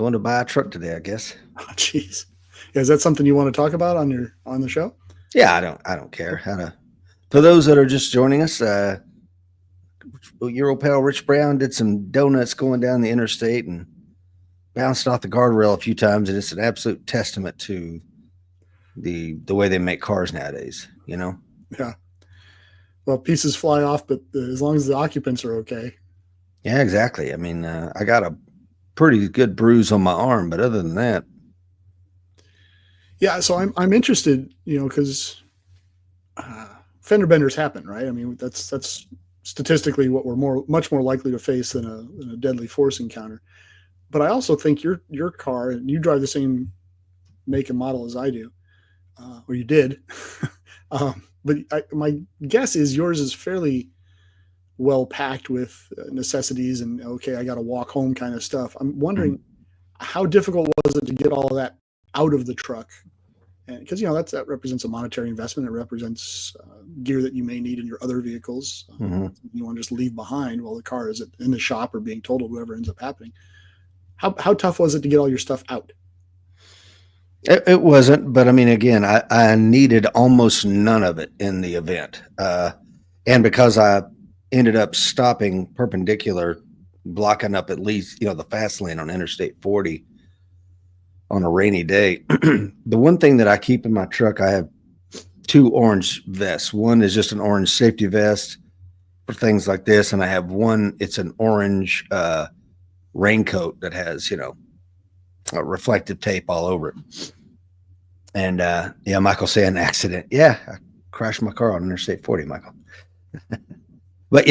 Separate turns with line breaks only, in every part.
going to buy a truck today, I guess.
Oh, jeez. Is that something you want to talk about on the show?
Yeah, I don't care how to. For those that are just joining us, your old pal Rich Brown did some donuts going down the interstate and bounced off the guardrail a few times, and it's an absolute testament to the way they make cars nowadays. You know.
Yeah. Well, pieces fly off, but as long as the occupants are okay.
Yeah, exactly. I mean, I got a pretty good bruise on my arm, but other than that,
yeah. So I'm interested, because fender benders happen, right? I mean, that's statistically what we're much more likely to face than a deadly force encounter. But I also think your car, and you drive the same make and model as I do, or you did. But my guess is yours is fairly well packed with necessities and okay, I got to walk home kind of stuff. I'm wondering how difficult was it to get all of that out of the truck? Because that represents a monetary investment. It represents gear that you may need in your other vehicles. You want to just leave behind while the car is in the shop or being totaled, whatever ends up happening. How tough was it to get all your stuff out?
It wasn't, but I mean, again, I needed almost none of it in the event, and because I ended up stopping perpendicular, blocking up at least the fast lane on Interstate 40 on a rainy day. The one thing that I keep in my truck, I have 2 orange vests. One is just an orange safety vest for things like this, and I have one. It's an orange raincoat that has reflective tape all over it. And Michael say an accident. Yeah, I crashed my car on Interstate 40, Michael. But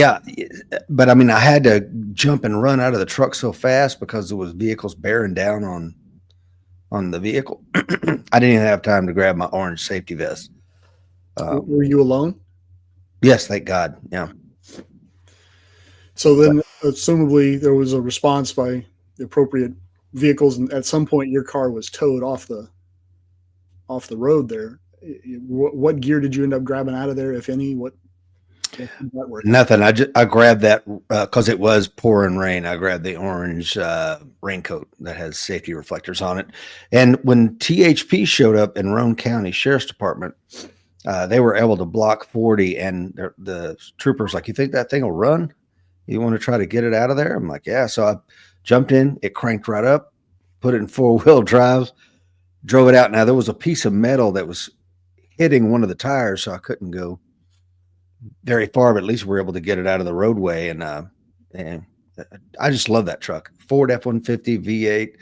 I mean, I had to jump and run out of the truck so fast because there was vehicles bearing down on the vehicle. I didn't even have time to grab my orange safety vest.
Were you alone?
Yes, thank God. Yeah.
So then, assumably, there was a response by the appropriate vehicles, and at some point, your car was towed off the road there. What gear did you end up grabbing out of there, if any? What
Nothing. I grabbed that because it was pouring rain. I grabbed the orange raincoat that has safety reflectors on it. And when THP showed up in Roane County Sheriff's Department, they were able to block 40, and the troopers like, "You think that thing will run? You want to try to get it out of there?" I'm like, "Yeah." So I jumped in. It cranked right up, put it in 4-wheel drive, drove it out. Now there was a piece of metal that was hitting one of the tires, so I couldn't go very far, but at least we were able to get it out of the roadway. And I just love that truck. Ford F-150 V8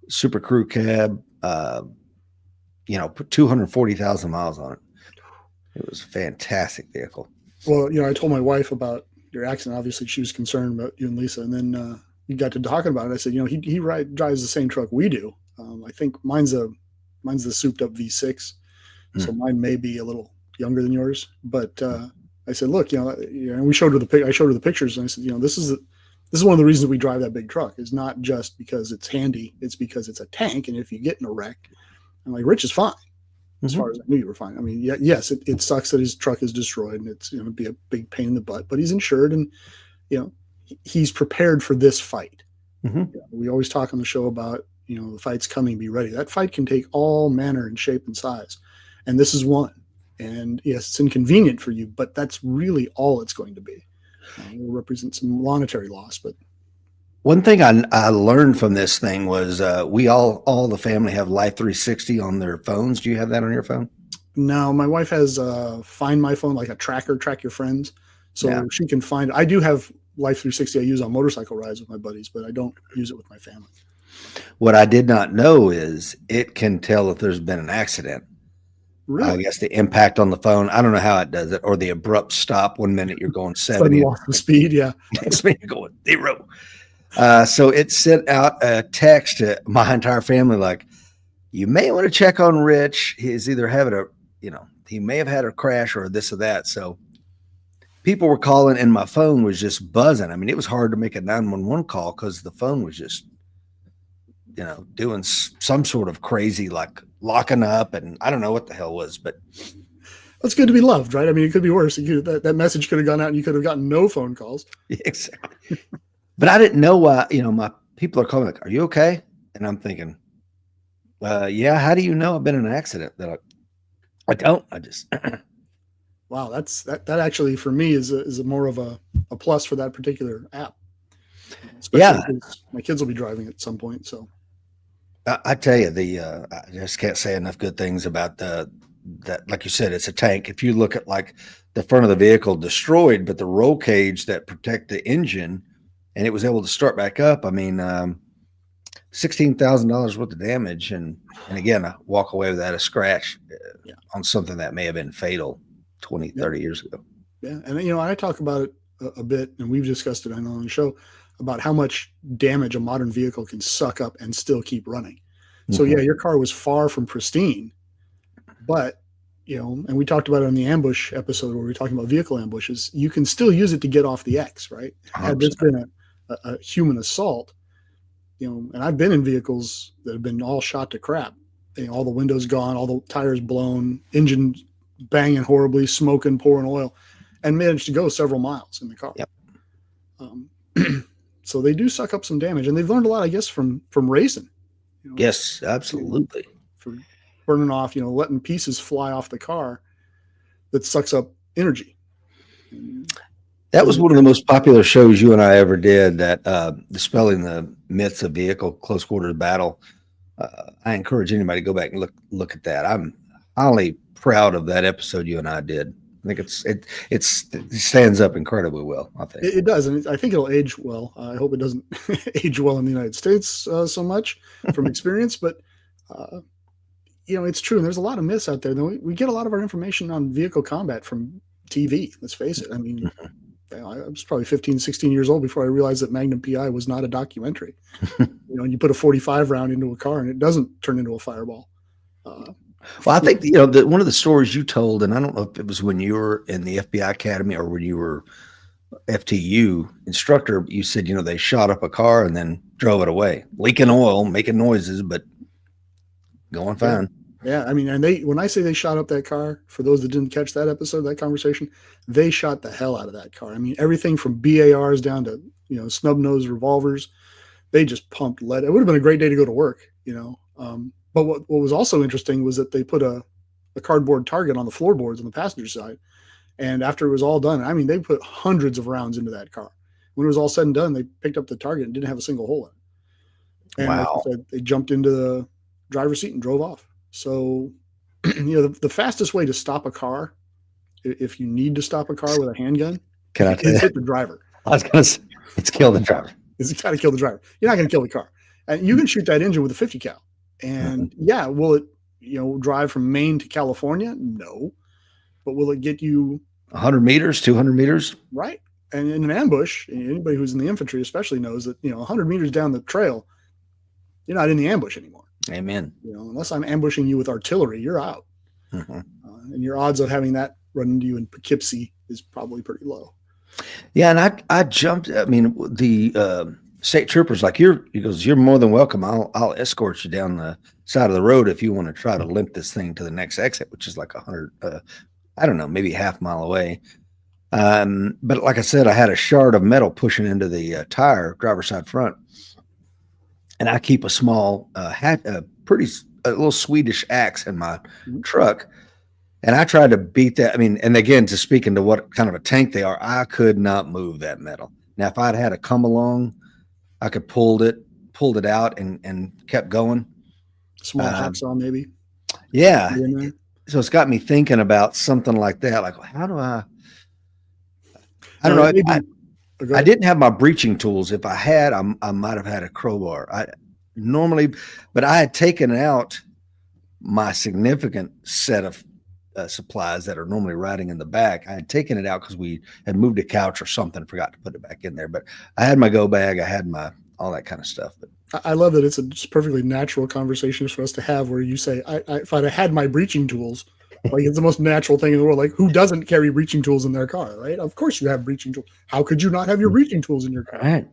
Super Crew cab, put 240,000 miles on it. It was a fantastic vehicle.
Well, I told my wife about your accident. Obviously she was concerned about you and Lisa. And then we got to talking about it. I said, he drives the same truck we do. I think mine's the souped up V6. So mine may be a little younger than yours, but I said, look, and I showed her the pictures, and I said, this is one of the reasons we drive that big truck. Is not just because it's handy; it's because it's a tank. And if you get in a wreck, I'm like, Rich is fine. As far as I knew, you were fine. I mean, yes, it sucks that his truck is destroyed, and it's it'd be a big pain in the butt. But he's insured, and he's prepared for this fight. We always talk on the show about the fight's coming, be ready. That fight can take all manner and shape and size, and this is one. And yes, it's inconvenient for you, but that's really all it's going to be. It will represent some monetary loss. But
one thing I learned from this thing was we all the family have Life 360 on their phones. Do you have that on your phone?
No, my wife has Find My Phone, like a tracker, track your friends. So she can find. I do have Life 360 I use on motorcycle rides with my buddies, but I don't use it with my family.
What I did not know is it can tell if there's been an accident. Really? I guess the impact on the phone. I don't know how it does it, or the abrupt stop. 1 minute you're going 70.
Lost the speed, yeah.
Next minute you're going 0. So it sent out a text to my entire family like, you may want to check on Rich. He's either having he may have had a crash or this or that. So people were calling, and my phone was just buzzing. I mean, it was hard to make a 911 call because the phone was just doing some sort of crazy, like locking up, and I don't know what the hell was, but
it's good to be loved, right? I mean, it could be worse. That message could have gone out and you could have gotten no phone calls.
Exactly. But I didn't know why, my people are calling like, are you okay? And I'm thinking, yeah, how do you know I've been in an accident? They're like, I don't. I just,
Wow, that actually for me is a more of a plus for that particular app, especially
yeah.
because my kids will be driving at some point. So
I tell you, I just can't say enough good things about that. Like you said, it's a tank. If you look at like the front of the vehicle destroyed, but the roll cage that protect the engine, and it was able to start back up. I mean, $16,000 worth of damage, and again, I walk away without a scratch
yeah,
on something that may have been fatal 20,
yeah,
30 years ago.
yeah. And I talk about it a bit, and we've discussed it, I know, on the show about how much damage a modern vehicle can suck up and still keep running. So yeah,
Mhm.
your car was far from pristine, but and we talked about it on the ambush episode where we were talking about vehicle ambushes. You can still use it to get off the X, right? Had this
100%.
been a human assault, and I've been in vehicles that have been all shot to crap. All the windows gone, all the tires blown, engine banging horribly, smoking, pouring oil, and managed to go several miles in the car.
Yep.
Um, so they do suck up some damage, and they've learned a lot, I guess, from racing.
Yes, absolutely.
For burning off, letting pieces fly off the car that sucks up energy.
That was one of the most popular shows you and I ever did. That dispelling the myths of vehicle close quarters battle. I encourage anybody to go back and look at that. I'm highly proud of that episode you and I did. I think it stands up incredibly well. I think
It does, and I think it'll age well. I hope it doesn't age well in the United States so much from experience, but it's true. And there's a lot of myths out there. We get a lot of our information on vehicle combat from TV. Let's face it. I mean, I was probably 15, 16 years old before I realized that Magnum PI was not a documentary. You put a 45 round into a car and it doesn't turn into a fireball.
Well, I think one of the stories you told, and I don't know if it was when you were in the FBI Academy or when you were FTU instructor. You said they shot up a car and then drove it away, leaking oil, making noises, but going fine.
Yeah, I mean, and when I say they shot up that car, for those that didn't catch that episode, that conversation, they shot the hell out of that car. I mean, everything from BARs down to snub nose revolvers, they just pumped lead. It would have been a great day to go to work, But what was also interesting was that they put a cardboard target on the floorboards on the passenger side. And after it was all done, I mean, they put hundreds of rounds into that car. When it was all said and done, they picked up the target and didn't have a single hole in it. And like
Wow.
you said, they jumped into the driver's seat and drove off. So, the fastest way to stop a car, if you need to stop a car with a handgun,
Can I tell
is
you?
hit the driver.
I was going to say, it's kill the driver.
Is you got to kill the driver. You're not going to kill the car. And you can shoot that engine with a 50 cal. And yeah, will it, drive from Maine to California? No. But will it get you
100 meters, 200 meters?
right? And in an ambush, anybody who's in the infantry especially knows that, 100 meters down the trail, you're not in the ambush anymore.
Amen.
Unless I'm ambushing you with artillery, you're out. And your odds of having that run into you in Poughkeepsie is probably pretty low.
Yeah, and I jumped. I mean, the state troopers he goes, you're more than welcome. I'll escort you down the side of the road if you want to try to limp this thing to the next exit, which is like 100. I don't know, maybe half mile away. But like I said, I had a shard of metal pushing into the tire, driver's side front, and I keep a small a little Swedish axe in my truck. And I tried to beat that. I mean, and again, to speak into what kind of a tank they are, I could not move that metal. Now, if I'd had a come along, I could pulled it out and kept going.
Small hacksaw, maybe.
Yeah. So it's got me thinking about something like that. Like, how do I don't know. I didn't have my breaching tools. If I had, I might have had a crowbar. But I had taken out my significant set of supplies that are normally riding in the back. I had taken it out because we had moved a couch or something, forgot to put it back in there. But I had my go bag, I had my all that kind of stuff. But
I love that it's a just perfectly natural conversation for us to have where you say, if I'd had my breaching tools, like it's the most natural thing in the world. Like who doesn't carry breaching tools in their car, right? Of course you have breaching tools. How could you not have your breaching tools in your car?
Right.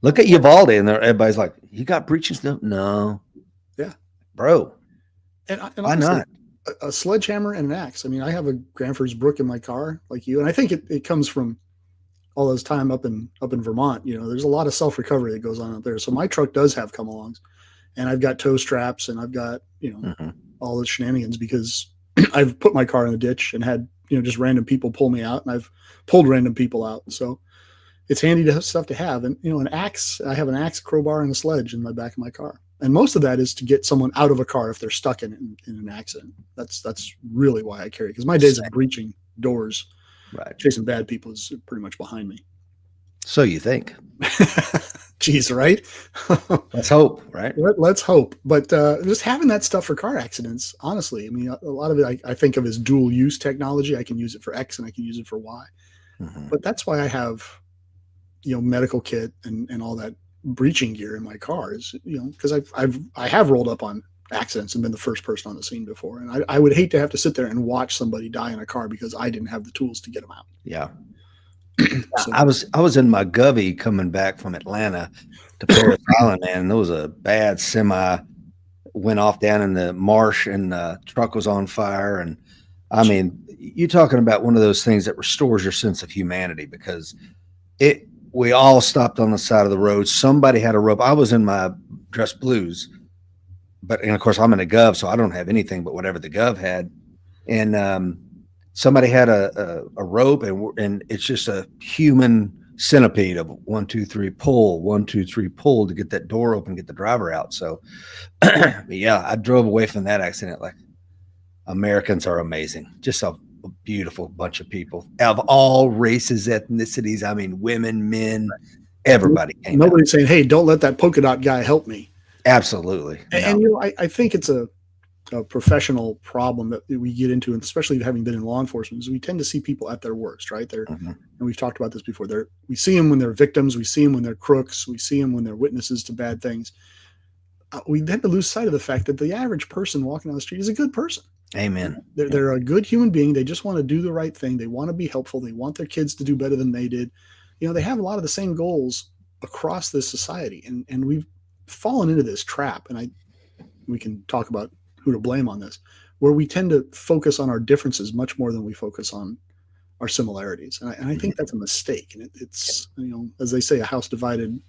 Look at Uvalde and everybody's like, you got breaching stuff? No.
Yeah.
Bro.
And
why not?
A sledgehammer and an axe. I mean, I have a Granford's Brook in my car like you. And I think it comes from all this time up in Vermont. There's a lot of self-recovery that goes on out there. So my truck does have come-alongs. and I've got tow straps, and I've got,
Hmm.
all the shenanigans, because I've put my car in a ditch and had, just random people pull me out, and I've pulled random people out. So it's handy to have stuff to have. And, an axe, I have an axe, crowbar, and a sledge in my back of my car. And most of that is to get someone out of a car if they're stuck in an accident. That's really why I carry it, because my days of breaching doors,
Right.
chasing bad people, is pretty much behind me.
So you think?
Jeez, right?
Let's hope, right?
Let's hope. But just having that stuff for car accidents, honestly, I mean, a lot of it I think of as dual use technology. I can use it for X and I can use it for Y.
Mm-hmm.
But that's why I have, medical kit and all that breaching gear in my cars, because I have rolled up on accidents and been the first person on the scene before. And I would hate to have to sit there and watch somebody die in a car because I didn't have the tools to get them out.
Yeah.
So,
I was in my Govey coming back from Atlanta to Paris Island, man. And there was a bad semi went off down in the marsh, and the truck was on fire. And I mean, you're talking about one of those things that restores your sense of humanity, because we all stopped on the side of the road. Somebody had a rope. I was in my dress blues, and of course I'm in a Gov, so I don't have anything but whatever the Gov had. And somebody had a rope, and it's just a human centipede of 1, 2, 3, pull, 1, 2, 3, pull to get that door open, get the driver out. So yeah, I drove away from that accident like, Americans are amazing. Just a beautiful bunch of people of all races, ethnicities. I mean, women, men, everybody came out.
Nobody's saying, "Hey, don't let that polka dot guy help me."
Absolutely.
And I think it's a professional problem that we get into, and especially having been in law enforcement, is we tend to see people at their worst, right? And we've talked about this before. We see them when they're victims, we see them when they're crooks, we see them when they're witnesses to bad things. We tend to lose sight of the fact that the average person walking down the street is a good person.
Amen.
They're a good human being. They just want to do the right thing. They want to be helpful. They want their kids to do better than they did. They have a lot of the same goals across this society, and we've fallen into this trap. And we can talk about who to blame on this, where we tend to focus on our differences much more than we focus on our similarities. And I think that's a mistake. And it's, as they say, a house divided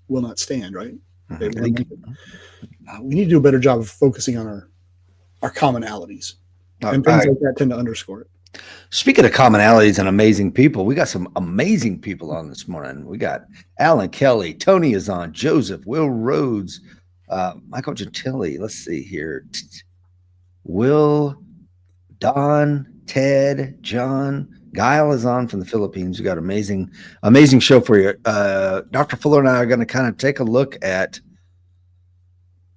will not stand, right? We need to do a better job of focusing on our commonalities, and things like that tend to underscore it.
Speaking of commonalities and amazing people, we got some amazing people on this morning. We got Alan Kelly, Tony is on, Joseph, Will Rhodes, Michael Gentili. Let's see here. Will, Don, Ted, John, Guile is on from the Philippines. We got amazing show for you. Dr. Fuller and I are going to kind of take a look at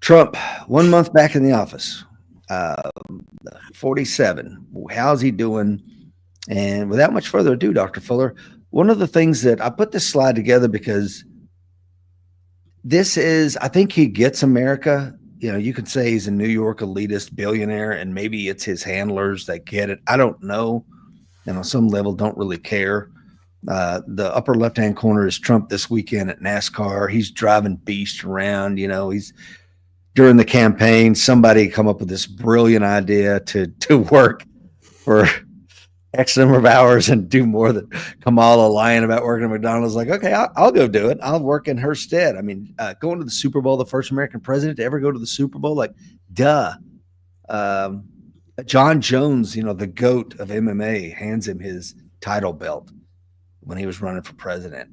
Trump 1 month back in the office. 47. How's he doing? And without much further ado, Dr. Fuller, one of the things that I put this slide together because I think he gets America. You could say he's a New York elitist billionaire, and maybe it's his handlers that get it. I don't know. And on some level, don't really care. The upper left-hand corner is Trump this weekend at NASCAR. He's driving beast around. He's during the campaign, somebody come up with this brilliant idea to work for X number of hours and do more than Kamala lying about working at McDonald's. Like, okay, I'll go do it. I'll work in her stead. I mean, going to the Super Bowl, the first American president to ever go to the Super Bowl, like, duh. John Jones, the GOAT of MMA, hands him his title belt when he was running for president.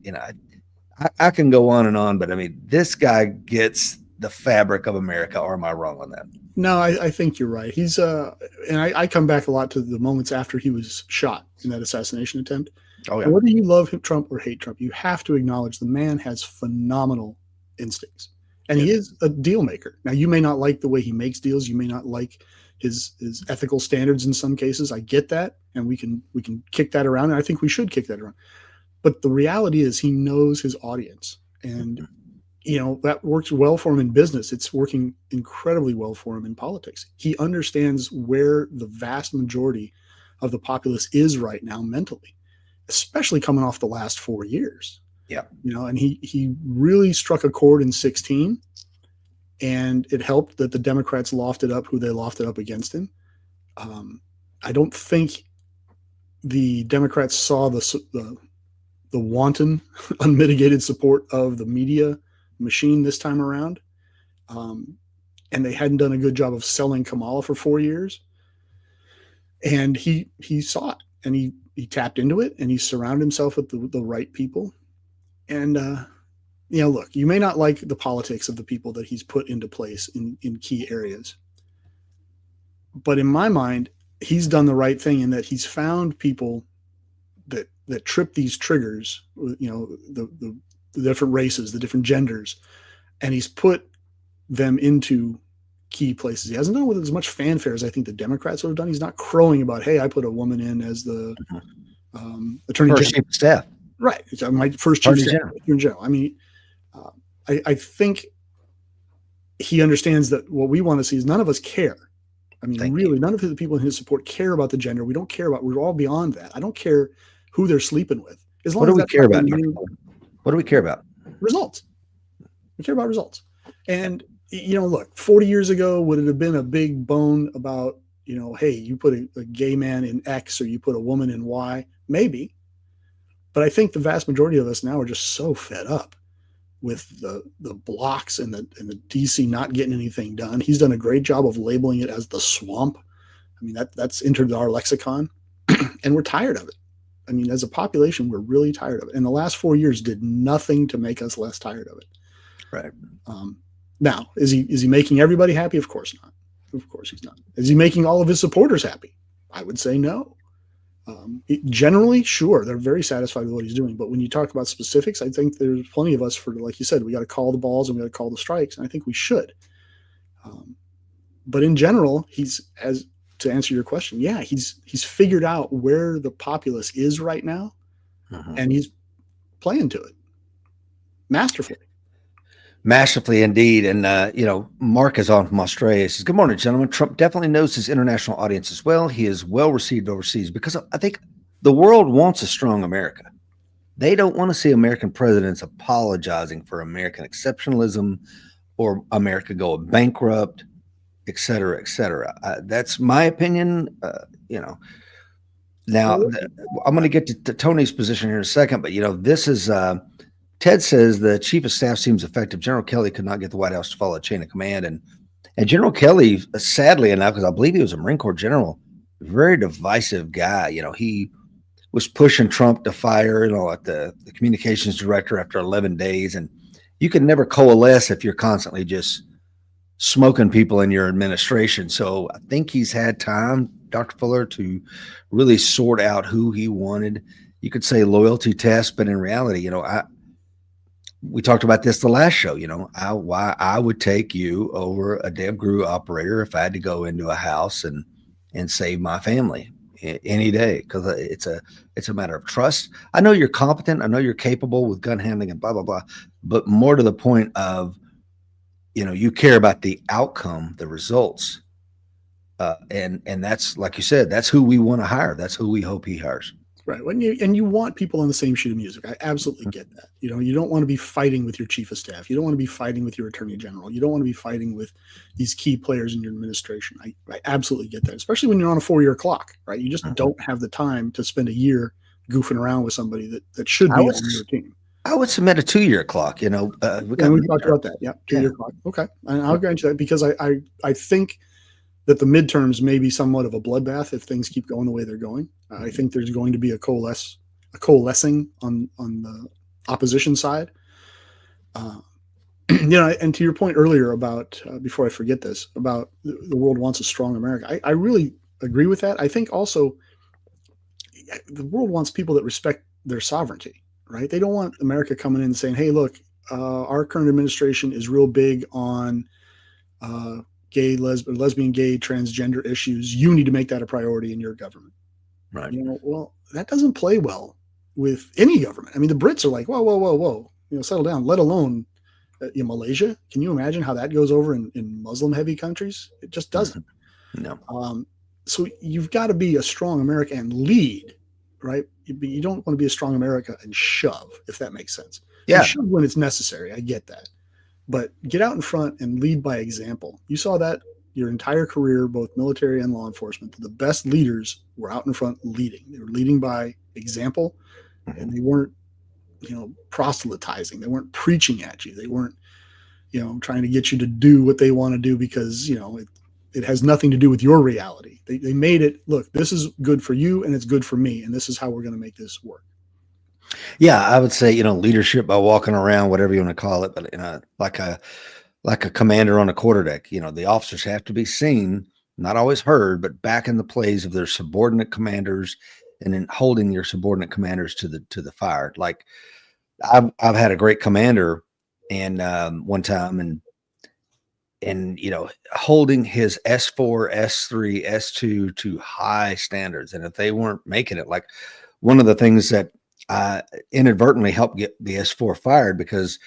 I can go on, but I mean, this guy gets the fabric of America, or am I wrong on that?
No, I think you're right. He's and I come back a lot to the moments after he was shot in that assassination attempt. Oh, yeah. Whether you love Trump or hate Trump, you have to acknowledge the man has phenomenal instincts, and he is a deal maker. Now, you may not like the way he makes deals. You may not like his ethical standards in some cases. I get that, and we can kick that around, and I think we should kick that around. But the reality is, he knows his audience, and that works well for him in business. It's working incredibly well for him in politics. He understands where the vast majority of the populace is right now mentally, especially coming off the last 4 years.
Yeah.
And he really struck a chord in 2016, and it helped that the Democrats lofted up who they lofted up against him. I don't think the Democrats saw the wanton, unmitigated support of the media machine this time around. and they hadn't done a good job of selling Kamala for 4 years. And he saw it, and he tapped into it, and he surrounded himself with the right people. And look, you may not like the politics of the people that he's put into place in key areas, but in my mind, he's done the right thing in that he's found people that trip these triggers, the different races, the different genders, and he's put them into key places. He hasn't done it with as much fanfare as I think the Democrats would have done. He's not crowing about, hey, I put a woman in as the attorney
First
general.
chief of staff.
Right. It's my first chief attorney general. I mean, I think he understands that what we want to see is none of us care. I mean, none of the people in his support care about the gender. We don't care about, we're all beyond that. I don't care who they're sleeping with. As long
What
as
do we care about? What do we care about?
Results. We care about results. And, look, 40 years ago, would it have been a big bone about, hey, you put a gay man in X or you put a woman in Y? Maybe. But I think the vast majority of us now are just so fed up with the blocks and the DC not getting anything done. He's done a great job of labeling it as the swamp. I mean, that's entered our lexicon, and we're tired of it. I mean, as a population, we're really tired of it. And the last 4 years did nothing to make us less tired of it.
Right.
Now, is he making everybody happy? Of course not. Of course he's not. Is he making all of his supporters happy? I would say no. Generally, sure, they're very satisfied with what he's doing. But when you talk about specifics, I think there's plenty of us for, like you said, we got to call the balls and we got to call the strikes. And I think we should. But in general, to answer your question, yeah, he's figured out where the populace is right now, and he's playing to it masterfully.
Masterfully indeed. And, Mark is on from Australia. He says, good morning, gentlemen. Trump definitely knows his international audience as well. He is well received overseas because I think the world wants a strong America. They don't want to see American presidents apologizing for American exceptionalism or America going bankrupt, et cetera, et cetera. That's my opinion. Now I'm going to get to Tony's position here in a second, but, this is, Ted says the chief of staff seems effective. General Kelly could not get the White House to follow a chain of command. And General Kelly, sadly enough, because I believe he was a Marine Corps general, very divisive guy. He was pushing Trump to fire, at the communications director after 11 days. And you can never coalesce if you're constantly just smoking people in your administration. So I think he's had time, Dr. Fuller, to really sort out who he wanted. You could say loyalty test, but in reality, we talked about this the last show. Why I would take you over a damn GRU operator if I had to go into a house and save my family any day, because it's a matter of trust. I know you're competent. I know you're capable with gun handling and blah blah blah. But more to the point of, you care about the outcome, the results, and that's, like you said, that's who we want to hire. That's who we hope he hires.
Right. You want people on the same sheet of music. I absolutely get that. You don't want to be fighting with your chief of staff. You don't want to be fighting with your attorney general. You don't want to be fighting with these key players in your administration. I absolutely get that, especially when you're on a 4-year clock, right? You just don't have the time to spend a year goofing around with somebody that should be on your team.
I would submit a 2-year clock,
we talked about that. Yeah. 2-year clock. Okay. And I'll grant you that, because I think that the midterms may be somewhat of a bloodbath if things keep going the way they're going. I think there's going to be a coalescing on the opposition side. And to your point earlier about, before I forget this, about the world wants a strong America, I really agree with that. I think also the world wants people that respect their sovereignty, right? They don't want America coming in and saying, hey, look, our current administration is real big on gay, lesbian, gay, transgender issues. You need to make that a priority in your government.
Right.
Well, that doesn't play well with any government. I mean, the Brits are like, whoa, settle down, let alone Malaysia. Can you imagine how that goes over in Muslim heavy countries? It just doesn't.
No.
So you've got to be a strong America and lead, right? You don't want to be a strong America and shove, if that makes sense.
Yeah.
You shove when it's necessary. I get that. But get out in front and lead by example. You saw that your entire career, both military and law enforcement. The best leaders were out in front leading. They were leading by example, and they weren't, proselytizing. They weren't preaching at you. They weren't, trying to get you to do what they want to do because, it has nothing to do with your reality. They made it, look, this is good for you and it's good for me. And this is how we're going to make this work.
Yeah, I would say, leadership by walking around, whatever you want to call it, but like a commander on a quarterdeck, the officers have to be seen, not always heard, but back in the plays of their subordinate commanders and then holding your subordinate commanders to the fire. Like I've had a great commander and one time and holding his S4, S3, S2 to high standards. And if they weren't making it, like one of the things that I inadvertently helped get the S4 fired, because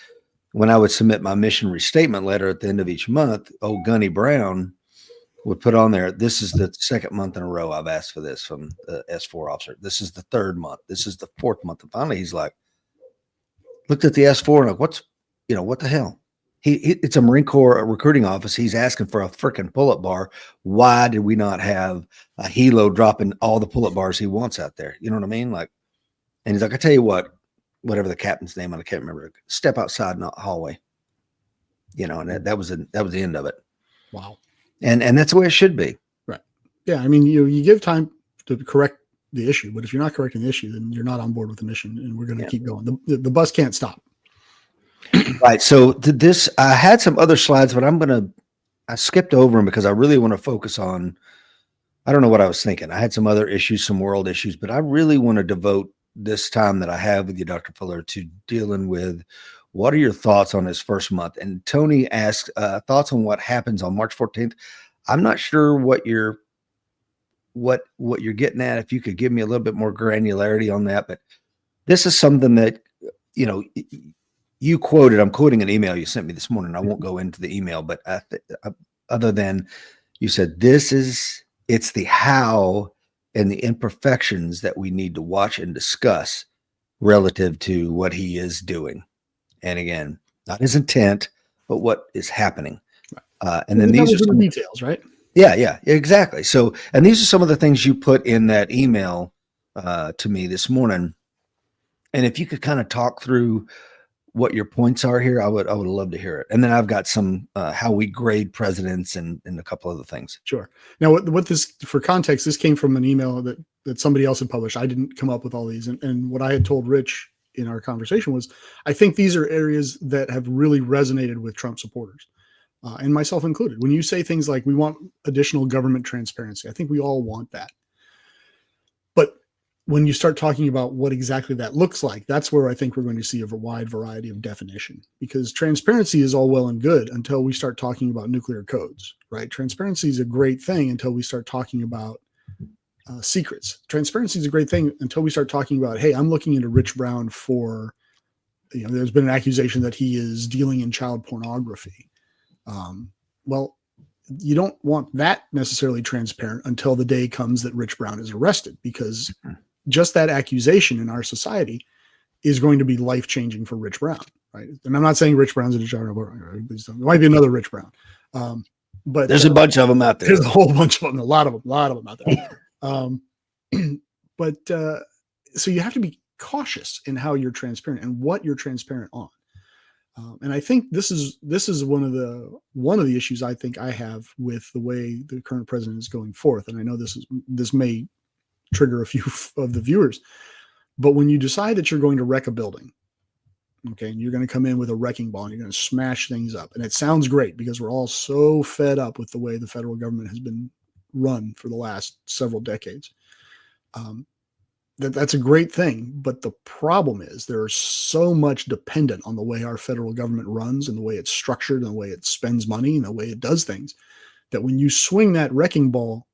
when I would submit my mission restatement letter at the end of each month, old Gunny Brown would put on there, this is the second month in a row I've asked for this from the S4 officer. This is the third month. This is the fourth month. And finally he's like, looked at the S4 and like, what the hell? It's a Marine Corps recruiting office. He's asking for a freaking pull-up bar. Why did we not have a helo dropping all the pull-up bars he wants out there? You know what I mean? Like, and he's like, I tell you what, whatever the captain's name, I can't remember. Step outside in the hallway. And that was the end of it.
Wow.
And that's the way it should be.
Right. Yeah. I mean, you give time to correct the issue, but if you're not correcting the issue, then you're not on board with the mission, and we're going to keep going. The bus can't stop.
Right. So I had some other slides, but I skipped over them because I really want to focus on, I don't know what I was thinking. I had some other issues, some world issues, but I really want to devote this time that I have with you, Dr. Fuller, to dealing with what are your thoughts on this first month? And Tony asked thoughts on what happens on March 14th. I'm not sure what you're getting at. If you could give me a little bit more granularity on that, but this is something that, you quoted, I'm quoting an email you sent me this morning. I won't go into the email, but other than you said, it's the how and the imperfections that we need to watch and discuss relative to what he is doing. And again, not his intent, but what is happening. And then these are some
details, right?
Yeah, exactly. So, and these are some of the things you put in that email to me this morning. And if you could kind of talk through what your points are here, I would love to hear it. And then I've got some how we grade presidents and a couple other things.
Sure. Now, what this, for context, this came from an email that somebody else had published. I didn't come up with all these. And what I had told Rich in our conversation was, I think these are areas that have really resonated with Trump supporters, and myself included. When you say things like, we want additional government transparency, I think we all want that. But when you start talking about what exactly that looks like, that's where I think we're going to see a wide variety of definition, because transparency is all well and good until we start talking about nuclear codes, right? Transparency is a great thing until we start talking about secrets. Transparency is a great thing until we start talking about, hey, I'm looking into Rich Brown for, there's been an accusation that he is dealing in child pornography. Well, you don't want that necessarily transparent until the day comes that Rich Brown is arrested, because just that accusation in our society is going to be life-changing for Rich Brown, right? And I'm not saying Rich Brown's in a child pornography. There might be another Rich Brown. But
there's a bunch of them out there.
There's a whole bunch of them, a lot of them out there. So you have to be cautious in how you're transparent and what you're transparent on. And I think this is one of the issues I think I have with the way the current president is going forth. And I know this may trigger a few of the viewers, but when you decide that you're going to wreck a building, okay, and you're going to come in with a wrecking ball and you're going to smash things up, and it sounds great because we're all so fed up with the way the federal government has been run for the last several decades. That's a great thing, but the problem is there's so much dependent on the way our federal government runs and the way it's structured and the way it spends money and the way it does things, that when you swing that wrecking ball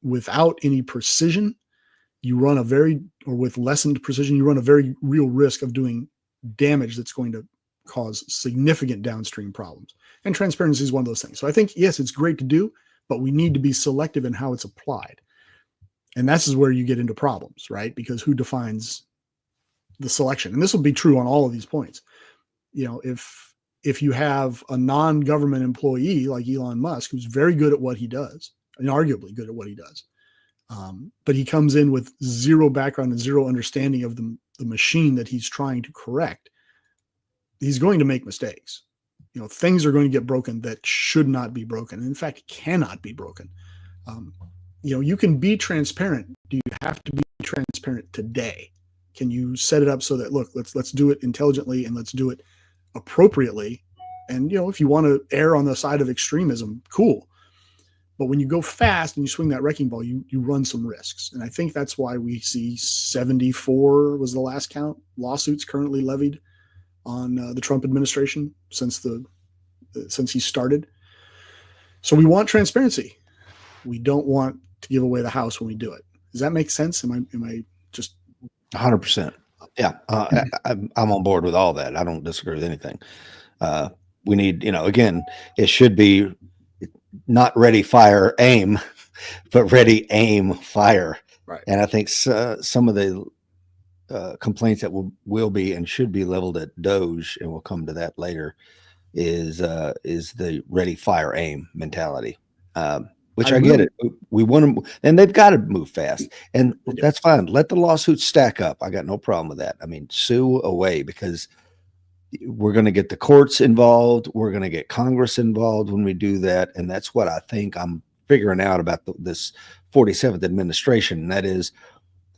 without any precision, with lessened precision, you run a very real risk of doing damage that's going to cause significant downstream problems. And transparency is one of those things. So I think, yes, it's great to do, but we need to be selective in how it's applied. And this is where you get into problems, right? Because who defines the selection? And this will be true on all of these points. If you have a non-government employee like Elon Musk, who's very good at what he does, and arguably good at what he does, but he comes in with zero background and zero understanding of the machine that he's trying to correct, he's going to make mistakes. things are going to get broken that should not be broken. In fact, cannot be broken. You can be transparent. Do you have to be transparent today? Can you set it up so that, look, let's do it intelligently and let's do it appropriately? And, if you want to err on the side of extremism, cool. But when you go fast and you swing that wrecking ball, you run some risks. And I think that's why we see 74 was the last count lawsuits currently levied on the Trump administration since he started. So we want transparency. We don't want to give away the house when we do it. Does that make sense? Am I just
100%? Yeah, I'm on board with all that. I don't disagree with anything. We need, again, it should be not ready, fire, aim, but ready, aim, fire.
Right.
And I think some of the complaints that will be and should be leveled at Doge, and we'll come to that later, is the ready, fire, aim mentality. Which I get it. We want to, and they've got to move fast, and that's fine. Let the lawsuits stack up. I got no problem with that. I mean, sue away, because we're going to get the courts involved. We're going to get Congress involved when we do that. And that's what I think I'm figuring out about this 47th administration. And that is,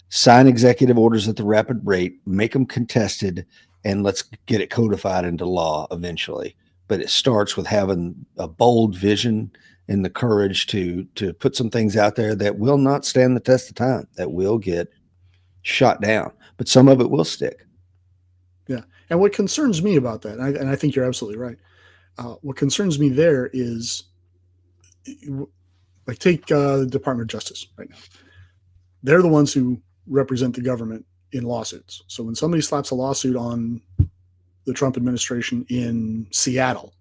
sign executive orders at the rapid rate, make them contested, and let's get it codified into law eventually. But it starts with having a bold vision and the courage to put some things out there that will not stand the test of time, that will get shot down, but some of it will stick.
Yeah. And what concerns me about that, and I think you're absolutely right. What concerns me there is, like, take the Department of Justice right now. They're the ones who represent the government in lawsuits. So when somebody slaps a lawsuit on the Trump administration in Seattle,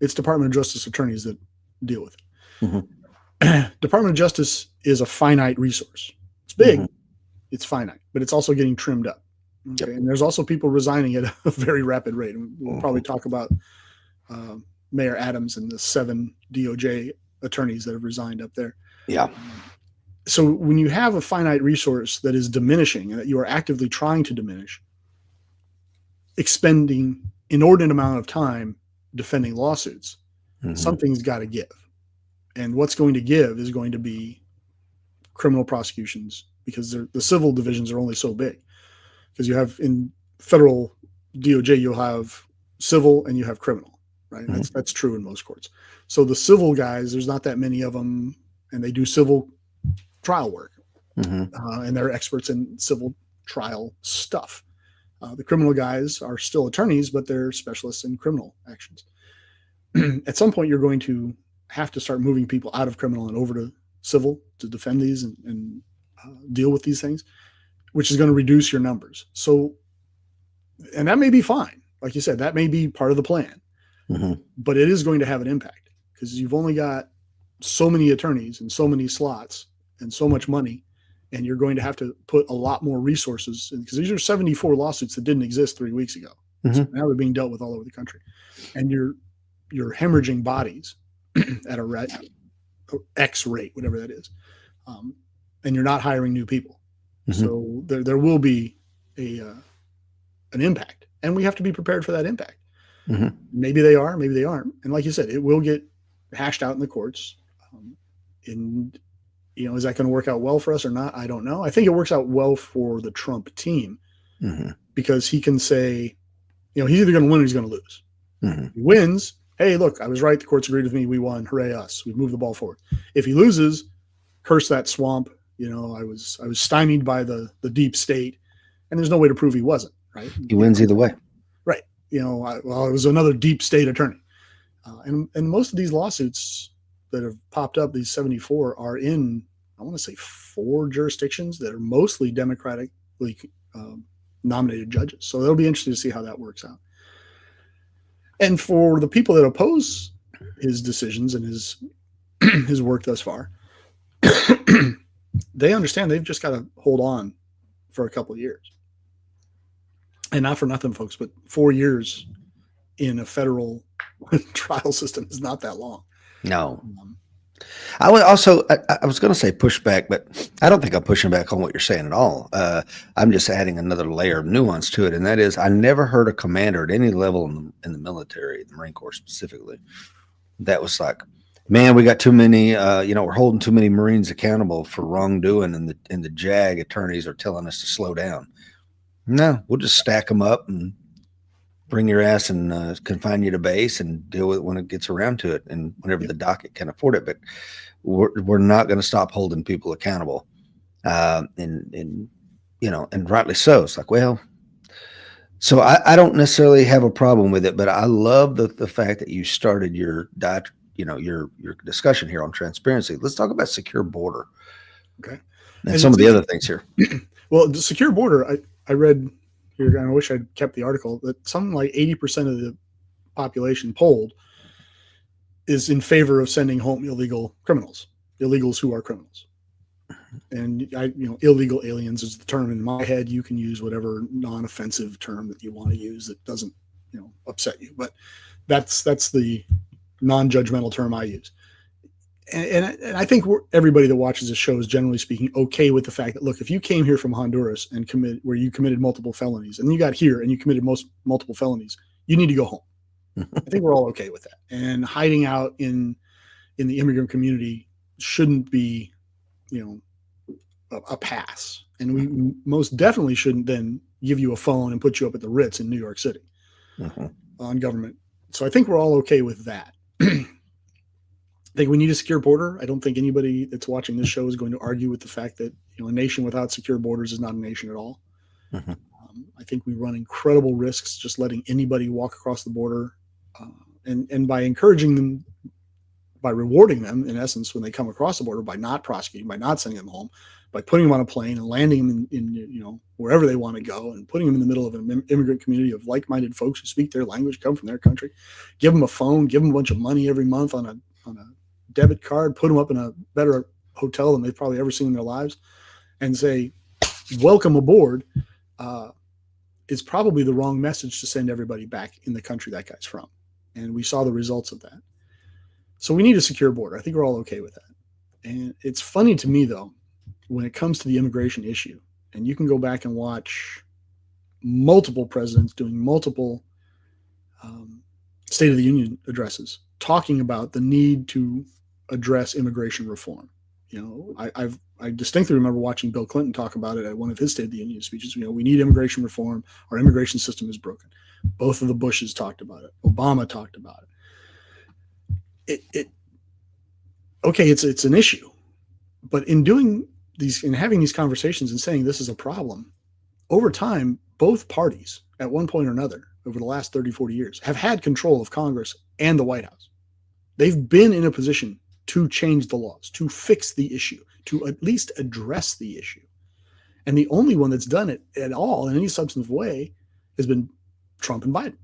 it's Department of Justice attorneys that deal with it. Mm-hmm. Department of Justice is a finite resource. It's big, it's finite, but it's also getting trimmed up. Okay. Yep. And there's also people resigning at a very rapid rate. And we'll probably talk about Mayor Adams and the 7 DOJ attorneys that have resigned up there.
Yeah.
So when you have a finite resource that is diminishing and that you are actively trying to diminish, expending inordinate amount of time defending lawsuits, something's got to give. And what's going to give is going to be criminal prosecutions, because the civil divisions are only so big. Because you have, in federal DOJ, you'll have civil and you have criminal, right? Mm-hmm. That's true in most courts. So the civil guys, there's not that many of them, and they do civil trial work, and they're experts in civil trial stuff. The criminal guys are still attorneys, but they're specialists in criminal actions. At some point, you're going to have to start moving people out of criminal and over to civil to defend these and deal with these things, which is going to reduce your numbers. So, and that may be fine. Like you said, that may be part of the plan, but it is going to have an impact, because you've only got so many attorneys and so many slots and so much money, and you're going to have to put a lot more resources in, because these are 74 lawsuits that didn't exist 3 weeks ago. So now they're being dealt with all over the country, and you're hemorrhaging bodies at a X rate, whatever that is. And you're not hiring new people. So there will be an impact, and we have to be prepared for that impact. Maybe they are, maybe they aren't. And like you said, it will get hashed out in the courts. And, is that going to work out well for us or not? I don't know. I think it works out well for the Trump team, because he can say, he's either going to win or he's going to lose. He wins, hey, look, I was right. The courts agreed with me. We won. Hooray us. We've moved the ball forward. If he loses, curse that swamp. I was stymied by the deep state, and there's no way to prove he wasn't, right?
He wins either way.
Right. It was another deep state attorney. And most of these lawsuits that have popped up, these 74, are in, I want to say, 4 jurisdictions that are mostly democratically nominated judges. So it'll be interesting to see how that works out. And for the people that oppose his decisions and his work thus far, they understand they've just got to hold on for a couple of years. And not for nothing, folks, but 4 years in a federal trial system is not that long.
No. I would also, I was going to say push back, but I don't think I'm pushing back on what you're saying at all. I'm just adding another layer of nuance to it, and that is, I never heard a commander at any level in the military, the Marine Corps specifically, that was like, man, we got too many, we're holding too many Marines accountable for wrongdoing, and the JAG attorneys are telling us to slow down. No, we'll just stack them up and bring your ass and confine you to base and deal with it when it gets around to it and whenever the docket can afford it. But we're not going to stop holding people accountable. And rightly so. It's like, well, so I don't necessarily have a problem with it, but I love the fact that you started your your discussion here on transparency. Let's talk about secure border.
Okay.
And some of the other things here.
Well, the secure border, I read here, and I wish I'd kept the article, that something like 80% of the population polled is in favor of sending home illegal criminals, illegals who are criminals. And illegal aliens is the term in my head. You can use whatever non-offensive term that you want to use that doesn't, upset you. But that's the non-judgmental term I use. And I think everybody that watches this show is generally speaking okay with the fact that, look, if you came here from Honduras and where you committed multiple felonies, and you got here and you committed multiple felonies, you need to go home. I think we're all okay with that. And hiding out in the immigrant community shouldn't be, a pass. And we most definitely shouldn't then give you a phone and put you up at the Ritz in New York City on government. So I think we're all okay with that. I think we need a secure border. I don't think anybody that's watching this show is going to argue with the fact that a nation without secure borders is not a nation at all. I think we run incredible risks just letting anybody walk across the border, and by encouraging them, by rewarding them in essence when they come across the border, by not prosecuting, by not sending them home, by putting them on a plane and landing them in wherever they want to go, and putting them in the middle of an immigrant community of like-minded folks who speak their language, come from their country. Give them a phone, give them a bunch of money every month on a debit card, put them up in a better hotel than they've probably ever seen in their lives, and say, welcome aboard, is probably the wrong message to send everybody back in the country that guy's from. And we saw the results of that. So we need a secure border. I think we're all okay with that. And it's funny to me, though, when it comes to the immigration issue, and you can go back and watch multiple presidents doing multiple State of the Union addresses talking about the need to address immigration reform. I distinctly remember watching Bill Clinton talk about it at one of his State of the Union speeches. We need immigration reform. Our immigration system is broken. Both of the Bushes talked about it. Obama talked about it. Okay, it's an issue, but in doing these and having these conversations and saying this is a problem, over time, both parties at one point or another over the last 30, 40 years have had control of Congress and the White House. They've been in a position to change the laws, to fix the issue, to at least address the issue. And the only one that's done it at all in any substantive way has been Trump and Biden.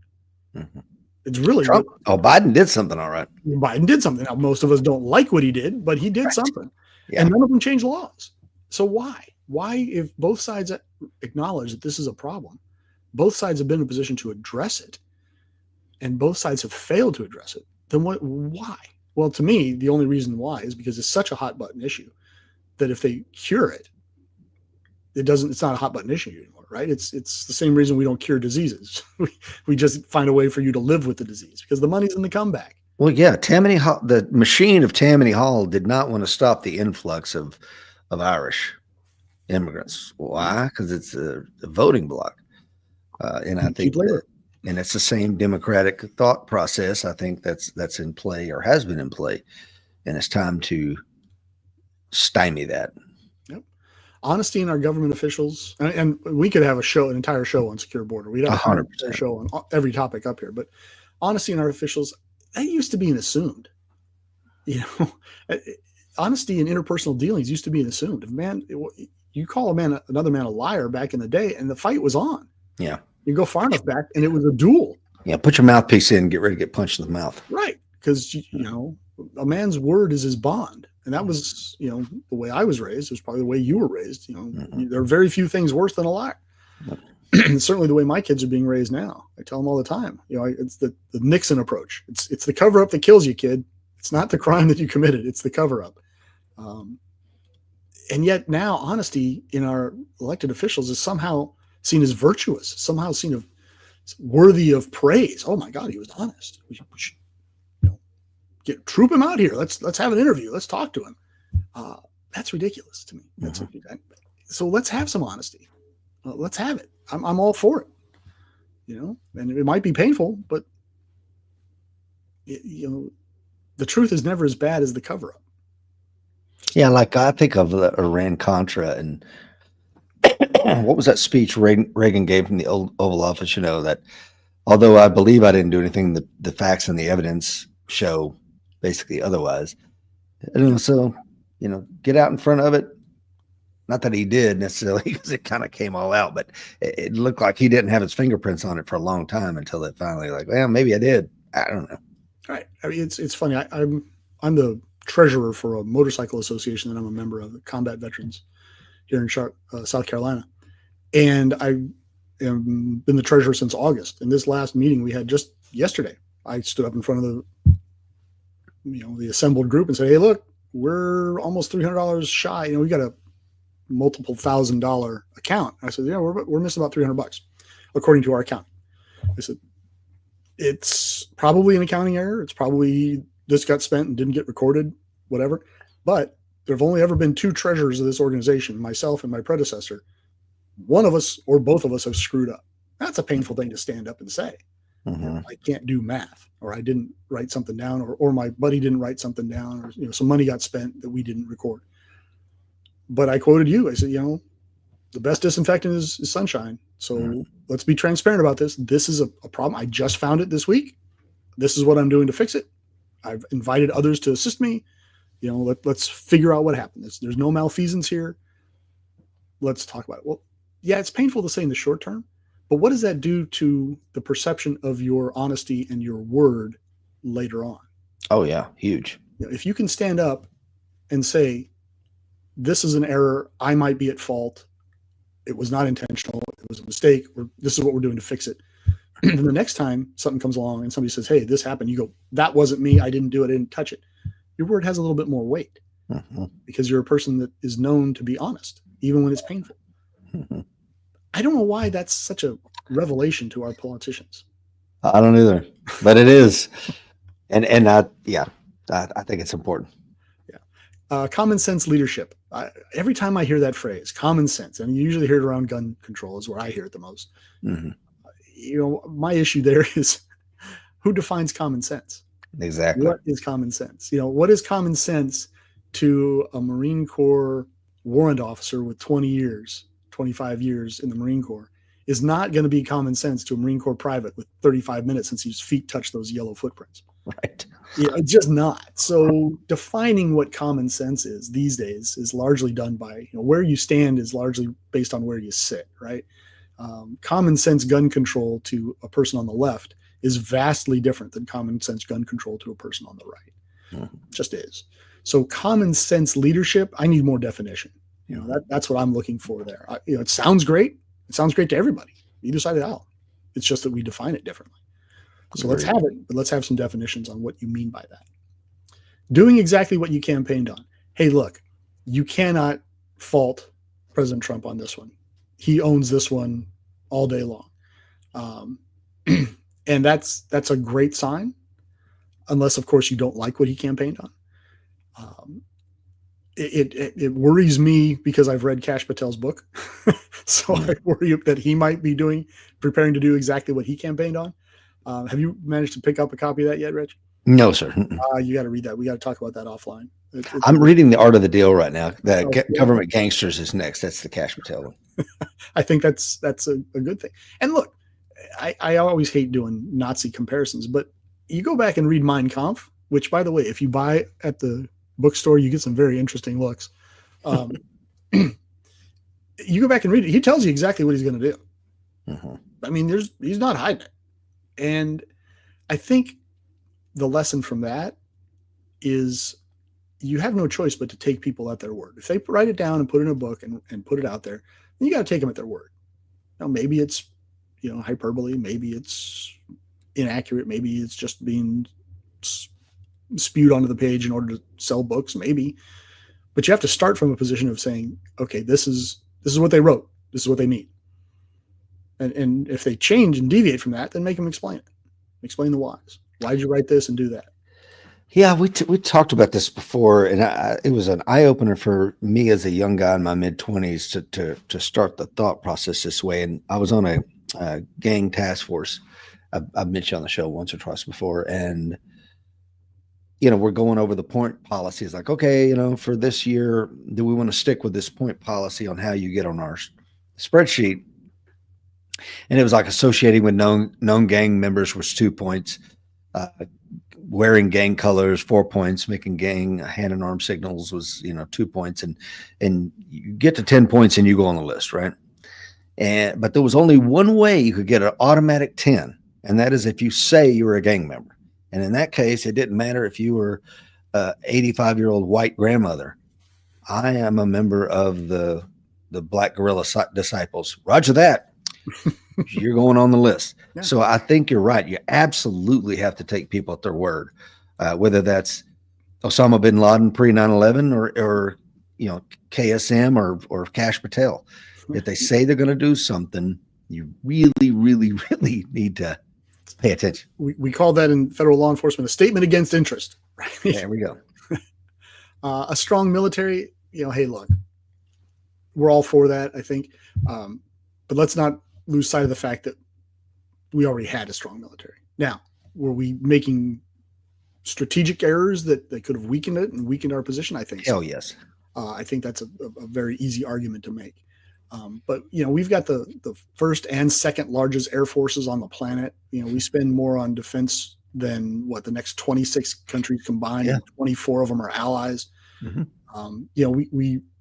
It's really
Trump. Oh, Biden did something all right.
Biden did something. Now, most of us don't like what he did, but he did something. Yeah. And none of them changed laws. So why? Why, if both sides acknowledge that this is a problem, both sides have been in a position to address it, and both sides have failed to address it, then why? Well, to me, the only reason why is because it's such a hot button issue that if they cure it, it's not a hot button issue anymore, right? It's the same reason we don't cure diseases. We just find a way for you to live with the disease because the money's in the comeback.
Well, yeah, Tammany Hall, the machine of Tammany Hall did not want to stop the influx of Irish immigrants. Why? Because it's a voting bloc. And I think and it's the same democratic thought process. I think that's in play or has been in play, and it's time to stymie that.
Yep. Honesty in our government officials, and we could have an entire show on secure border. We'd have 100% show on every topic up here, but honesty in our officials, that used to be an assumed. Honesty in interpersonal dealings used to be an assumed. You call another man a liar back in the day, and the fight was on.
Yeah.
You go far enough back, and it was a duel.
Yeah, put your mouthpiece in and get ready to get punched in the mouth.
Right, because a man's word is his bond, and that was the way I was raised. It was probably the way you were raised. There are very few things worse than a liar. Certainly, the way my kids are being raised now. I tell them all the time. It's the Nixon approach. It's the cover up that kills you, kid. It's not the crime that you committed. It's the cover-up. And yet now honesty in our elected officials is somehow seen as virtuous, somehow seen as worthy of praise. Oh my God, he was honest. We should troop him out here. Let's have an interview. Let's talk to him. That's ridiculous to me. So let's have some honesty. Let's have it. I'm all for it. And it might be painful, but the truth is never as bad as the cover-up.
Yeah, like I think of the Iran Contra, and what was that speech Reagan gave from the Oval Office? That although I believe I didn't do anything, the facts and the evidence show basically otherwise. So get out in front of it. Not that he did necessarily, because it kind of came all out, but it looked like he didn't have his fingerprints on it for a long time until it finally, well, maybe I did. I don't know.
Right. I mean, it's funny. I'm the treasurer for a motorcycle association that I'm a member of, the Combat Veterans here in South Carolina, and I've been the treasurer since August. And this last meeting we had just yesterday, I stood up in front of the assembled group and said, "Hey, look, we're almost $300 shy. We got a multiple $1,000 account." I said, "Yeah, we're missing about $300 according to our account." I said, "It's probably an accounting error. It's probably this got spent and didn't get recorded, whatever. But there have only ever been two treasurers of this organization, myself and my predecessor. One of us or both of us have screwed up." That's a painful thing to stand up and say.
Mm-hmm.
I can't do math, or I didn't write something down, or my buddy didn't write something down, or some money got spent that we didn't record. But I quoted you. I said, the best disinfectant is sunshine. So let's be transparent about this. This is a problem. I just found it this week. This is what I'm doing to fix it. I've invited others to assist me. Let's figure out what happened. There's no malfeasance here. Let's talk about it. Well, yeah, it's painful to say in the short term, but what does that do to the perception of your honesty and your word later on?
Oh yeah, huge.
If you can stand up and say, this is an error, I might be at fault, it was not intentional, it was a mistake, or this is what we're doing to fix it. And the next time something comes along and somebody says, "Hey, this happened," you go, "That wasn't me, I didn't do it, I didn't touch it." Your word has a little bit more weight because you're a person that is known to be honest, even when it's painful. I don't know why that's such a revelation to our politicians.
I don't either, but it is. And I think it's important.
Common sense leadership. Every time I hear that phrase, common sense, and you usually hear it around gun control is where I hear it the most. My issue there is, who defines common sense?
Exactly.
What is common sense? What is common sense to a Marine Corps warrant officer with 20 years, 25 years in the Marine Corps is not going to be common sense to a Marine Corps private with 35 minutes since his feet touched those yellow footprints.
Right.
It's just not. So defining what common sense is these days is largely done by where you stand is largely based on where you sit, right? Common sense gun control to a person on the left is vastly different than common sense gun control to a person on the right. Just is. So common sense leadership, I need more definition. That's what I'm looking for there. It sounds great. It sounds great to everybody, either side of the aisle. It's just that we define it differently. So let's have it, but let's have some definitions on what you mean by that. Doing exactly what you campaigned on. Hey, look, you cannot fault President Trump on this one. He owns this one all day long. And that's a great sign, unless, of course, you don't like what he campaigned on. It worries me because I've read Kash Patel's book. So I worry that he might be preparing to do exactly what he campaigned on. Have you managed to pick up a copy of that yet, Rich?
No, sir.
You got to read that. We got to talk about that offline.
I'm reading The Art of the Deal right now. Government Gangsters is next. That's the Kash Patel one.
I think that's a good thing. And look, I always hate doing Nazi comparisons, but you go back and read Mein Kampf, which, by the way, if you buy at the bookstore, you get some very interesting looks. You go back and read it. He tells you exactly what he's going to do. I mean, he's not hiding it. And I think the lesson from that is you have no choice but to take people at their word. If they write it down and put it in a book and put it out there, then you got to take them at their word. Now, maybe it's, hyperbole. Maybe it's inaccurate. Maybe it's just being, spewed onto the page in order to sell books, maybe. But you have to start from a position of saying, okay, this is what they wrote. This is what they mean. And if they change and deviate from that, then make them explain it. Explain the whys. Why did you write this and do that?
Yeah, we talked about this before, and it was an eye opener for me as a young guy in my mid-20s to start the thought process this way. And I was on a gang task force. I've mentioned on the show once or twice before, and we're going over the point policy. It's like, okay, for this year, do we want to stick with this point policy on how you get on our spreadsheet? And it was like associating with known gang members was 2 points. Wearing gang colors, 4 points, making gang hand and arm signals was, 2 points, and you get to 10 points and you go on the list, right? But there was only one way you could get an automatic 10, and that is if you say you were a gang member. And in that case, it didn't matter if you were a 85-year-old white grandmother. I am a member of the Black Guerrilla Disciples. Roger that. You're going on the list. Yeah. So I think you're right. You absolutely have to take people at their word, whether that's Osama bin Laden pre 9/11 or KSM or Kash Patel. If they say they're going to do something, you really, really, really need to pay attention.
We call that in federal law enforcement a statement against interest. Right?
There we go.
A strong military. Hey, look, we're all for that, I think, but let's not lose sight of the fact that we already had a strong military. Now, were we making strategic errors that could have weakened it and weakened our position? I think so.
Hell yes.
I think that's a very easy argument to make. But we've got the first and second largest air forces on the planet. We spend more on defense than the next 26 countries combined. Yeah. 24 of them are allies. Mm-hmm.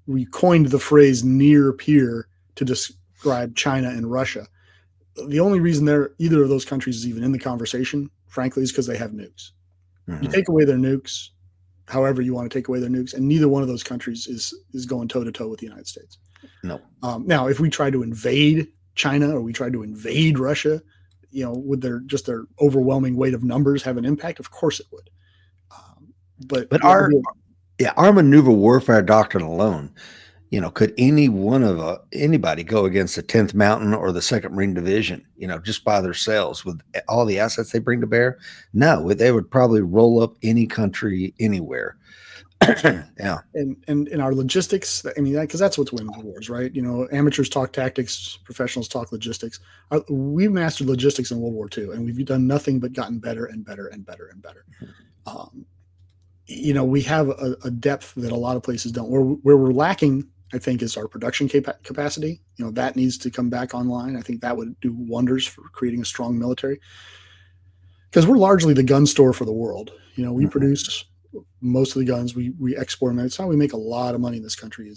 We coined the phrase near peer to describe China and Russia. The only reason either of those countries is even in the conversation, frankly, is because they have nukes. Mm-hmm. You take away their nukes, however you want to take away their nukes, and neither one of those countries is going toe to toe with the United States.
No.
Now, if we try to invade China or we try to invade Russia, would their overwhelming weight of numbers have an impact? Of course it would.
But our maneuver warfare doctrine alone, could anybody go against the 10th Mountain or the 2nd Marine Division, just by themselves with all the assets they bring to bear? No, they would probably roll up any country anywhere. Yeah.
And our logistics, because that's what's winning the wars, right? Amateurs talk tactics, professionals talk logistics. We mastered logistics in World War II, and we've done nothing but gotten better and better and better and better. We have a depth that a lot of places don't. Where we're lacking, I think, is our production capacity. That needs to come back online. I think that would do wonders for creating a strong military, because we're largely the gun store for the world. We mm-hmm. produce most of the guns, we export them. It's how we make a lot of money in this country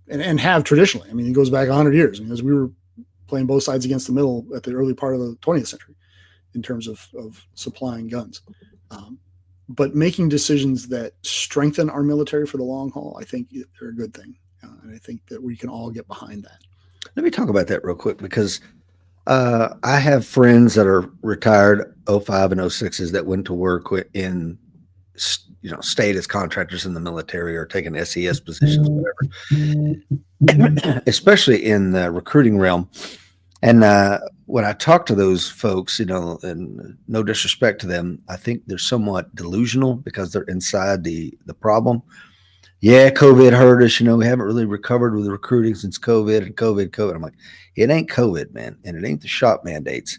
and have traditionally. It goes back 100 years. As we were playing both sides against the middle at the early part of the 20th century in terms of supplying guns. But making decisions that strengthen our military for the long haul, I think they're a good thing. And I think that we can all get behind that.
Let me talk about that real quick, because I have friends that are retired 05 and 06s that went to work in stayed as contractors in the military or taking SES positions, whatever, especially in the recruiting realm. And when I talk to those folks, and no disrespect to them, I think they're somewhat delusional because they're inside the problem. Yeah, COVID hurt us. We haven't really recovered with recruiting since COVID and COVID. I'm like, it ain't COVID, man. And it ain't the shop mandates.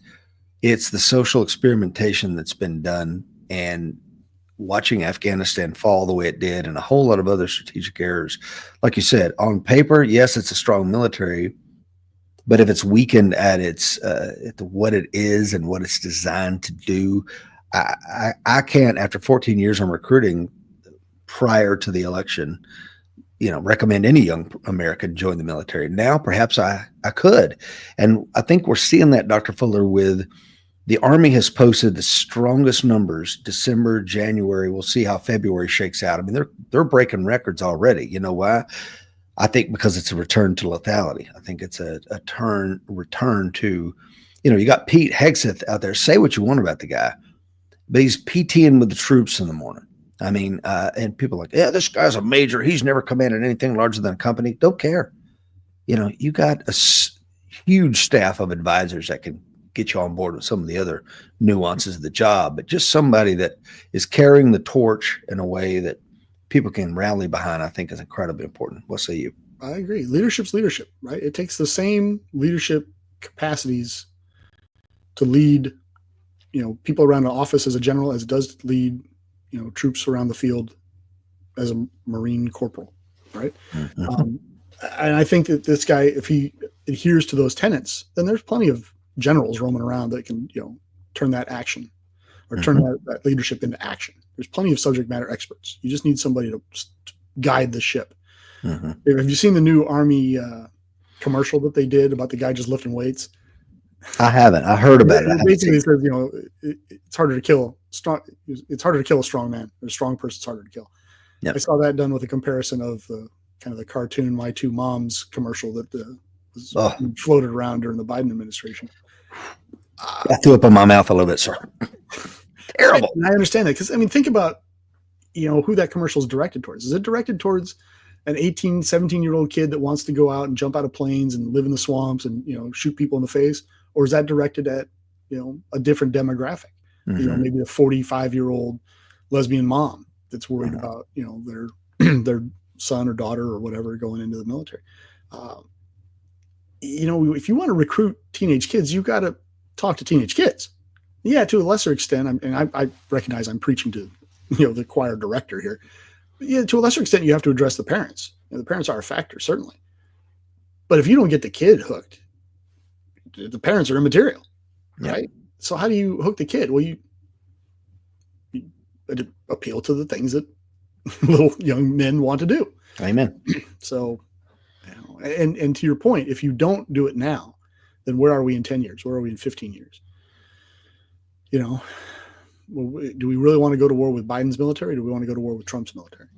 It's the social experimentation that's been done, and watching Afghanistan fall the way it did, and a whole lot of other strategic errors. Like you said, on paper, yes, it's a strong military, but if it's weakened at what it is and what it's designed to do, I can't, after 14 years on recruiting prior to the election, recommend any young American join the military. Now, perhaps I could. And I think we're seeing that, Dr. Fuller, with the Army has posted the strongest numbers December, January. We'll see how February shakes out. They're breaking records already. You know why? I think because it's a return to lethality. I think it's a return to, you got Pete Hegseth out there. Say what you want about the guy. but he's PTing with the troops in the morning. I mean, and people are like, yeah, this guy's a major. He's never commanded anything larger than a company. Don't care. You got a huge staff of advisors that can get you on board with some of the other nuances of the job, but just somebody that is carrying the torch in a way that people can rally behind, I think is incredibly important. What say you?
I agree. Leadership's leadership, right? It takes the same leadership capacities to lead, people around an office as a general as it does to lead, troops around the field as a Marine corporal, right?
Mm-hmm.
And I think that this guy, if he adheres to those tenets, then there's plenty of generals roaming around that can, turn that action or turn that leadership into action. There's plenty of subject matter experts. You just need somebody to guide the ship.
Mm-hmm.
Have you seen the new Army commercial that they did about the guy just lifting weights?
I haven't. I heard about it.
Basically, it says, it's harder to kill strong. It's harder to kill a strong man. Or a strong person's harder to kill. Yep. I saw that done with a comparison of kind of the cartoon "My Two Moms" commercial that was floated around during the Biden administration.
I threw up in my mouth a little bit, sir. Terrible.
I understand that because think about who that commercial is directed towards. Is it directed towards an 18, 17-year-old kid that wants to go out and jump out of planes and live in the swamps and shoot people in the face? Or is that directed at, a different demographic?
Mm-hmm.
Maybe a 45-year-old lesbian mom that's worried about, their son or daughter or whatever going into the military. If you want to recruit teenage kids, you've got to talk to teenage kids. Yeah, to a lesser extent, I recognize I'm preaching to, the choir director here. But yeah, to a lesser extent, you have to address the parents. The parents are a factor, certainly. But if you don't get the kid hooked, the parents are immaterial, right? So how do you hook the kid? Well, you appeal to the things that little young men want to do.
Amen.
So, and to your point, if you don't do it now, then where are we in 10 years? Where are we in 15 years? Do we really want to go to war with Biden's military? Or do we want to go to war with Trump's military?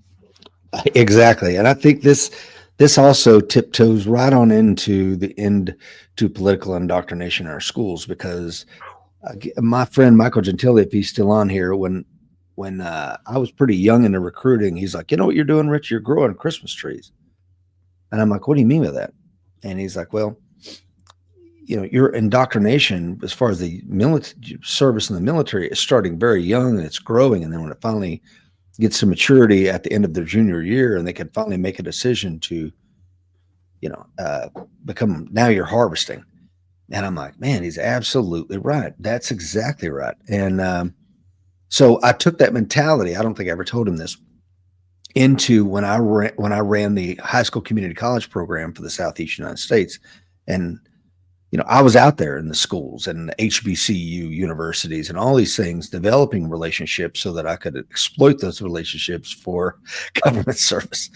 Exactly. And I think this also tiptoes right on into the end to political indoctrination in our schools, because my friend Michael Gentile, if he's still on here, when I was pretty young into recruiting, he's like, you know what you're doing, Rich? You're growing Christmas trees. And I'm like, what do you mean by that? And he's like, well, your indoctrination as far as the military service in the military is starting very young and it's growing. And then when it finally gets to maturity at the end of their junior year and they can finally make a decision to, become, now you're harvesting. And I'm like, man, he's absolutely right. That's exactly right. And so I took that mentality. I don't think I ever told him this, into when I ran the high school community college program for the Southeast United States. And I was out there in the schools and the HBCU universities and all these things, developing relationships so that I could exploit those relationships for government service.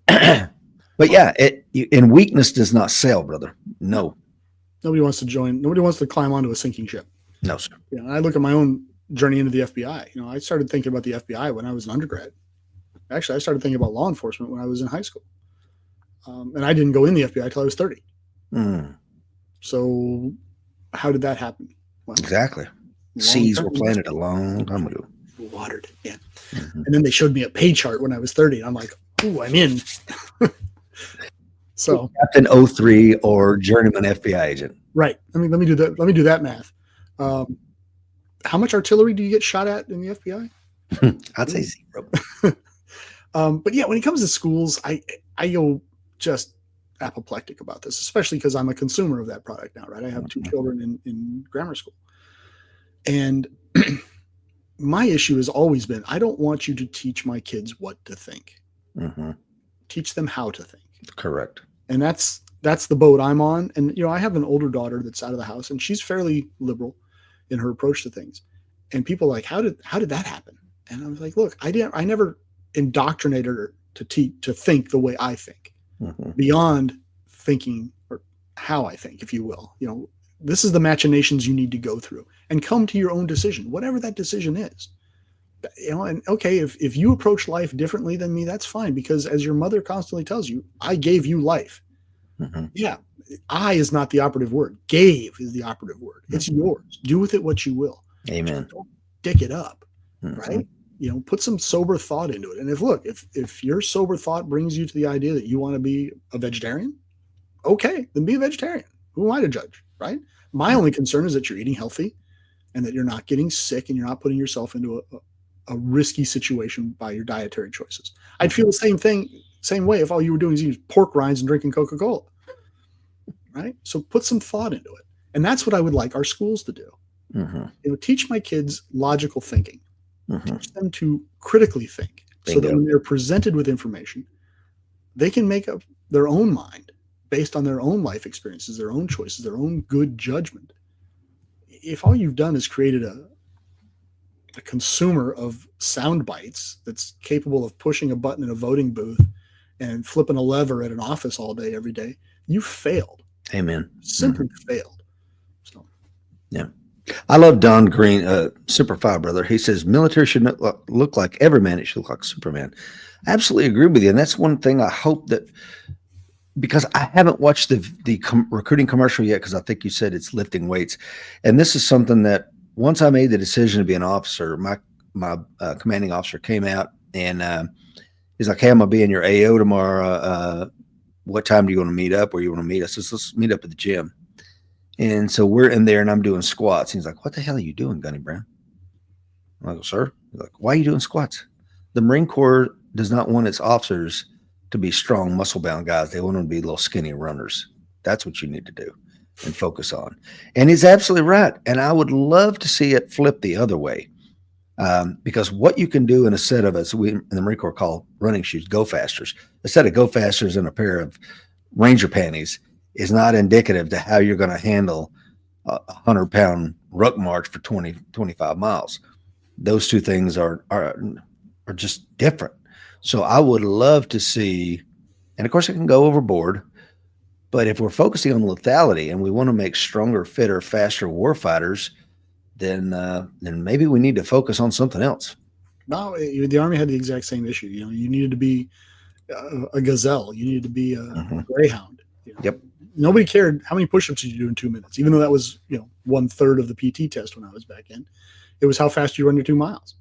But yeah, and weakness does not sell, brother. No.
Nobody wants to join. Nobody wants to climb onto a sinking ship.
No, sir.
I look at my own journey into the FBI. I started thinking about the FBI when I was an undergrad. Actually, I started thinking about law enforcement when I was in high school. And I didn't go in the FBI until I was 30. So how did that happen? Well,
exactly. Seeds were planted a long time ago.
Watered, yeah. Mm-hmm. And then they showed me a pay chart when I was 30. And I'm like, ooh, I'm in. So
Captain 03 or journeyman FBI agent.
Right. Let me do that. Let me do that math. How much artillery do you get shot at in the FBI?
I'd say 0.
But yeah, when it comes to schools, I go just apoplectic about this, especially because I'm a consumer of that product now, right? I have 2 children in grammar school. And my issue has always been, I don't want you to teach my kids what to think.
Mm-hmm.
Teach them how to think.
Correct.
And that's the boat I'm on. And, I have an older daughter that's out of the house and she's fairly liberal in her approach to things. And people are like, how did that happen? And I was like, look, I never indoctrinated her to think the way I think, beyond thinking or how I think, if you will. This is the machinations you need to go through and come to your own decision, whatever that decision is. And okay, if you approach life differently than me, that's fine, because as your mother constantly tells you, I gave you life. Mm-hmm. Yeah, I is not the operative word. Gave is the operative word. It's yours. Do with it what you will.
Amen.
dick it up,
Mhm.
right? Put some sober thought into it. And if your sober thought brings you to the idea that you want to be a vegetarian, okay, then be a vegetarian. Who am I to judge, right? My only concern is that you're eating healthy and that you're not getting sick and you're not putting yourself into a risky situation by your dietary choices. I'd feel the same way if all you were doing is eating pork rinds and drinking Coca-Cola, right? So put some thought into it. And that's what I would like our schools to do. Teach my kids logical thinking. Teach them to critically think. So that when they're presented with information, they can make up their own mind based on their own life experiences, their own choices, their own good judgment. If all you've done is created a consumer of sound bites that's capable of pushing a button in a voting booth and flipping a lever at an office all day, every day, you failed.
Amen.
Simply failed. So,
yeah. I love Don Green, Superfly brother. He says military should not look like every man. It should look like Superman. I absolutely agree with you. And that's one thing I hope that, because I haven't watched the recruiting commercial yet, because I think you said it's lifting weights. And this is something that once I made the decision to be an officer, my commanding officer came out and he's like, hey, I'm going to be in your AO tomorrow. What time do you want to meet up? Where you want to meet us? Let's meet up at the gym. And so we're in there and I'm doing squats. He's like, what the hell are you doing, Gunny Brown? I'm like, sir? He's like, why are you doing squats? The Marine Corps does not want its officers to be strong, muscle-bound guys. They want them to be little skinny runners. That's what you need to do and focus on. And he's absolutely right. And I would love to see it flip the other way. Because what you can do in a set of, as we in the Marine Corps call running shoes, go fasters, a set of go fasters and a pair of Ranger panties is not indicative to how you're going to handle a 100-pound ruck march for 25 miles. Those two things are just different. So I would love to see, and of course it can go overboard, but if we're focusing on lethality and we want to make stronger, fitter, faster warfighters, then maybe we need to focus on something else.
No, the Army had the exact same issue. You needed to be a gazelle. You needed to be a greyhound.
Yep.
Nobody cared how many push-ups did you do in 2 minutes, even though that was 1/3 of the PT test when I was back in. It was how fast you run your 2 miles.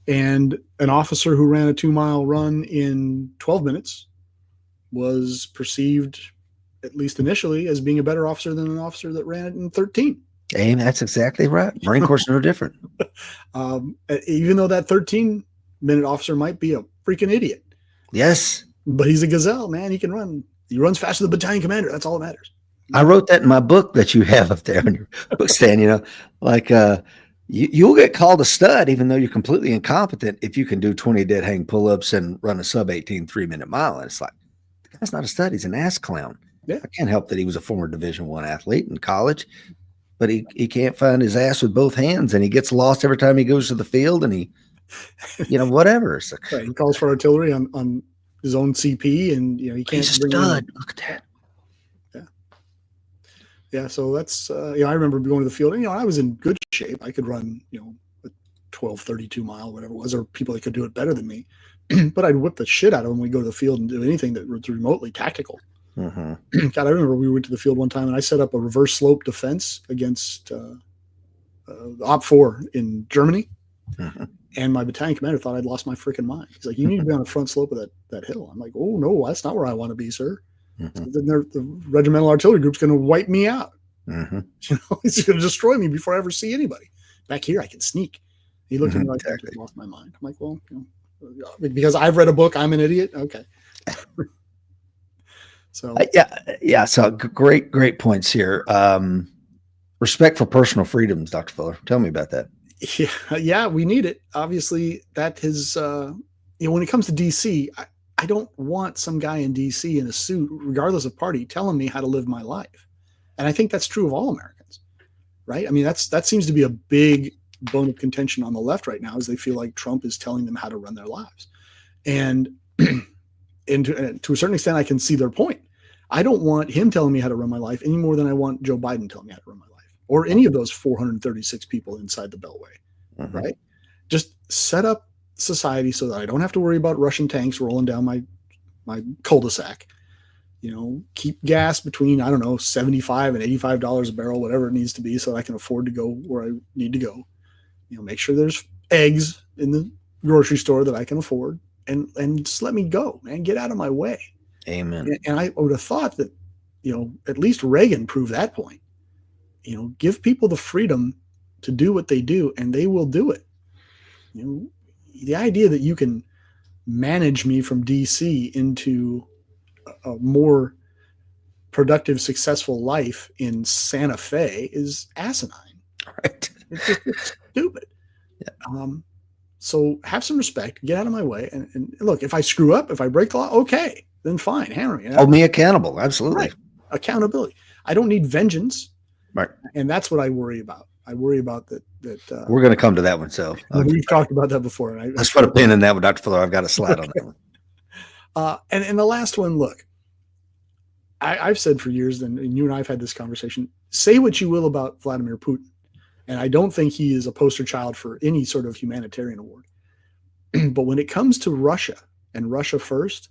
And an officer who ran a 2-mile run in 12 minutes was perceived, at least initially, as being a better officer than an officer that ran it in 13.
Hey, that's exactly right. Marine Corps is no different.
Even though that 13-minute officer might be a freaking idiot.
Yes.
But he's a gazelle, man. He can run. He runs faster than the battalion commander. That's all that matters.
I wrote that in my book that you have up there on your book stand, you'll get called a stud even though you're completely incompetent if you can do 20 dead hang pull-ups and run a sub-18 3-minute mile. And it's like, the guy's not a stud. He's an ass clown. Yeah. I can't help that he was a former Division I athlete in college, but he can't find his ass with both hands, and he gets lost every time he goes to the field, and he, whatever. So,
right, he calls for artillery on his own CP, and he can't.
He's a stud. Look at that.
Yeah, so that's I remember going to the field, and I was in good shape. I could run, a 12:32 mile, whatever it was, or people that could do it better than me. But I'd whip the shit out of them when we go to the field and do anything that was remotely tactical. God, I remember we went to the field one time and I set up a reverse slope defense against Op 4 in Germany. And my battalion commander thought I'd lost my freaking mind. He's like, you need to be on the front slope of that hill. I'm like, oh no, that's not where I want to be, sir. So then the regimental artillery group's going to wipe me out. He's going to destroy me before I ever see anybody. Back here, I can sneak. He looked at me like I lost my mind. I'm like, well, because I've read a book, I'm an idiot. Okay. So
yeah. So great points here. Respect for personal freedoms, Dr. Fuller. Tell me about that.
Yeah, we need it. Obviously, that is, when it comes to DC, I don't want some guy in DC in a suit, regardless of party, telling me how to live my life. And I think that's true of all Americans, right? I mean, that seems to be a big bone of contention on the left right now, is they feel like Trump is telling them how to run their lives. And to a certain extent, I can see their point. I don't want him telling me how to run my life any more than I want Joe Biden telling me how to run my life, or any of those 436 people inside the Beltway, right? Just set up society so that I don't have to worry about Russian tanks rolling down my cul-de-sac. Keep gas between, I don't know, $75 and $85 a barrel, whatever it needs to be, so I can afford to go where I need to go. make sure there's eggs in the grocery store that I can afford, and just let me go, man. Get out of my way.
Amen.
And I would have thought that, at least Reagan proved that point. Give people the freedom to do what they do, and they will do it. The idea that you can manage me from DC into a more productive, successful life in Santa Fe is asinine.
Right.
It's stupid.
Yeah.
So have some respect, get out of my way. And look, if I screw up, if I break the law, okay, then fine, hammer me.
Hold me accountable. Absolutely.
Right. Accountability. I don't need vengeance.
Right.
And that's what I worry about. I worry about that.
We're going to come to that one. So
we've talked about that before.
Let's put a pin in that one, Dr. Fuller. I've got a slide on that one.
And the last one, look, I've said for years, and you and I have had this conversation, say what you will about Vladimir Putin. And I don't think he is a poster child for any sort of humanitarian award. But when it comes to Russia and Russia first,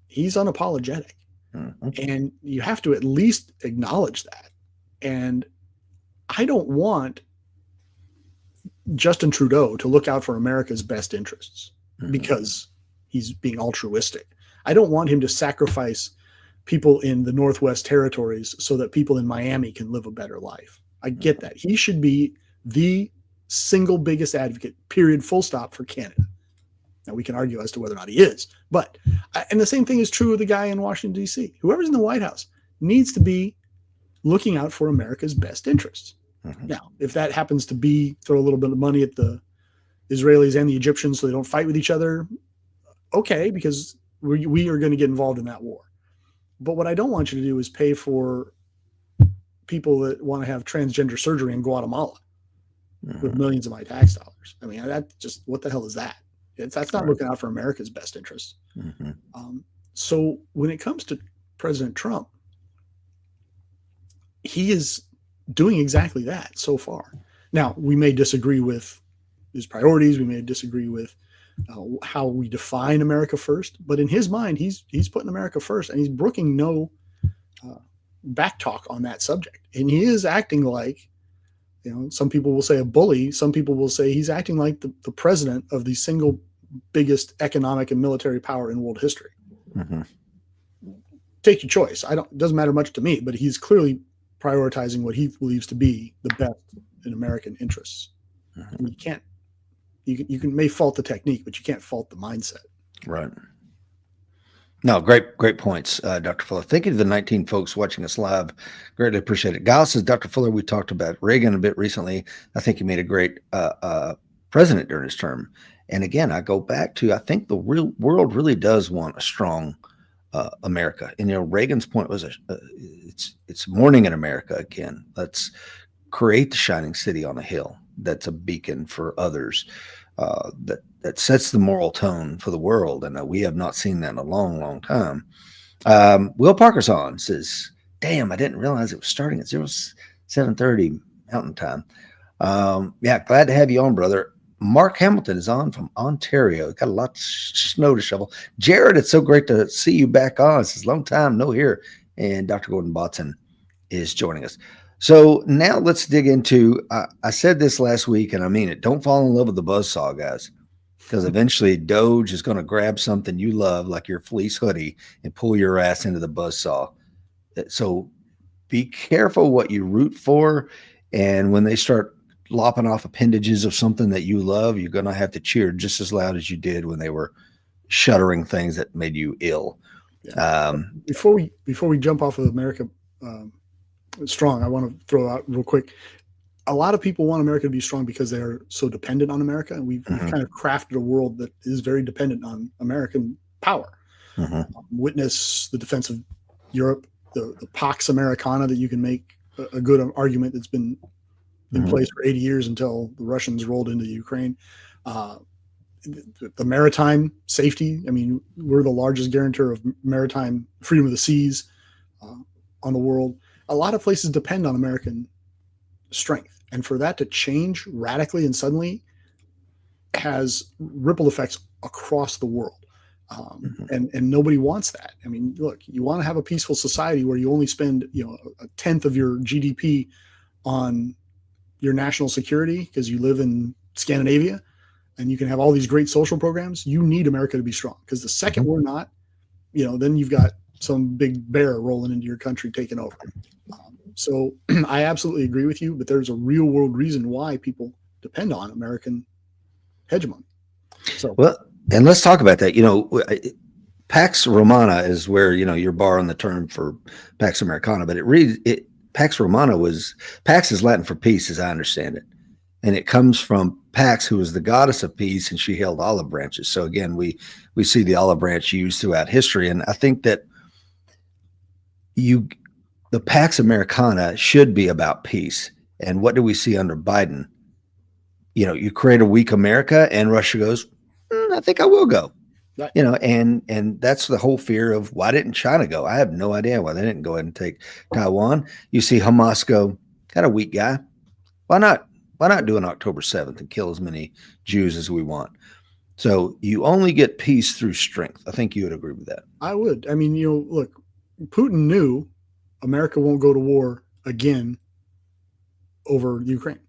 he's unapologetic. Mm-hmm. And you have to at least acknowledge that. And I don't want Justin Trudeau to look out for America's best interests because he's being altruistic. I don't want him to sacrifice people in the Northwest Territories so that people in Miami can live a better life. I get that. He should be the single biggest advocate, period, full stop, for Canada. Now, we can argue as to whether or not he is. But, and the same thing is true of the guy in Washington, D.C. Whoever's in the White House needs to be looking out for America's best interests. Mm-hmm. Now, if that happens to be throw a little bit of money at the Israelis and the Egyptians so they don't fight with each other, okay, because we are going to get involved in that war. But what I don't want you to do is pay for people that want to have transgender surgery in Guatemala with millions of my tax dollars. I mean, that just, what the hell is that? That's not looking out for America's best interests. Mm-hmm. So when it comes to President Trump, he is doing exactly that so far. Now, we may disagree with his priorities. We may disagree with how we define America first. But in his mind, he's putting America first, and he's brooking no back talk on that subject. And he is acting like, some people will say a bully. Some people will say he's acting like the president of the single biggest economic and military power in world history. Mm-hmm. Take your choice. It doesn't matter much to me, but he's clearly prioritizing what he believes to be the best in American interests. Mm-hmm. You may fault the technique, but you can't fault the mindset.
Right. No, great points, Dr. Fuller. Thank you to the 19 folks watching us live. Greatly appreciate it. Giles says, Dr. Fuller, we talked about Reagan a bit recently. I think he made a great president during his term. And again, I go back to, I think the real world really does want a strong America. And, Reagan's point was, it's morning in America again. Let's create the shining city on a hill that's a beacon for others, that sets the moral tone for the world. And we have not seen that in a long, long time. Will Parker's on says, damn, I didn't realize it was starting at 7:30 Mountain Time. Yeah, glad to have you on, brother. Mark Hamilton is on from Ontario. Got a lot of snow to shovel. Jared, it's so great to see you back on. It says long time no here. And Dr. Gordon Botson is joining us. So now let's dig into, I said this last week, and I mean it. Don't fall in love with the buzzsaw, guys, because eventually Doge is going to grab something you love, like your fleece hoodie, and pull your ass into the buzzsaw. So be careful what you root for. And when they start lopping off appendages of something that you love, you're going to have to cheer just as loud as you did when they were shuttering things that made you ill.
Yeah. Before we jump off of America strong, I want to throw out real quick. A lot of people want America to be strong because they're so dependent on America. And we've kind of crafted a world that is very dependent on American power. Witness the defense of Europe, the Pax Americana, that you can make a good argument that's been in place for 80 years until the Russians rolled into Ukraine. The maritime safety. I mean, we're the largest guarantor of maritime freedom of the seas on the world. A lot of places depend on American strength. And for that to change radically and suddenly has ripple effects across the world. And nobody wants that. I mean, look, you want to have a peaceful society where you only spend, a tenth of your GDP on your national security because you live in Scandinavia and you can have all these great social programs. You need America to be strong, because the second we're not, then you've got some big bear rolling into your country taking over. So I absolutely agree with you, but there's a real world reason why people depend on American hegemony. So,
well, and let's talk about that. Pax Romana is where, you're borrowing the term for Pax Americana, but Pax Romana Pax is Latin for peace, as I understand it. And it comes from Pax, who was the goddess of peace, and she held olive branches. So again, we see the olive branch used throughout history. And I think that the Pax Americana should be about peace. And what do we see under Biden? You create a weak America, and Russia goes, I think I will go.
Right.
And that's the whole fear of, why didn't China go? I have no idea why they didn't go ahead and take Taiwan. You see Hamas go, got a weak guy. Why not? Why not do an October 7th and kill as many Jews as we want? So you only get peace through strength. I think you would agree with that.
I would. I mean, look, Putin knew America won't go to war again over Ukraine.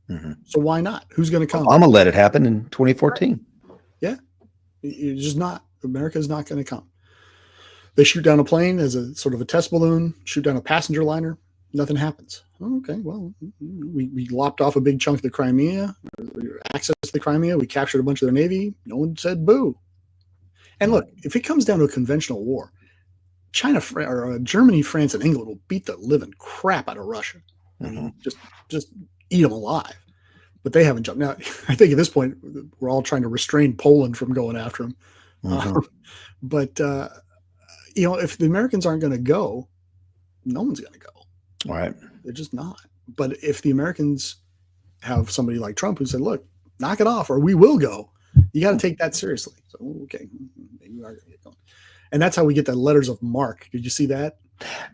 Mm-hmm. So why not? Who's going to come?
I'm going to let it happen in 2014.
Right. Yeah. It's just not. America's not going to come. They shoot down a plane as a sort of a test balloon, shoot down a passenger liner. Nothing happens. Okay, well, we lopped off a big chunk of the Crimea, access to the Crimea. We captured a bunch of their navy. No one said boo. And look, if it comes down to a conventional war, Germany, France, and England will beat the living crap out of Russia. Mm-hmm. Just eat them alive. But they haven't jumped. Now, I think at this point, we're all trying to restrain Poland from going after them. Mm-hmm. But if the Americans aren't going to go, no one's going to go.
All right.
They're just not. But if the Americans have somebody like Trump who said, look, knock it off or we will go, you got to take that seriously. So, okay, maybe we are going to get going. And that's how we get the letters of marque. Did you see that?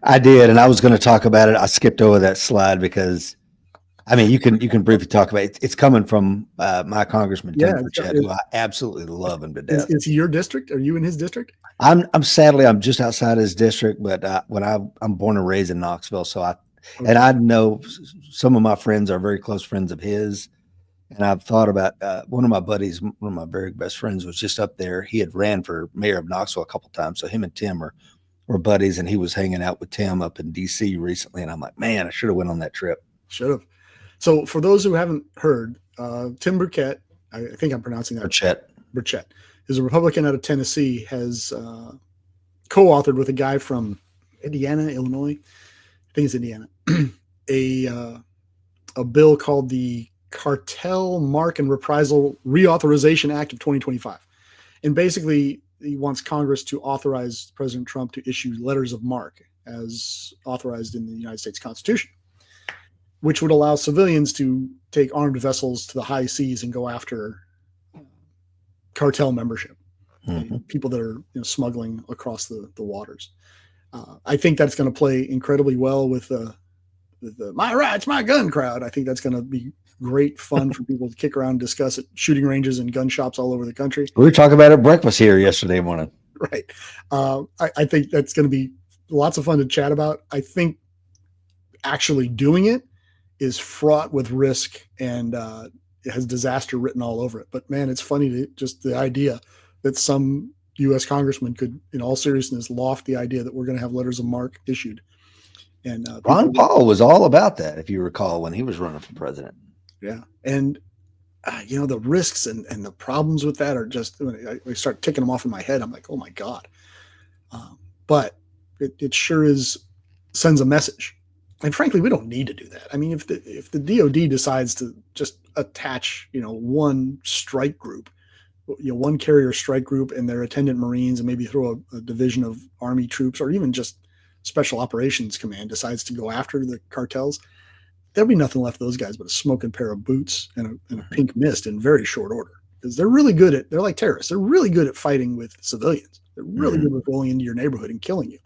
I did. And I was going to talk about it. I skipped over that slide because, I mean, you can briefly talk about it. It's coming from my congressman, Tim Burchett, who I absolutely love him to death.
Is he your district? Are you in his district?
I'm just outside his district, but I'm born and raised in Knoxville. So and I know some of my friends are very close friends of his. And I've thought about one of my buddies, one of my very best friends was just up there. He had ran for mayor of Knoxville a couple of times. So him and Tim were buddies, and he was hanging out with Tim up in DC recently. And I'm like, man, I should have went on that trip.
Should have. So for those who haven't heard, Tim Burchett, I think I'm pronouncing that. Burchett is a Republican out of Tennessee, has co-authored with a guy from Indiana, Illinois. I think it's Indiana, a bill called the Cartel Mark and Reprisal Reauthorization Act of 2025. And basically he wants Congress to authorize President Trump to issue letters of marque as authorized in the United States Constitution, which would allow civilians to take armed vessels to the high seas and go after cartel membership, people that are smuggling across the waters. I think that's going to play incredibly well with the my rights, my gun crowd. I think that's going to be great fun for people to kick around and discuss at shooting ranges and gun shops all over the country.
We were talking about it at breakfast here yesterday morning.
Right. I think that's going to be lots of fun to chat about. I think actually doing it is fraught with risk and it has disaster written all over it. But man, it's funny just the idea that some U.S. congressman could, in all seriousness, loft the idea that we're going to have letters of marque issued. And
Ron Paul was all about that, if you recall, when he was running for president.
Yeah, and the risks and the problems with that are just, when I start ticking them off in my head, I'm like, oh my God. But it sure sends a message. And frankly, we don't need to do that. I mean, if the DOD decides to just attach, one strike group, one carrier strike group and their attendant Marines, and maybe throw a division of Army troops, or even just Special Operations Command decides to go after the cartels, there'll be nothing left of those guys but a smoking pair of boots and a pink mist in very short order. Because they're like terrorists. They're really good at fighting with civilians. They're really good with rolling into your neighborhood and killing you.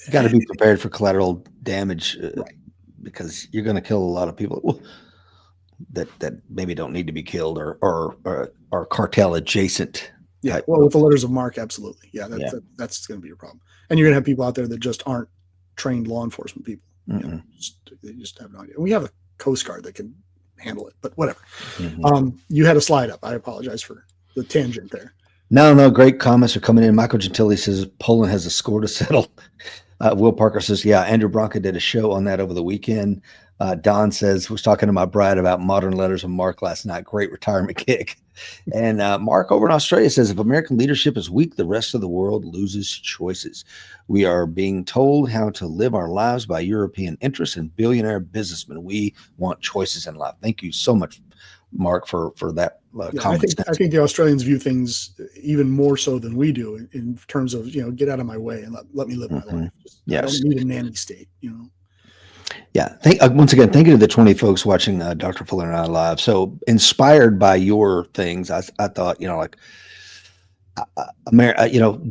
You got to be prepared for collateral damage, right? Because you're going to kill a lot of people that maybe don't need to be killed or cartel adjacent.
Yeah, well, with the letters of marque, absolutely. Yeah, that's going to be your problem. And you're going to have people out there that just aren't trained law enforcement people. They just have no idea. We have Coast Guard that can handle it, but whatever.
Mm-hmm.
You had a slide up. I apologize for the tangent there.
No, great comments are coming in. Michael Gentili says Poland has a score to settle. Will Parker says, yeah, Andrew Bronca did a show on that over the weekend. Don says, was talking to my bride about modern letters and Mark last night. Great retirement gig. And Mark over in Australia says, if American leadership is weak, the rest of the world loses choices. We are being told how to live our lives by European interests and billionaire businessmen. We want choices in life. Thank you so much, Mark, for that comment.
I think the Australians view things even more so than we do in terms of, get out of my way and let me live my life.
Yes.
I don't need a nanny state,
Yeah. Once again, thank you to the 20 folks watching Dr. Fuller and I live. So inspired by your things, I thought,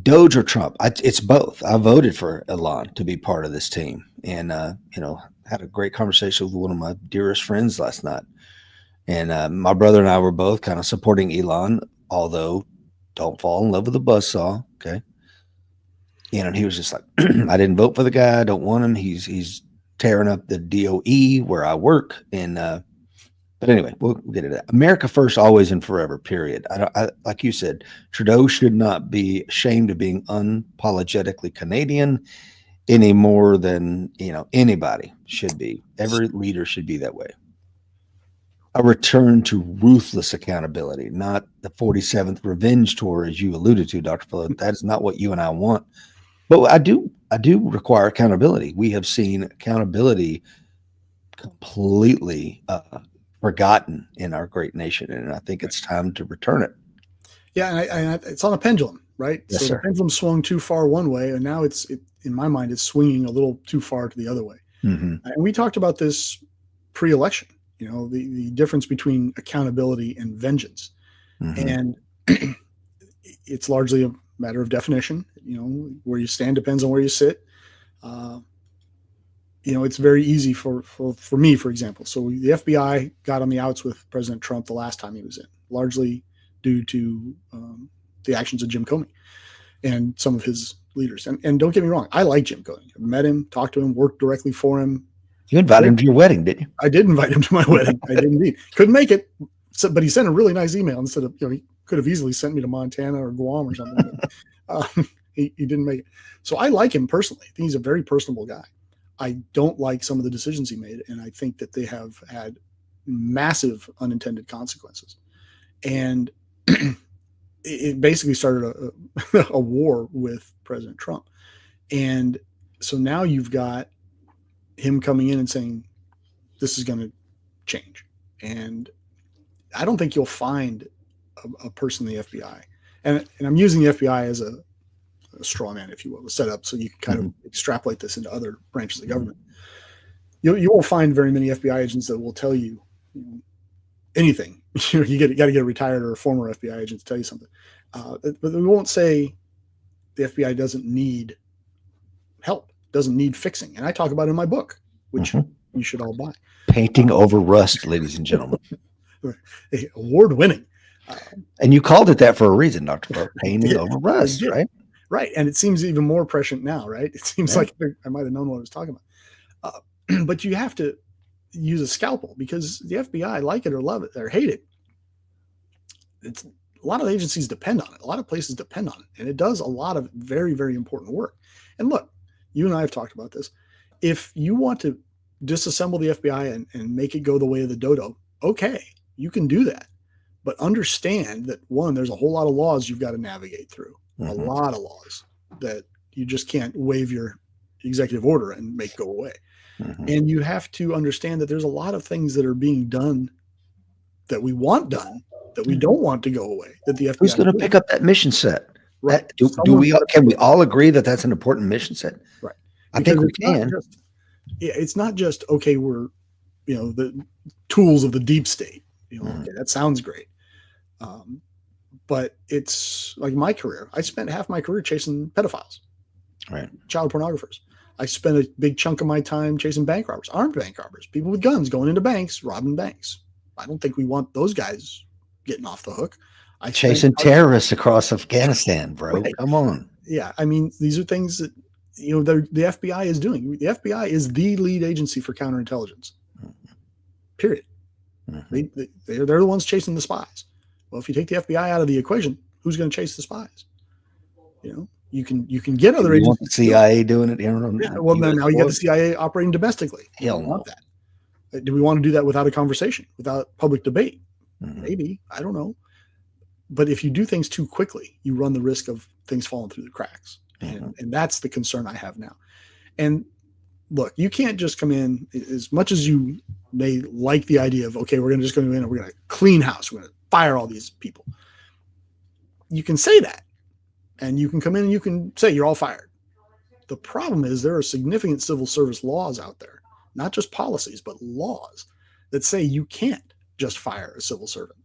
Doge or Trump, it's both. I voted for Elon to be part of this team, and had a great conversation with one of my dearest friends last night. And my brother and I were both kind of supporting Elon, although don't fall in love with a buzzsaw. Okay. And he was just like, I didn't vote for the guy. I don't want him. He's tearing up the DOE where I work. And, but anyway, we'll get into that. America first, always and forever, period. I like you said, Trudeau should not be ashamed of being unapologetically Canadian any more than, anybody should be. Every leader should be that way. A return to ruthless accountability, not the 47th revenge tour, as you alluded to, Dr. Fuller. That's not what you and I want. But I do require accountability. We have seen accountability completely forgotten in our great nation, and I think it's time to return it.
Yeah, and it's on a pendulum, right?
Yes,
so
sir.
The pendulum swung too far one way, and now in my mind, it's swinging a little too far to the other way.
Mm-hmm.
And we talked about this pre-election. The difference between accountability and vengeance.
Mm-hmm.
And it's largely a matter of definition. Where you stand depends on where you sit. It's very easy for me, for example. So the FBI got on the outs with President Trump the last time he was in, largely due to the actions of Jim Comey and some of his leaders. And don't get me wrong, I like Jim Comey. I met him, talked to him, worked directly for him.
You invited him to your wedding, didn't you?
I did invite him to my wedding. I did indeed. Couldn't make it, but he sent a really nice email instead of, he could have easily sent me to Montana or Guam or something. He didn't make it. So I like him personally. I think he's a very personable guy. I don't like some of the decisions he made, and I think that they have had massive unintended consequences. And it basically started a war with President Trump. And so now you've got him coming in and saying, this is going to change. And I don't think you'll find a person in the FBI. And I'm using the FBI as a straw man, if you will, a setup so you can kind of extrapolate this into other branches of the government. You won't find very many FBI agents that will tell you, anything. You got to get a retired or a former FBI agent to tell you something. But we won't say the FBI doesn't need help, doesn't need fixing. And I talk about it in my book, which you should all buy.
Painting over rust, ladies and gentlemen.
Award-winning.
And you called it that for a reason, Dr. Fuller. Painting over rust, right?
Right. And it seems even more prescient now, right? It seems like I might have known what I was talking about. But you have to use a scalpel because the FBI, like it or love it or hate it, a lot of agencies depend on it. A lot of places depend on it. And it does a lot of very, very important work. And look, you and I have talked about this. If you want to disassemble the FBI and make it go the way of the dodo, okay, you can do that. But understand that, one, there's a whole lot of laws you've got to navigate through. A lot of laws that you just can't waive your executive order and make go away. And you have to understand that there's a lot of things that are being done that we want done that we don't want to go away. That the FBI
who's going to pick up that mission set?
Right?
Can we all agree that that's an important mission set?
Right.
I think we can.
It's not just okay. We're the tools of the deep state. Okay, that sounds great. But it's like my career. I spent half my career chasing pedophiles,
right?
Child pornographers. I spent a big chunk of my time chasing bank robbers, armed bank robbers, people with guns going into banks, robbing banks. I don't think we want those guys getting off the hook.
Chasing terrorists across Afghanistan, bro. Right. Come on.
Yeah. I mean, these are things that, the FBI is doing. The FBI is the lead agency for counterintelligence. period.
Mm-hmm.
They're the ones chasing the spies. Well, if you take the FBI out of the equation, who's going to chase the spies? You can get other
You want
agencies.
the CIA doing it here on
Well,
US
now you got
soil?
the CIA operating domestically.
Hell
We don't want
no.
that. Do we want to do that without a conversation, without public debate?
Mm-hmm.
Maybe. I don't know. But if you do things too quickly, you run the risk of things falling through the cracks.
Mm-hmm.
And that's the concern I have now. And look, you can't just come in, as much as you may like the idea of, okay, we're just going to go in and we're going to clean house. We're going to fire all these people. You can say that. And you can come in and you can say you're all fired. The problem is there are significant civil service laws out there, not just policies, but laws that say you can't just fire a civil servant.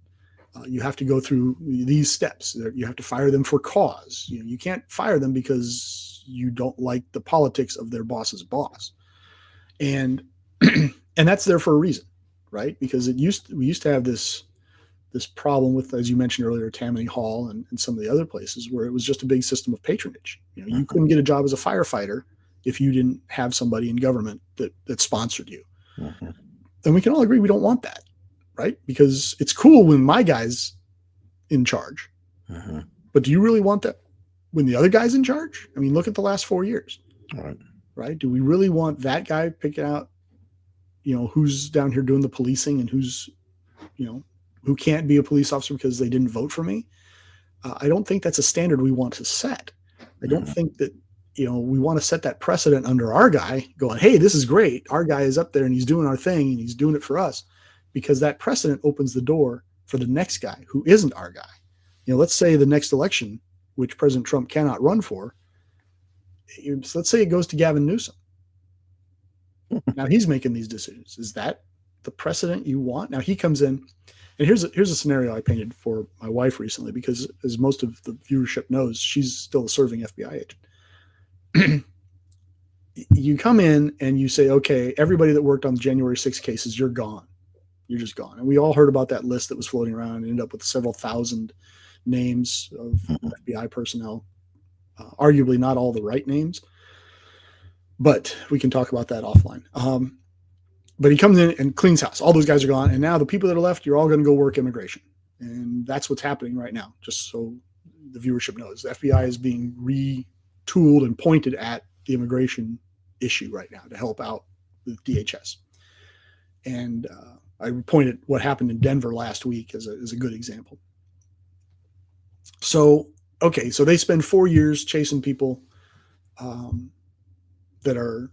You have to go through these steps. You have to fire them for cause. You can't fire them because you don't like the politics of their boss's boss. And and that's there for a reason, right? Because we used to have this problem with, as you mentioned earlier, Tammany Hall and some of the other places where it was just a big system of patronage. You couldn't get a job as a firefighter if you didn't have somebody in government that sponsored you.
Mm-hmm.
And we can all agree we don't want that, right? Because it's cool when my guy's in charge.
Mm-hmm.
But do you really want that when the other guy's in charge? I mean, look at the last 4 years. Right? Do we really want that guy picking out, who's down here doing the policing and who's, who can't be a police officer because they didn't vote for me? I don't think that's a standard we want to set. I don't think that, we want to set that precedent under our guy going, hey, this is great. Our guy is up there and he's doing our thing and he's doing it for us, because that precedent opens the door for the next guy who isn't our guy. Let's say the next election, which President Trump cannot run for, let's say it goes to Gavin Newsom. Now he's making these decisions. Is that the precedent you want? Now he comes in, and here's a scenario I painted for my wife recently, because as most of the viewership knows, she's still a serving FBI agent. You come in and you say, okay, everybody that worked on the January 6th cases, you're gone. You're just gone. And we all heard about that list that was floating around and ended up with several thousand names of FBI personnel. Arguably not all the right names, but we can talk about that offline. But he comes in and cleans house. All those guys are gone. And now the people that are left, you're all going to go work immigration. And that's what's happening right now, just so the viewership knows. The FBI is being retooled and pointed at the immigration issue right now to help out with DHS. And I pointed what happened in Denver last week as a good example. So, okay, so they spend 4 years chasing people that are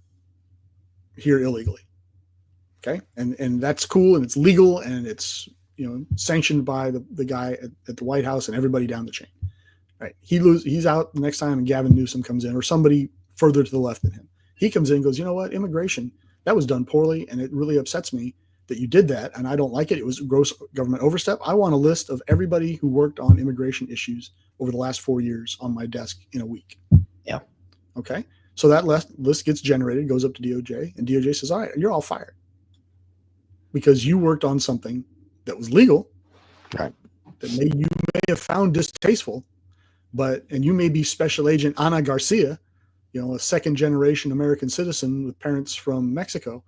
here illegally. Okay, and that's cool and it's legal and it's sanctioned by the guy at the White House and everybody down the chain. Right? He's out the next time and Gavin Newsom comes in, or somebody further to the left than him. He comes in and goes, you know what, immigration, that was done poorly and it really upsets me that you did that and I don't like it. It was gross government overstep. I want a list of everybody who worked on immigration issues over the last 4 years on my desk in a week.
Yeah.
Okay. So that list gets generated, goes up to DOJ, and DOJ says, all right, you're all fired because you worked on something that was legal,
right?
That you may have found distasteful, and you may be Special Agent Ana Garcia, a second generation American citizen with parents from Mexico.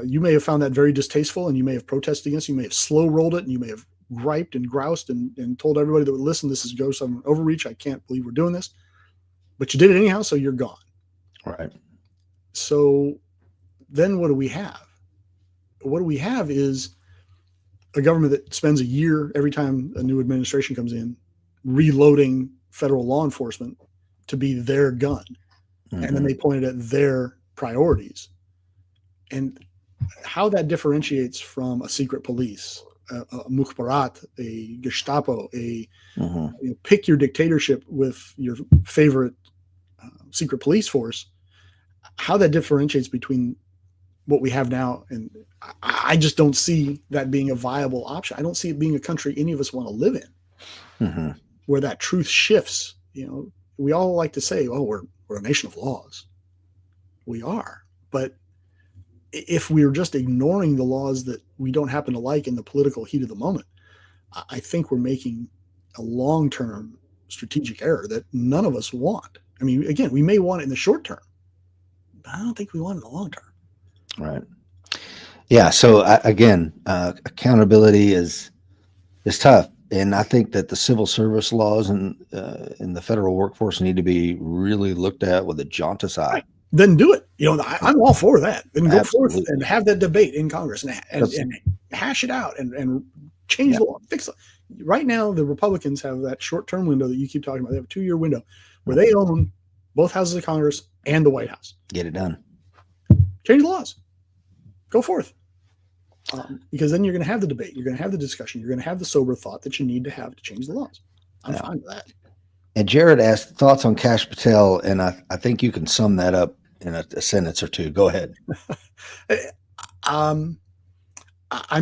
You may have found that very distasteful and you may have protested against it. You may have slow rolled it and you may have griped and groused and told everybody that would listen, this is gross overreach. I can't believe we're doing this. But you did it anyhow, so you're gone.
Right.
So then what do we have? What we have is a government that spends a year every time a new administration comes in reloading federal law enforcement to be their gun. Mm-hmm. And then they pointed at their priorities. And how that differentiates from a secret police, a Mukhbarat, a Gestapo, pick your dictatorship with your favorite secret police force, how that differentiates between what we have now. And I just don't see that being a viable option. I don't see it being a country any of us want to live in, where that truth shifts. We all like to say, oh, we're a nation of laws. We are. But if we're just ignoring the laws that we don't happen to like in the political heat of the moment, I think we're making a long-term strategic error that none of us want. I mean, again, we may want it in the short term, but I don't think we want it in the long term.
Right. Yeah. So again, accountability is tough, and I think that the civil service laws and in the federal workforce need to be really looked at with a jaundiced eye.
Right. Then do it. I'm all for that. Then go forth and
Absolutely.
have that debate in Congress and,
'Cause-
and hash it out and change
yeah.
the law, fix it. Right now, the Republicans have that short-term window that you keep talking about. They have a 2-year window where they own both houses of Congress and the White House.
Get it done.
Change the laws. Go forth. Because then you're going to have the debate. You're going to have the discussion. You're going to have the sober thought that you need to have to change the laws. I'm fine with that.
And Jared asked thoughts on Kash Patel, and I think you can sum that up in a sentence or two. Go ahead.
I'm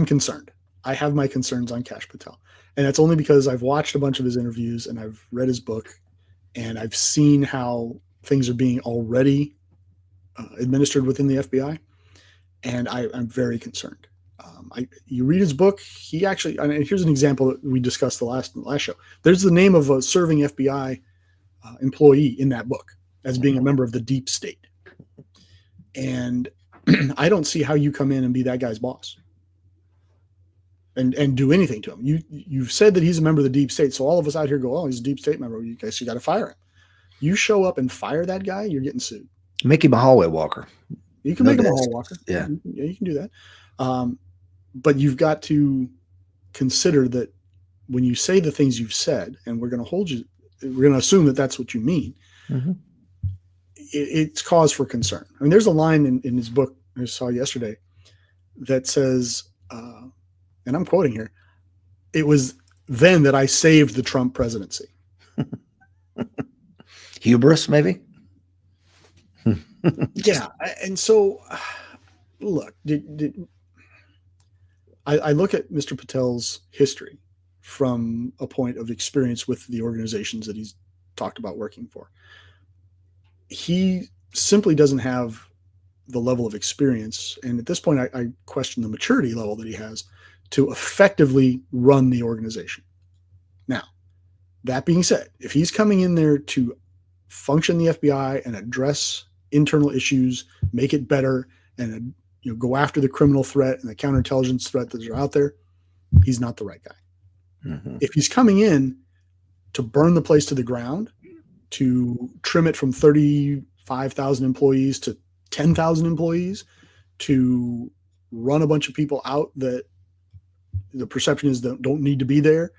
concerned. I have my concerns on Kash Patel. And that's only because I've watched a bunch of his interviews and I've read his book and I've seen how things are being already administered within the FBI. And I'm very concerned. You read his book, he actually, and here's an example that we discussed the last show. There's the name of a serving FBI employee in that book as being a member of the deep state. And I don't see how you come in and be that guy's boss and do anything to him. You've said that he's a member of the deep state. So all of us out here go, oh, he's a deep state member. You guys, you got to fire him. You show up and fire that guy, you're getting sued.
Make him a hallway walker.
You can make him a hallway walker.
Yeah.
You can do that. But you've got to consider that when you say the things you've said, and we're going to assume that that's what you mean. Mm-hmm. It's cause for concern. I mean, there's a line in his book I saw yesterday that says, and I'm quoting here, it was then that I saved the Trump presidency.
Hubris, maybe?
Yeah. And so, look, I look at Mr. Patel's history from a point of experience with the organizations that he's talked about working for. He simply doesn't have the level of experience. And at this point, I question the maturity level that he has to effectively run the organization. Now, that being said, if he's coming in there to function the FBI and address internal issues, make it better, and go after the criminal threat and the counterintelligence threat that are out there, he's not the right guy. Mm-hmm. If he's coming in to burn the place to the ground, to trim it from 35,000 employees to 10,000 employees, to run a bunch of people out that the perception is that don't need to be there,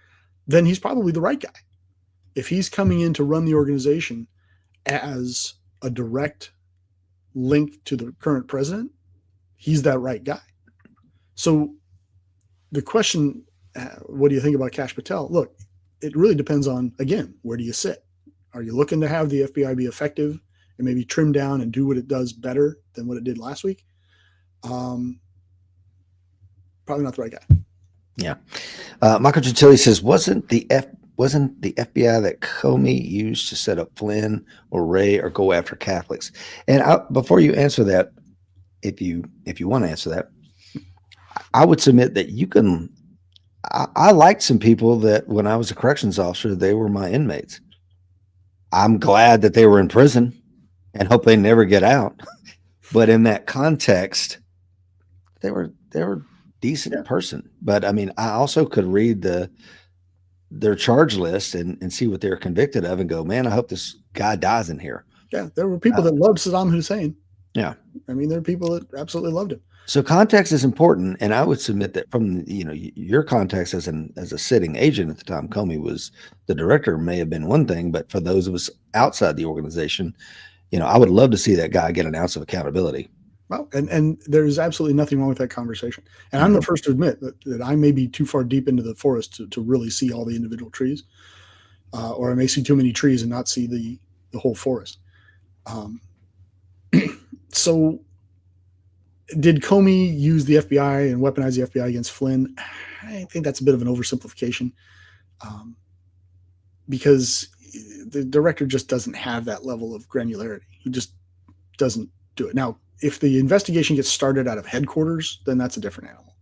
then he's probably the right guy. If he's coming in to run the organization as a direct link to the current president, he's that right guy. So the question, what do you think about Kash Patel? Look, it really depends on, again, where do you sit? Are you looking to have the FBI be effective and maybe trim down and do what it does better than what it did last week? Probably not the right guy.
Yeah. Michael Gentili says, wasn't the FBI that Comey used to set up Flynn or Ray or go after Catholics? And before you answer that, if you want to answer that, I would submit that you can. I liked some people that when I was a corrections officer, they were my inmates. I'm glad that they were in prison and hope they never get out. But in that context, they were decent person. But I mean, I also could read their charge list and see what they're convicted of and go, man, I hope this guy dies in here.
Yeah, there were people that loved Saddam Hussein.
Yeah.
I mean, there are people that absolutely loved him.
So context is important, and I would submit that from your context as a sitting agent at the time, Comey was the director, may have been one thing, but for those of us outside the organization, I would love to see that guy get an ounce of accountability.
Well, and there's absolutely nothing wrong with that conversation. And I'm the first to admit that I may be too far deep into the forest to really see all the individual trees, or I may see too many trees and not see the whole forest. So did Comey use the FBI and weaponize the FBI against Flynn? I think that's a bit of an oversimplification, because the director just doesn't have that level of granularity. He just doesn't do it. Now, if the investigation gets started out of headquarters, then that's a different animal.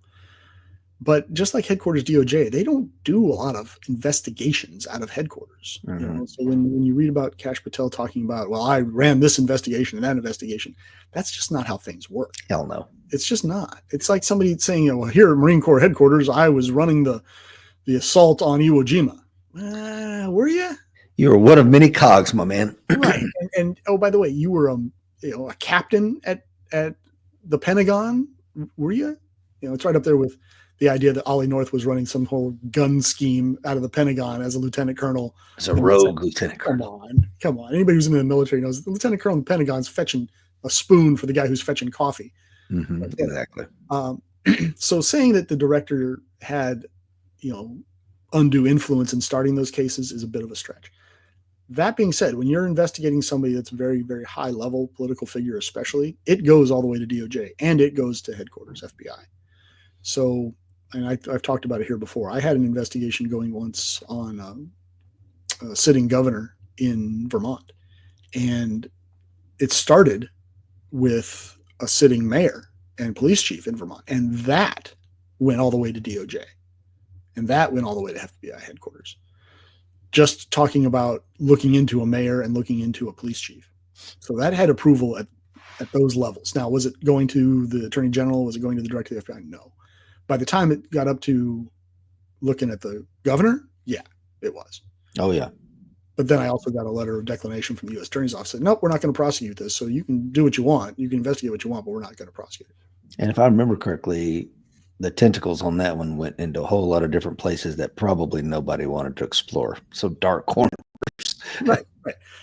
But just like headquarters DOJ, they don't do a lot of investigations out of headquarters.
Mhm.
So when you read about Kash Patel talking about, well, I ran this investigation and that investigation, that's just not how things work.
Hell no.
It's just not. It's like somebody saying, well, here at Marine Corps headquarters, I was running the assault on Iwo Jima. Were you?
You were one of many cogs, my man.
Right. And oh, by the way, you were a captain at the Pentagon. Were you? It's right up there with the idea that Ollie North was running some whole gun scheme out of the Pentagon as a lieutenant colonel.
As a rogue lieutenant colonel.
Come on. Anybody who's in the military knows the lieutenant colonel in the Pentagon's fetching a spoon for the guy who's fetching coffee.
Mm-hmm, exactly.
So saying that the director had, undue influence in starting those cases is a bit of a stretch. That being said, when you're investigating somebody that's very, very high level political figure, especially, it goes all the way to DOJ and it goes to headquarters FBI. So, and I've talked about it here before. I had an investigation going once on a sitting governor in Vermont, and it started with a sitting mayor and police chief in Vermont, and that went all the way to DOJ, and that went all the way to FBI headquarters. Just talking about looking into a mayor and looking into a police chief. So that had approval at those levels. Now, was it going to the attorney general? Was it going to the director of the FBI? No. By the time it got up to looking at the governor, yeah, it was.
Oh, yeah.
But then I also got a letter of declination from the U.S. Attorney's Office. Nope, we're not going to prosecute this. So you can do what you want. You can investigate what you want, but we're not going to prosecute it.
And if I remember correctly, the tentacles on that one went into a whole lot of different places that probably nobody wanted to explore. So dark corners.
Right.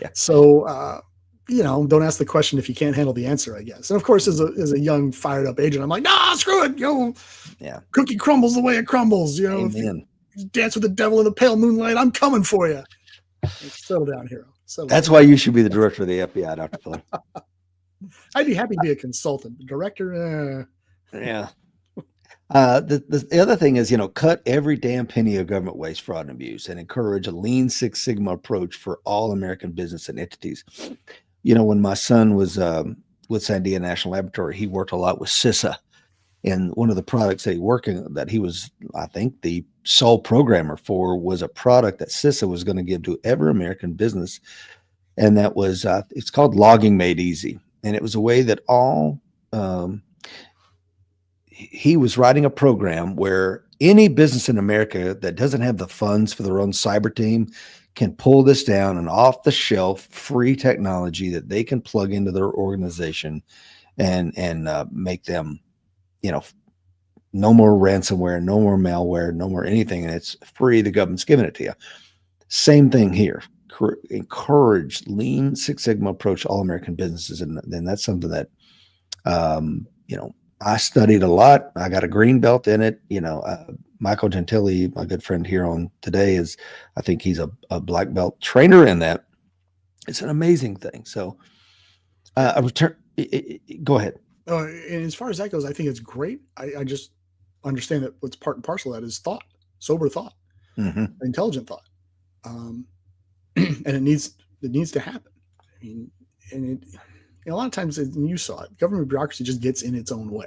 Yeah.
So, don't ask the question if you can't handle the answer, I guess. And of course, as a young, fired up agent, I'm like, nah, screw it.
Yeah.
Cookie crumbles the way it crumbles. If you dance with the devil in the pale moonlight, I'm coming for you. Settle down, hero.
That's why you should be the director of the FBI, Dr. Fuller.
I'd be happy to be a consultant. The director,
Yeah. The other thing is, cut every damn penny of government waste, fraud, and abuse, and encourage a Lean Six Sigma approach for all American business and entities. When my son was with Sandia National Laboratory, he worked a lot with CISA, and one of the products that he was, I think, the sole programmer for was a product that CISA was going to give to every American business, and that was it's called Logging Made Easy, and it was a way that he was writing a program where any business in America that doesn't have the funds for their own cyber team can pull this down and off the shelf free technology that they can plug into their organization and make them, no more ransomware, no more malware, no more anything. And it's free. The government's giving it to you. Same thing here. Encourage Lean Six Sigma approach to all American businesses. And then that's something that, I studied a lot. I got a green belt in it. Michael Gentili, my good friend here on today, I think he's a black belt trainer in that. It's an amazing thing. So go ahead.
And as far as that goes, I think it's great. I just understand that what's part and parcel of that is thought, sober thought, intelligent thought. And it needs to happen. I mean, and a lot of times, and you saw it, government bureaucracy just gets in its own way.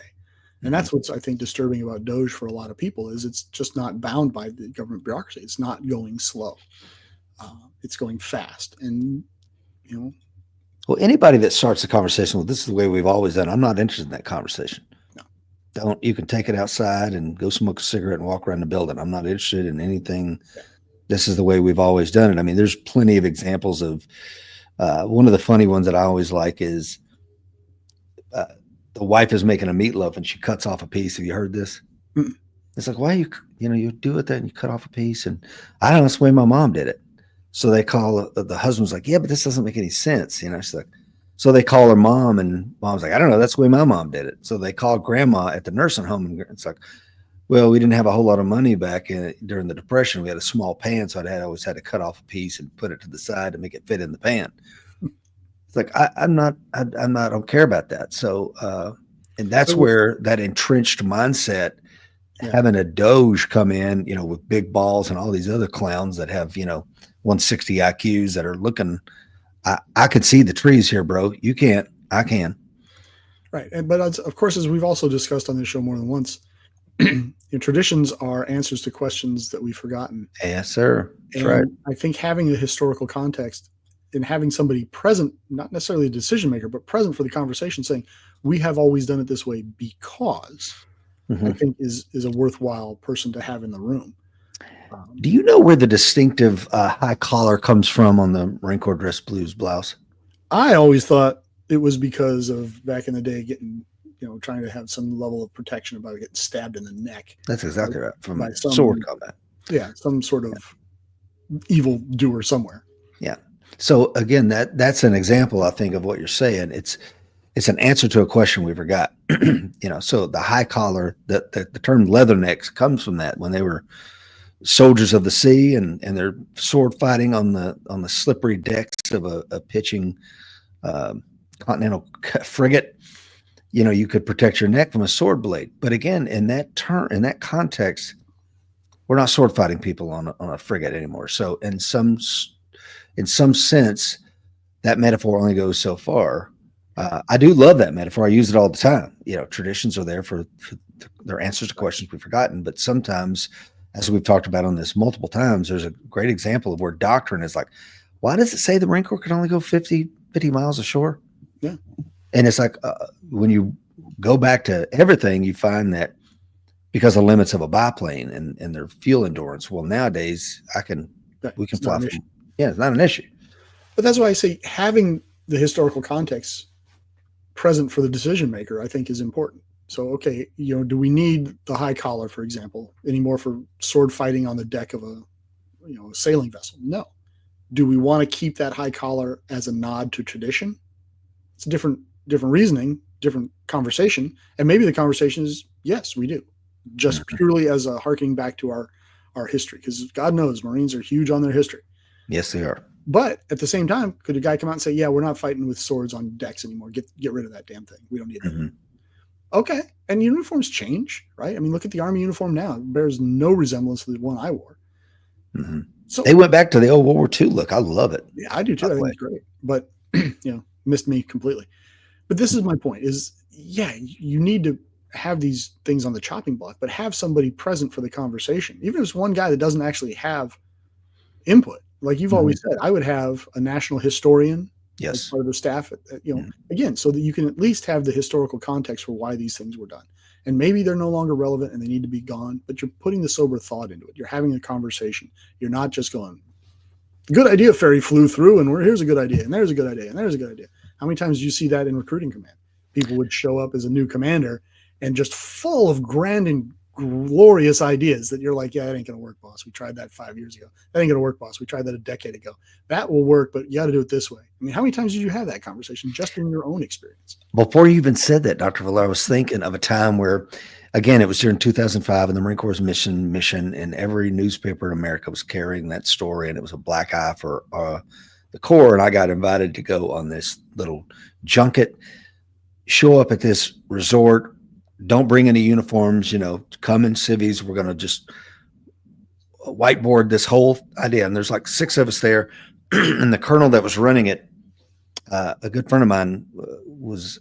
And that's what's, I think, disturbing about DOJ for a lot of people is it's just not bound by the government bureaucracy. It's not going slow. It's going fast. And,
Well, anybody that starts a conversation with, this is the way we've always done, I'm not interested in that conversation. No. You can take it outside and go smoke a cigarette and walk around the building. I'm not interested in anything. Yeah. This is the way we've always done it. I mean, there's plenty of examples of, one of the funny ones that I always like is the wife is making a meatloaf and she cuts off a piece. Have you heard this? Mm-mm. It's like, why you do it then you cut off a piece, and I don't know, that's the way my mom did it. So they call the husband's like, yeah, but this doesn't make any sense. She's like, so they call her mom, and mom's like, I don't know, that's the way my mom did it. So they call grandma at the nursing home, and it's like, well, we didn't have a whole lot of money back during the Depression. We had a small pan, so I always had to cut off a piece and put it to the side to make it fit in the pan. It's like, I don't care about that. So, and that's where that entrenched mindset, having a Doge come in, with big balls and all these other clowns that have, 160 IQs that are looking, I could see the trees here, bro. You can't, I can.
Right. But of course, as we've also discussed on this show more than once, traditions are answers to questions that we've forgotten.
Yes, sir. That's
And
right.
I think having a historical context and having somebody present, not necessarily a decision maker, but present for the conversation, saying, "We have always done it this way because," I
Mhm.
think is a worthwhile person to have in the room.
Do you know where the distinctive high collar comes from on the Marine Corps dress blues blouse?
I always thought it was because of back in the day getting, trying to have some level of protection about getting stabbed in the neck
That's
by,
exactly right.
by
From sword
some,
combat.
some sort of evil doer somewhere.
Yeah. So again, that's an example, I think, of what you're saying. It's an answer to a question we forgot. So the high collar, the term leathernecks comes from that when they were soldiers of the sea and they're sword fighting on the slippery decks of a pitching continental frigate. You could protect your neck from a sword blade. But again, in that context, we're not sword fighting people on a frigate anymore. So in some sense, that metaphor only goes so far. I do love that metaphor. I use it all the time. Traditions are there for their answers to questions we've forgotten. But sometimes, as we've talked about on this multiple times, there's a great example of where doctrine is like, why does it say the Marine Corps can only go 50 miles ashore?
Yeah.
And it's like when you go back to everything, you find that because of limits of a biplane and their fuel endurance. Well, nowadays we can fly from. Yeah, it's not an issue.
But that's why I say having the historical context present for the decision maker, I think, is important. So, okay, do we need the high collar, for example, anymore for sword fighting on the deck of a sailing vessel? No. Do we want to keep that high collar as a nod to tradition? It's a different reasoning, different conversation, and maybe the conversation is yes, we do, just purely as a harking back to our history, because God knows Marines are huge on their history.
Yes, they are.
But at the same time, could a guy come out and say, "Yeah, we're not fighting with swords on decks anymore. Get rid of that damn thing. We don't need it." Okay, and uniforms change, right? I mean, look at the Army uniform now; it bears no resemblance to the one I wore.
So they went back to the old World War II look. I love it.
Yeah, I do too. I think it's great, but missed me completely. But this is my point: you need to have these things on the chopping block, but have somebody present for the conversation, even if it's one guy that doesn't actually have input. Like you've always said, I would have a national historian as part of the staff, again, so that you can at least have the historical context for why these things were done. And maybe they're no longer relevant and they need to be gone, but you're putting the sober thought into it. You're having a conversation. You're not just going, good idea, ferry flew through, and here's a good idea, and there's a good idea, and there's a good idea. How many times do you see that in recruiting command? People would show up as a new commander and just full of grand and glorious ideas that you're like, yeah, that ain't going to work, boss. We tried that 5 years ago. That ain't going to work, boss. We tried that a decade ago. That will work, but you got to do it this way. I mean, how many times did you have that conversation just in your own experience?
Before you even said that, Dr. Villar, I was thinking of a time where, again, it was during 2005 and the Marine Corps' mission, and every newspaper in America was carrying that story, and it was a black eye for the Corps, and I got invited to go on this little junket, show up at this resort. Don't bring any uniforms, come in civvies. We're going to just whiteboard this whole idea. And there's like 6 of us there. And the colonel that was running it, a good friend of mine was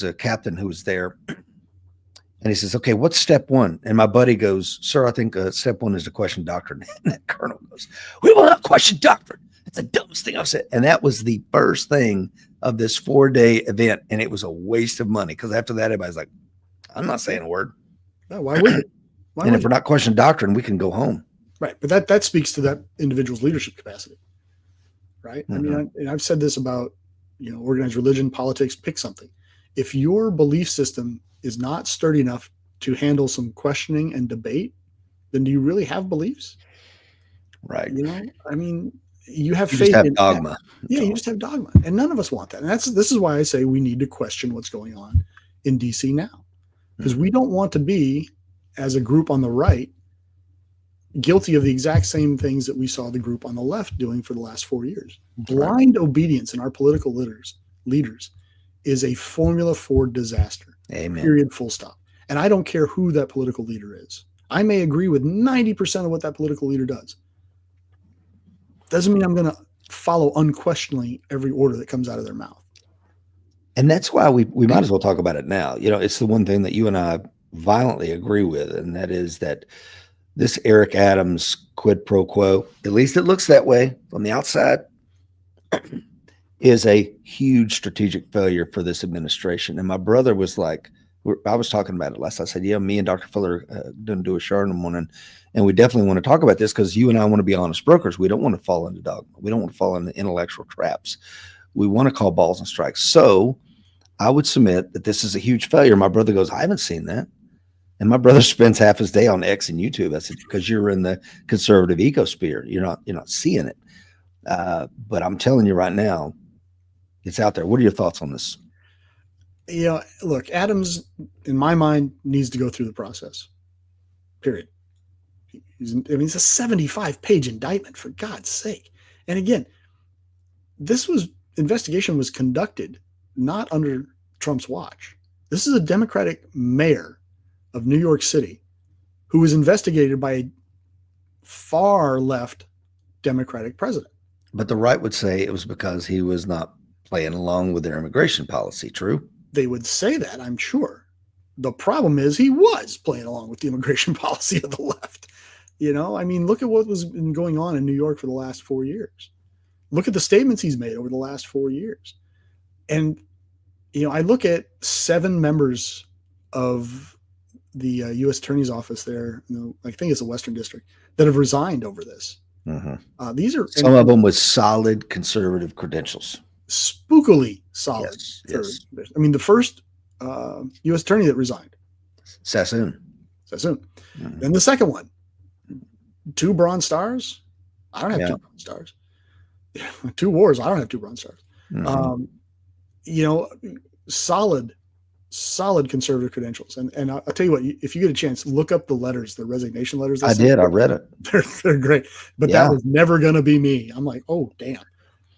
a captain who was there. And he says, okay, what's step 1? And my buddy goes, sir, I think step 1 is to question doctrine. And that colonel goes, we will not question doctrine. That's the dumbest thing I've said. And that was the first thing of this 4-day event. And it was a waste of money because after that, everybody's like, I'm not saying a word.
No, why would you?
And if we're not questioning doctrine, we can go home.
Right. But that speaks to that individual's leadership capacity. Right. I mean, and I've said this about, organized religion, politics, pick something. If your belief system is not sturdy enough to handle some questioning and debate, then do you really have beliefs?
Right.
I mean, you have
You
faith
just have
in
dogma.
Yeah, you just have dogma. And none of us want that. And this is why I say we need to question what's going on in DC now. Because we don't want to be, as a group on the right, guilty of the exact same things that we saw the group on the left doing for the last 4 years. Blind obedience in our political leaders is a formula for disaster.
Amen.
Period, full stop. And I don't care who that political leader is. I may agree with 90% of what that political leader does. Doesn't mean I'm going to follow unquestioningly every order that comes out of their mouth.
And that's why we might as well talk about it now. It's the one thing that you and I violently agree with, and that is that this Eric Adams quid pro quo, at least it looks that way from the outside, is a huge strategic failure for this administration. And my brother was like, I was talking about it last. I said, yeah, me and Dr. Fuller didn't do a show in the morning, and we definitely want to talk about this because you and I want to be honest brokers. We don't want to fall into dogma. We don't want to fall into intellectual traps. We want to call balls and strikes. So I would submit that this is a huge failure. My brother goes, I haven't seen that. And my brother spends half his day on X and YouTube. I said, because you're in the conservative ecosphere, you're not seeing it. But I'm telling you right now, it's out there. What are your thoughts on this?
Look, Adams, in my mind, needs to go through the process. Period. It's a 75-page indictment, for God's sake. And again, this investigation was conducted not under Trump's watch. This is a Democratic mayor of New York City who was investigated by a far left Democratic president.
But the right would say it was because he was not playing along with their immigration policy. True?
They would say that, I'm sure. The problem is he was playing along with the immigration policy of the left. Look at what was been going on in New York for the last 4 years. Look at the statements he's made over the last 4 years. And, I look at 7 members of the U.S. Attorney's Office there, I think it's the Western District, that have resigned over this.
Mm-hmm.
These are
some of them with solid conservative credentials.
Spookily solid.
Yes.
The first U.S. attorney that resigned,
Sassoon.
Mm-hmm. Then the second one, 2 Bronze Stars. I don't have 2 Bronze Stars. 2 wars. I don't have 2 Bronze Stars. Mm-hmm. Solid conservative credentials. And I'll tell you what, if you get a chance, look up the letters, the resignation letters.
I did. I read it.
They're great. But that was never going to be me. I'm like, oh, damn.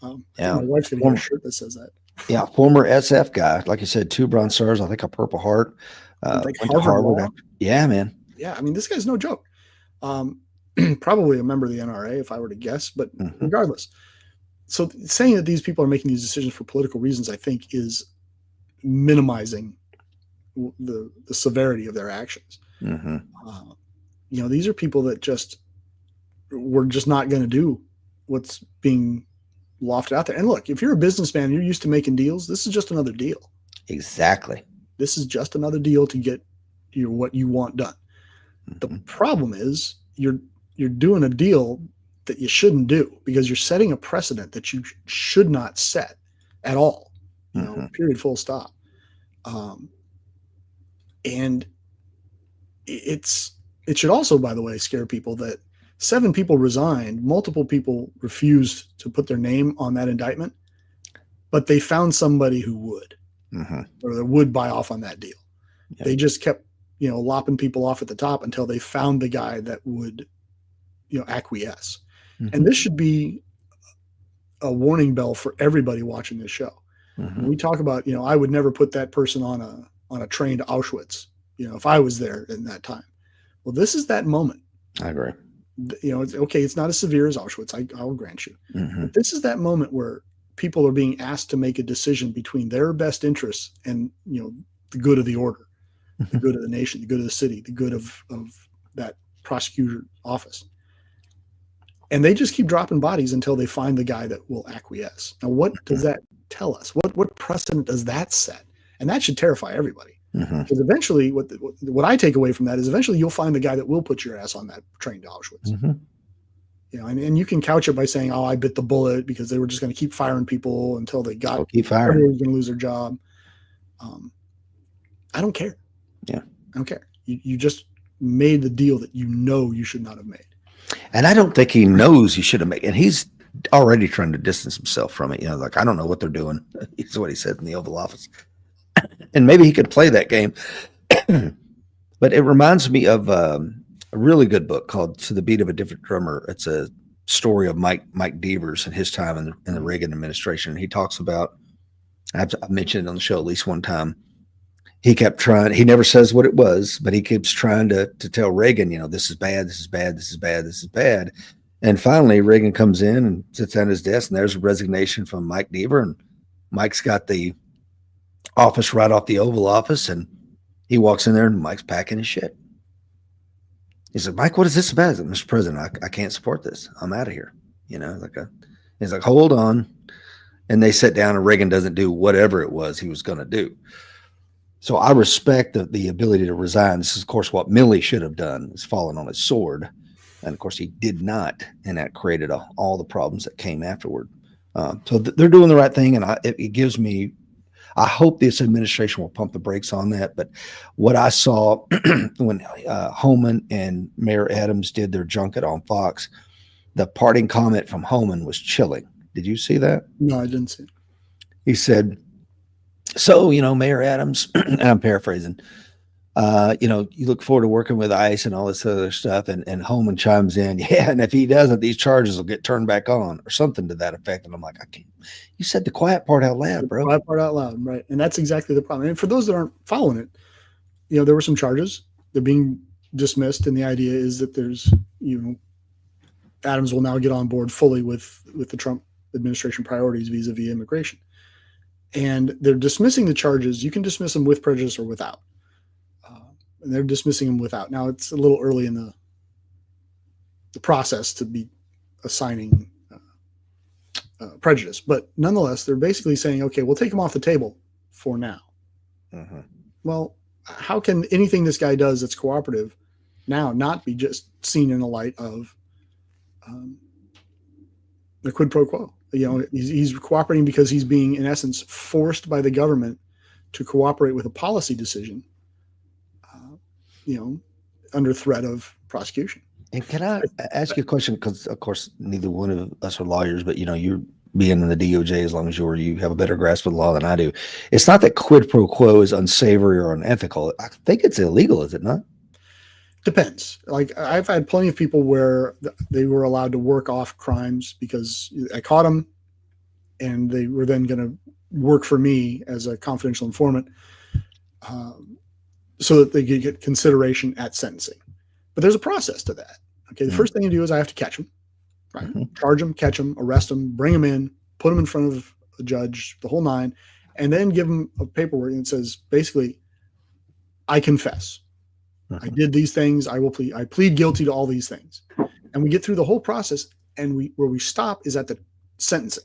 My wife's going to get a shirt that says that.
Yeah, former SF guy. Like you said, 2 Bronze Stars, I think a Purple Heart.
Like Harvard.
Yeah, man.
Yeah, this guy's no joke. Probably a member of the NRA, if I were to guess, but regardless. So saying that these people are making these decisions for political reasons, I think, is minimizing the severity of their actions.
Mm-hmm.
These are people that we're just not going to do what's being lofted out there. And look, if you're a businessman, you're used to making deals. This is just another deal.
Exactly.
This is just another deal to get what you want done. Mm-hmm. The problem is you're doing a deal that you shouldn't do because you're setting a precedent that you should not set at all. Period, full stop. And it should also, by the way, scare people that 7 people resigned, multiple people refused to put their name on that indictment, but they found somebody who would, or that would buy off on that deal. Yep. They just kept, lopping people off at the top until they found the guy that would, acquiesce. Mm-hmm. And this should be a warning bell for everybody watching this show. Mm-hmm. When we talk about, I would never put that person on a train to Auschwitz, if I was there in that time. Well, this is that moment.
I agree.
It's okay. It's not as severe as Auschwitz. I'll grant you.
Mm-hmm.
But this is that moment where people are being asked to make a decision between their best interests and, the good of the order, the good of the nation, the good of the city, the good of that prosecutor office. And they just keep dropping bodies until they find the guy that will acquiesce. Now, what does that tell us? What precedent does that set? And that should terrify everybody. Because eventually, what I take away from that is eventually you'll find the guy that will put your ass on that train to Auschwitz. Mm-hmm. And you can couch it by saying, "Oh, I bit the bullet because they were just going to keep firing people until they got everyone was going to lose their job." I don't care.
Yeah,
I don't care. You just made the deal that you should not have made.
And I don't think he knows he should have made. And he's already trying to distance himself from it. Like, I don't know what they're doing. Is what he said in the Oval Office. And maybe he could play that game. But it reminds me of a really good book called To the Beat of a Different Drummer. It's a story of Mike Devers and his time in the Reagan administration. He talks about, I've mentioned it on the show at least one time, he kept trying, he never says what it was, but he keeps trying to tell Reagan, this is bad, this is bad, this is bad, this is bad. And finally, Reagan comes in and sits at his desk, and there's a resignation from Mike Deaver, and Mike's got the office right off the Oval Office, and He walks in there and Mike's packing his shit. He's like, Mike, what is this about? He's like, Mr. President, I can't support this. I'm out of here. He's like, hold on. And they sit down and Reagan doesn't do whatever it was he was going to do. So I respect the ability to resign. This is, of course, what Milley should have done, is fallen on his sword. And, of course, he did not. And that created all the problems that came afterward. So they're doing the right thing. And it gives me, I hope this administration will pump the brakes on that. But what I saw when Homan and Mayor Adams did their junket on Fox, the parting comment from Homan was chilling. Did you see that?
No, I didn't see it.
He said, so, Mayor Adams, and I'm paraphrasing, you look forward to working with ICE and all this other stuff. And Holman chimes in, yeah, and if he doesn't, these charges will get turned back on or something to that effect. And I'm like, I can't. You said the quiet part out loud, bro.
Quiet part out loud, right? And that's exactly the problem. And for those that aren't following it, there were some charges. They're being dismissed, and the idea is that there's, Adams will now get on board fully with the Trump administration priorities vis-a-vis immigration. And they're dismissing the charges. You can dismiss them with prejudice or without. And they're dismissing them without. Now, it's a little early in the process to be assigning prejudice. But nonetheless, they're basically saying, okay, we'll take them off the table for now.
Mm-hmm.
Well, how can anything this guy does that's cooperative now not be just seen in the light of the quid pro quo? He's cooperating because he's being, in essence, forced by the government to cooperate with a policy decision, under threat of prosecution.
And can I ask you a question? Because, of course, neither one of us are lawyers, but, you're being in the DOJ as long as you have a better grasp of the law than I do. It's not that quid pro quo is unsavory or unethical. I think it's illegal, is it not?
Depends. Like, I've had plenty of people where they were allowed to work off crimes because I caught them and they were then going to work for me as a confidential informant so that they could get consideration at sentencing. But there's a process to that. Okay. The first thing you do is I have to catch them, right? Mm-hmm. Charge them, catch them, arrest them, bring them in, put them in front of a judge, the whole nine, and then give them a paperwork that says, basically, I confess. I did these things. I plead guilty to all these things. And we get through the whole process, and where we stop is at the sentencing.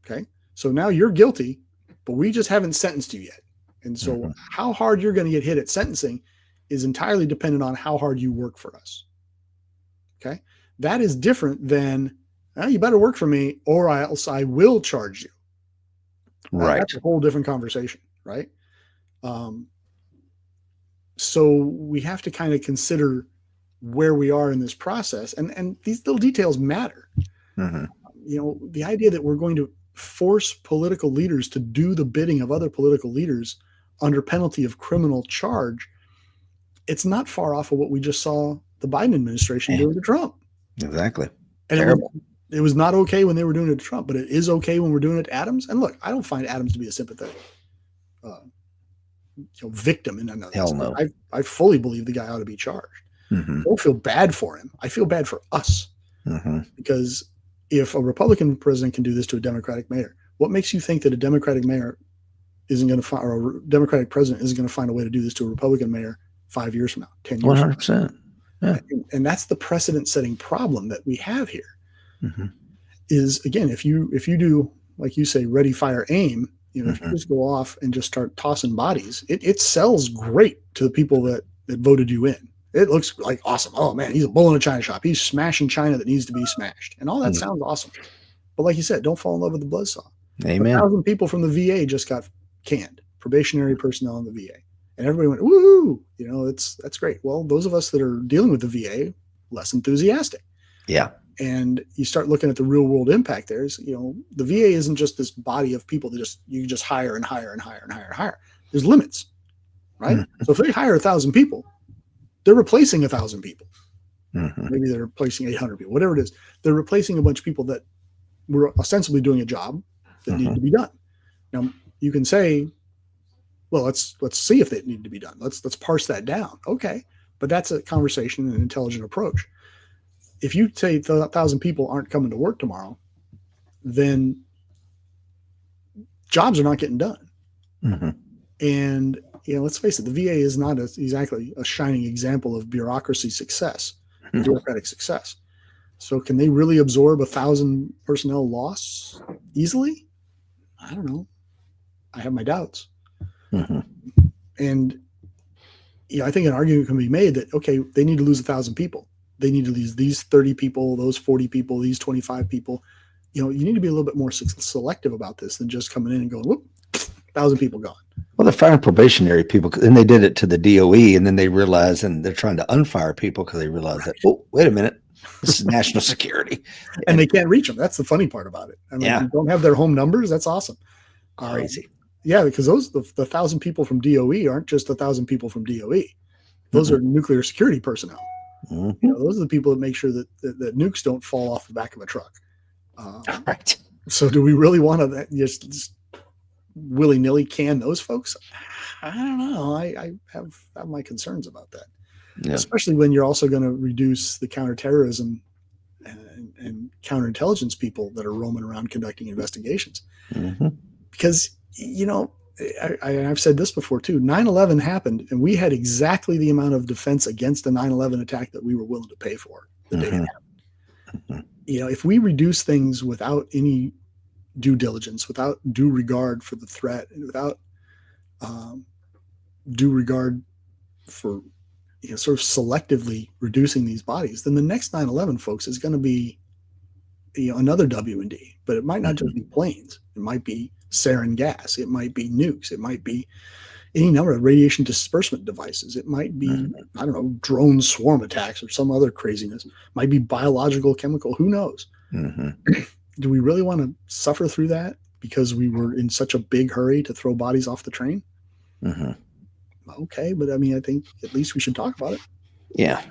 Okay. So now you're guilty, but we just haven't sentenced you yet. And so how hard you're going to get hit at sentencing is entirely dependent on how hard you work for us. Okay. That is different than, you better work for me or else I will charge you.
Right.
That's a whole different conversation. Right. So we have to kind of consider where we are in this process, and these little details matter. Mm-hmm. The idea that we're going to force political leaders to do the bidding of other political leaders under penalty of criminal charge, it's not far off of what we just saw the Biden administration doing to Trump.
Exactly.
And it was not okay when they were doing it to Trump, but it is okay when we're doing it to Adams. And look, I don't find Adams to be a sympathetic victim in another.
Hell no.
I fully believe the guy ought to be charged. Mm-hmm. I don't feel bad for him. I feel bad for us. Mm-hmm. Because if a Republican president can do this to a Democratic mayor, what makes you think that a Democratic mayor isn't going to find, or a Democratic president isn't going to find a way to do this to a Republican mayor 5 years from now, 10 years
100%.
from now?
Yeah.
And that's the precedent-setting problem that we have here. Mm-hmm. Is, again, if you do, like you say, ready, fire, aim, if you just go off and just start tossing bodies, it sells great to the people that voted you in. It looks like awesome. Oh man, he's a bull in a china shop. He's smashing China that needs to be smashed. And all that sounds awesome. But like you said, don't fall in love with the buzzsaw.
Amen.
1,000 people from the VA just got canned, probationary personnel in the VA. And everybody went, woo, that's great. Well, those of us that are dealing with the VA, less enthusiastic.
Yeah.
And you start looking at the real world impact there is, the VA isn't just this body of people that you just hire and hire and hire and hire and hire. There's limits, right? Mm-hmm. So if they hire 1,000 people, they're replacing 1,000 people. Mm-hmm. Maybe they're replacing 800 people, whatever it is. They're replacing a bunch of people that were ostensibly doing a job that needed to be done. Now you can say, well, let's see if they need to be done. Let's parse that down. Okay. But that's a conversation and an intelligent approach. If you say 1,000 people aren't coming to work tomorrow, then jobs are not getting done. Mm-hmm. And, let's face it, the VA is not exactly a shining example of bureaucratic success. So can they really absorb 1,000 personnel loss easily? I don't know. I have my doubts.
Mm-hmm.
And I think an argument can be made that, okay, they need to lose 1,000 people. They need to lose these 30 people, those 40 people, these 25 people. You need to be a little bit more selective about this than just coming in and going, whoop, 1,000 people gone.
Well, they're firing probationary people, and they did it to the DOE, and then they realize, and they're trying to unfire people because they realize that, oh, wait a minute, this is national security.
And they can't reach them. That's the funny part about it. I mean,
Yeah.
you don't have their home numbers. That's awesome.
Crazy.
Yeah, because the 1,000 people from DOE aren't just 1,000 people from DOE. Those are nuclear security personnel.
Mm-hmm.
Those are the people that make sure that nukes don't fall off the back of a truck.
Right.
So do we really want to just willy-nilly can those folks? I don't know. I have my concerns about that.
Yeah.
Especially when you're also going to reduce the counterterrorism and counterintelligence people that are roaming around conducting investigations.
Mm-hmm.
Because, I've said this before too, 9/11 happened and we had exactly the amount of defense against the 9/11 attack that we were willing to pay for the day it happened. Mm-hmm. If we reduce things without any due diligence, without due regard for the threat, and without due regard for sort of selectively reducing these bodies, then the next 9/11, folks, is going to be another W&D. But it might not just be planes. It might be sarin gas. It might be nukes. It might be any number of radiation disbursement devices. It might be, I don't know, drone swarm attacks or some other craziness. It might be biological, chemical. Who knows? Mm-hmm. Do we really want to suffer through that because we were in such a big hurry to throw bodies off the train? Mm-hmm. Okay, but I mean, I think at least we should talk about it.
Yeah.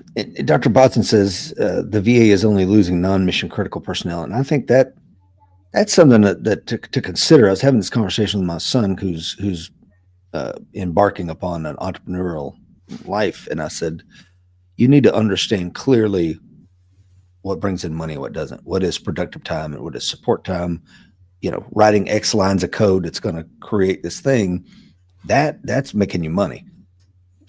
Dr. Botson says the VA is only losing non-mission critical personnel. And I think that's something that to consider. I was having this conversation with my son who's embarking upon an entrepreneurial life. And I said, you need to understand clearly what brings in money and what doesn't. What is productive time and what is support time? Writing X lines of code that's going to create this thing, that's making you money.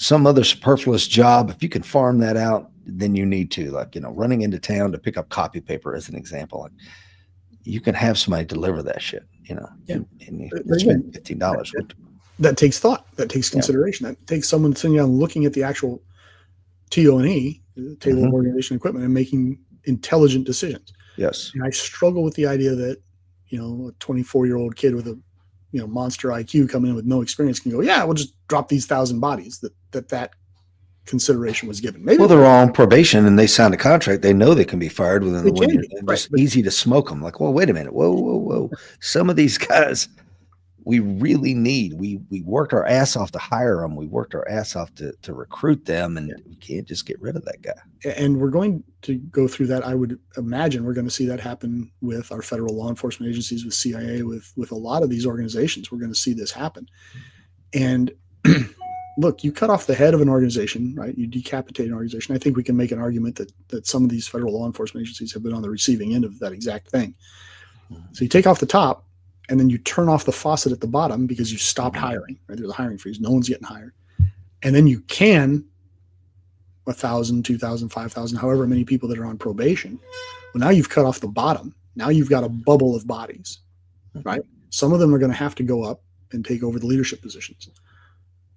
Some other superfluous job, if you can farm that out, then you need to, running into town to pick up copy paper as an example. Like, you can have somebody deliver that shit, and you spend $15.
That takes thought. That takes consideration. That takes someone sitting down looking at the actual TO&E, table of organization equipment, and making intelligent decisions.
Yes.
And I struggle with the idea that, a 24-year-old kid with a, monster IQ coming in with no experience can go, yeah, we'll just drop these 1,000 bodies. That consideration was given. Maybe
they're on probation and they signed a contract. They know they can be fired within the 1 year.
Right.
It's easy to smoke them. Like, well, wait a minute. Whoa. Some of these guys we really need. We worked our ass off to hire them. We worked our ass off to recruit them, and we can't just get rid of that guy.
And we're going to go through that. I would imagine we're going to see that happen with our federal law enforcement agencies, with CIA, with a lot of these organizations. We're going to see this happen. And look, you cut off the head of an organization, right? You decapitate an organization. I think we can make an argument that some of these federal law enforcement agencies have been on the receiving end of that exact thing. So you take off the top, and then you turn off the faucet at the bottom because you stopped hiring, right? There's a hiring freeze. No one's getting hired. And then you can 1,000, 2,000, 5,000, however many people that are on probation. Well, now you've cut off the bottom. Now you've got a bubble of bodies, right? Some of them are going to have to go up and take over the leadership positions.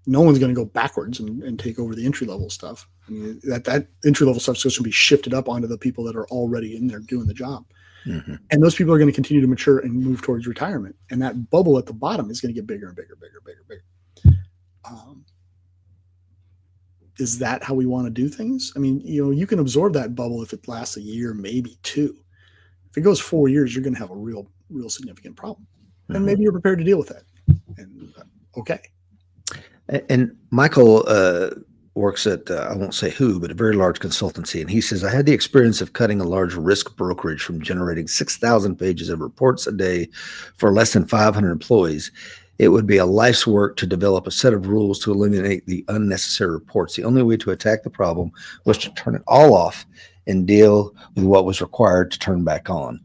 No one's going to go backwards and take over the entry-level stuff. I mean, that entry-level stuff is going to be shifted up onto the people that are already in there doing the job. Mm-hmm. And those people are going to continue to mature and move towards retirement. And that bubble at the bottom is going to get bigger and bigger. Is that how we want to do things? I mean, you can absorb that bubble if it lasts a year, maybe two. If it goes 4 years, you're going to have a real significant problem. Mm-hmm. And maybe you're prepared to deal with that. And okay.
And Michael works at, I won't say who, but a very large consultancy. And he says, I had the experience of cutting a large risk brokerage from generating 6,000 pages of reports a day for less than 500 employees. It would be a life's work to develop a set of rules to eliminate the unnecessary reports. The only way to attack the problem was to turn it all off and deal with what was required to turn back on.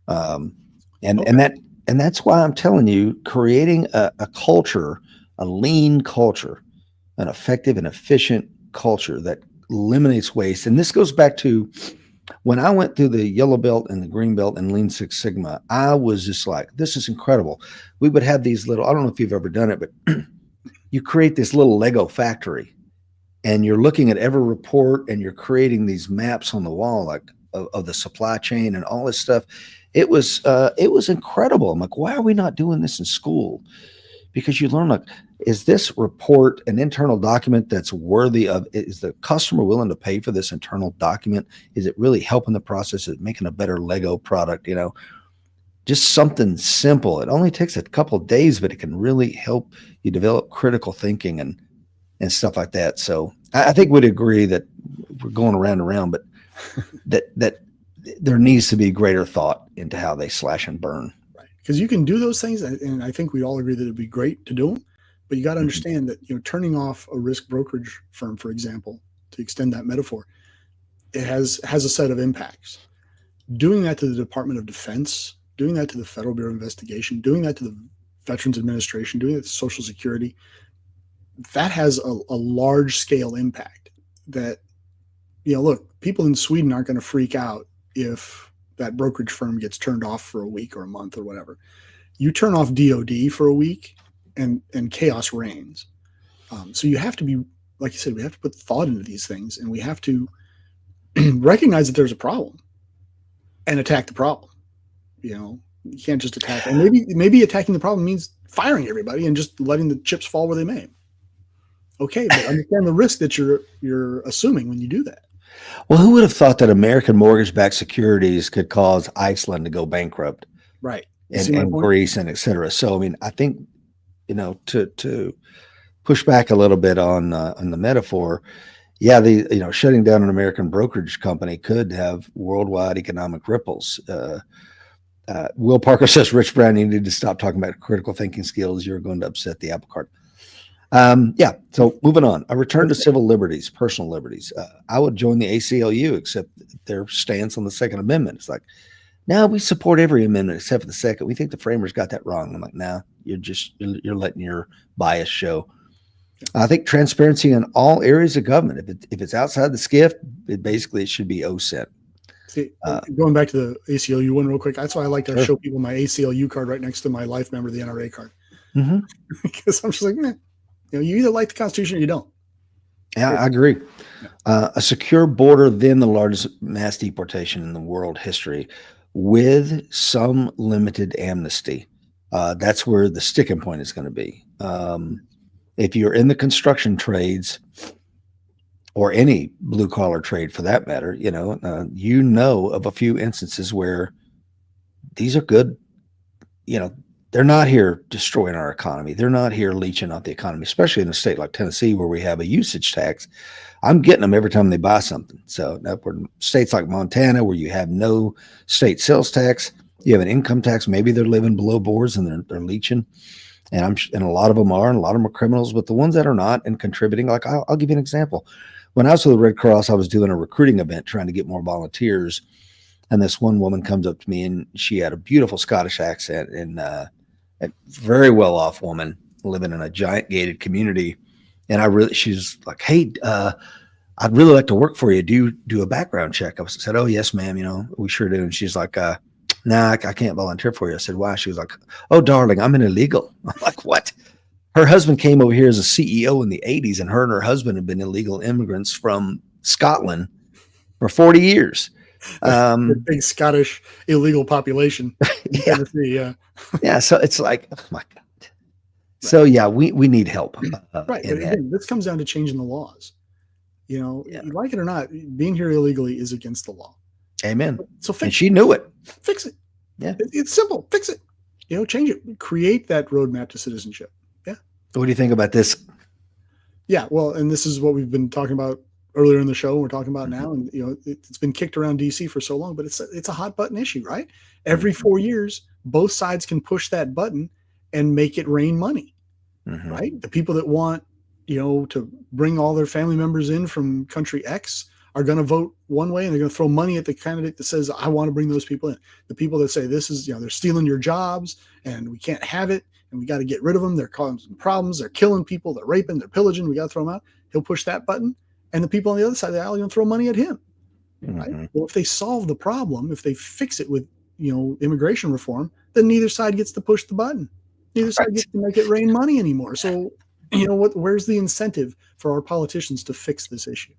And that's why I'm telling you, creating a culture, a lean culture, an effective and efficient culture that eliminates waste. And this goes back to when I went through the yellow belt and the green belt and Lean Six Sigma. I was just like, this is incredible. We would have these little, I don't know if you've ever done it, but you create this little Lego factory and you're looking at every report and you're creating these maps on the wall, like of the supply chain and all this stuff. It was incredible. I'm like, why are we not doing this in school? Because you learn, like, is this report an internal document that's worthy of, is the customer willing to pay for this internal document? Is it really helping the process of making a better Lego product? Just something simple. It only takes a couple of days, but it can really help you develop critical thinking and stuff like that. So I think we'd agree that we're going around and around, but that there needs to be greater thought into how they slash and burn.
Right. Because you can do those things, and I think we all agree that it'd be great to do them, but you got to understand that, turning off a risk brokerage firm, for example, to extend that metaphor, it has a set of impacts. Doing that to the Department of Defense, doing that to the Federal Bureau of Investigation, doing that to the Veterans Administration, doing it to Social Security, that has a large scale impact that, look, people in Sweden aren't going to freak out if that brokerage firm gets turned off for a week or a month or whatever. You turn off DOD for a week and chaos reigns. So you have to be, like you said, we have to put thought into these things, and we have to recognize that there's a problem and attack the problem. You can't just attack, and maybe attacking the problem means firing everybody and just letting the chips fall where they may. Okay, but understand the risk that you're assuming when you do that.
Well, who would have thought that American mortgage-backed securities could cause Iceland to go bankrupt?
Right.
And Greece and et cetera. So, I mean, I think, to push back a little bit on the metaphor, yeah, shutting down an American brokerage company could have worldwide economic ripples. Will Parker says, Rich Brown, you need to stop talking about critical thinking skills. You're going to upset the apple cart. So moving on, a return to civil liberties, personal liberties. I would join the ACLU, except their stance on the Second Amendment. It's like, no, we support every amendment except for the second. We think the framers got that wrong. I'm like, no, you're letting your bias show. I think transparency in all areas of government. If it's outside the SCIF, it should be OSINT.
See, going back to the ACLU one real quick, that's why I like to show people my ACLU card right next to my life member of the NRA card. Mm-hmm. Because I'm just like, man, you either like the Constitution or you don't.
Yeah, I agree. A secure border, then the largest mass deportation in the world history, with some limited amnesty. That's where the sticking point is going to be. If you're in the construction trades or any blue collar trade for that matter, of a few instances where these are good, they're not here destroying our economy. They're not here leeching out the economy, especially in a state like Tennessee where we have a usage tax. I'm getting them every time they buy something. So states like Montana where you have no state sales tax, you have an income tax. Maybe they're living below boards and they're leeching. And a lot of them are criminals, but the ones that are not and contributing, like I'll give you an example. When I was with the Red Cross, I was doing a recruiting event trying to get more volunteers. And this one woman comes up to me and she had a beautiful Scottish accent and a very well-off woman living in a giant gated community. And she's like, hey, I'd really like to work for you. Do you do a background check? I said, oh, yes, ma'am. We sure do. And she's like, nah, I can't volunteer for you. I said, why? She was like, oh, darling, I'm an illegal. I'm like, what? Her husband came over here as a CEO in the 80s, and her husband had been illegal immigrants from Scotland for 40 years.
The big Scottish illegal population.
Yeah. Yeah. So it's like, oh my God. Right. So yeah, we need help.
Right. But again, this comes down to changing the laws. You like it or not, being here illegally is against the law.
Amen.
So
and she knew it.
Fix it.
Yeah.
It's simple. Fix it. Change it. Create that roadmap to citizenship. Yeah.
What do you think about this?
Yeah. Well, and this is what we've been talking about earlier in the show. We're talking about now, and it's been kicked around DC for so long, but it's a hot button issue, right? Every 4 years, both sides can push that button and make it rain money, right? The people that want, to bring all their family members in from country X are going to vote one way and they're going to throw money at the candidate that says, I want to bring those people in. The people that say this is, they're stealing your jobs and we can't have it and we got to get rid of them. They're causing problems. They're killing people. They're raping. They're pillaging. We got to throw them out. He'll push that button. And the people on the other side of the aisle are going to throw money at him. Right? Well, if they solve the problem, if they fix it with, immigration reform, then neither side gets to push the button. Neither side gets to make it rain money anymore. So, where's the incentive for our politicians to fix this issue?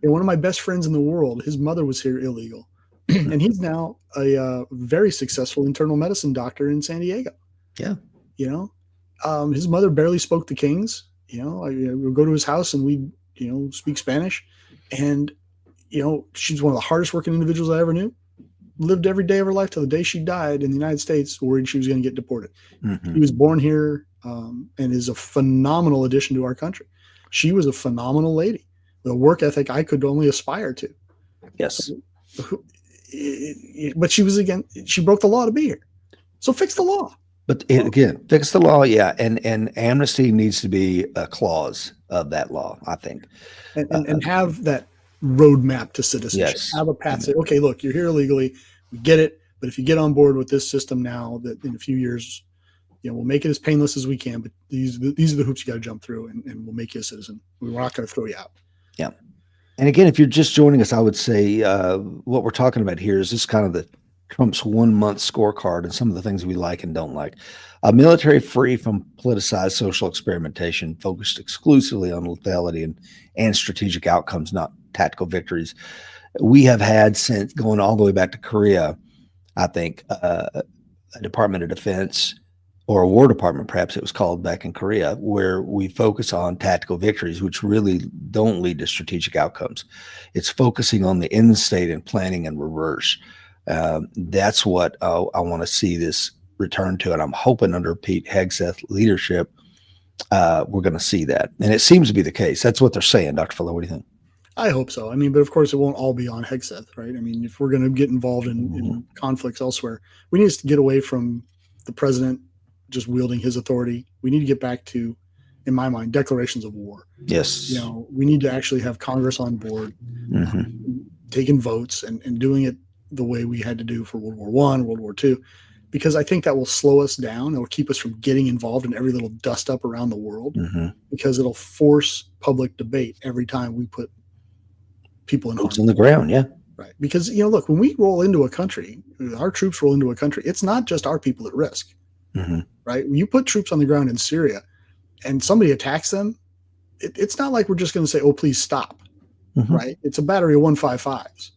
One of my best friends in the world, his mother was here illegal. And he's now a very successful internal medicine doctor in San Diego.
Yeah.
His mother barely spoke the Kings. I would go to his house and we'd, speak Spanish. And, she's one of the hardest working individuals I ever knew. Lived every day of her life till the day she died in the United States, worried she was going to get deported. He was born here and is a phenomenal addition to our country. She was a phenomenal lady. The work ethic I could only aspire to.
Yes.
But she broke the law to be here. So fix the law.
But again, fix the law, yeah. And amnesty needs to be a clause of that law, I think.
And have that roadmap to citizenship.
Yes.
Have a path. Say, okay, look, you're here illegally. We get it. But if you get on board with this system now, that in a few years, we'll make it as painless as we can. But these are the hoops you got to jump through, and we'll make you a citizen. We're not going to throw you out.
Yeah. And again, if you're just joining us, I would say what we're talking about here is just kind of the Trump's 1 month scorecard and some of the things we like and don't like. A military free from politicized social experimentation, focused exclusively on lethality and strategic outcomes, not tactical victories. We have had since going all the way back to Korea, I think, a Department of Defense or a War Department, perhaps it was called back in Korea, where we focus on tactical victories, which really don't lead to strategic outcomes. It's focusing on the end state and planning and reverse. That's what I want to see this return to. And I'm hoping under Pete Hegseth's leadership, we're going to see that. And it seems to be the case. That's what they're saying. Dr. Fuller, what do you think?
I hope so. But of course it won't all be on Hegseth, right? If we're going to get involved in conflicts elsewhere, we need to get away from the president just wielding his authority. We need to get back to, in my mind, declarations of war.
Yes.
We need to actually have Congress on board, taking votes and doing it the way we had to do for World War I, World War II, because I think that will slow us down. It will keep us from getting involved in every little dust up around the world, because it'll force public debate every time we put people in
boots on the ground. Yeah.
Right. Because, look, when we roll into a country, our troops roll into a country, it's not just our people at risk, right? When you put troops on the ground in Syria and somebody attacks them, it's not like we're just going to say, oh, please stop, right? It's a battery of 155s.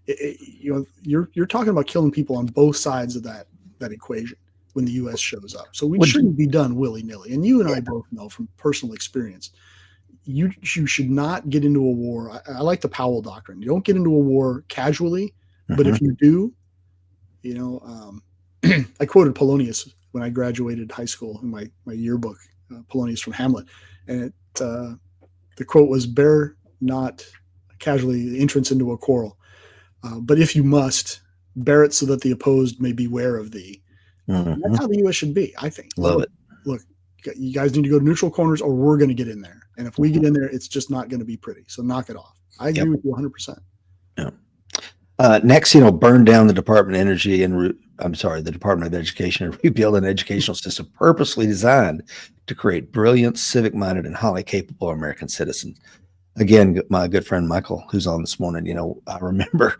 You're talking about killing people on both sides of that equation when the U.S. shows up. So we shouldn't be done willy-nilly. And you and I both know from personal experience, you should not get into a war. I like the Powell doctrine. You don't get into a war casually, but if you do, I quoted Polonius when I graduated high school in my yearbook, Polonius from Hamlet. And the quote was, bear not casually the entrance into a quarrel. But if you must, bear it so that the opposed may beware of thee. That's how the U.S. should be, I think.
Love it.
Look, you guys need to go to neutral corners or we're going to get in there. And if we get in there, it's just not going to be pretty. So knock it off. I agree with you 100%.
Yeah. Next, burn down the Department of Energy the Department of Education and rebuild an educational system purposely designed to create brilliant, civic-minded, and highly capable American citizens. Again, my good friend Michael, who's on this morning, I remember,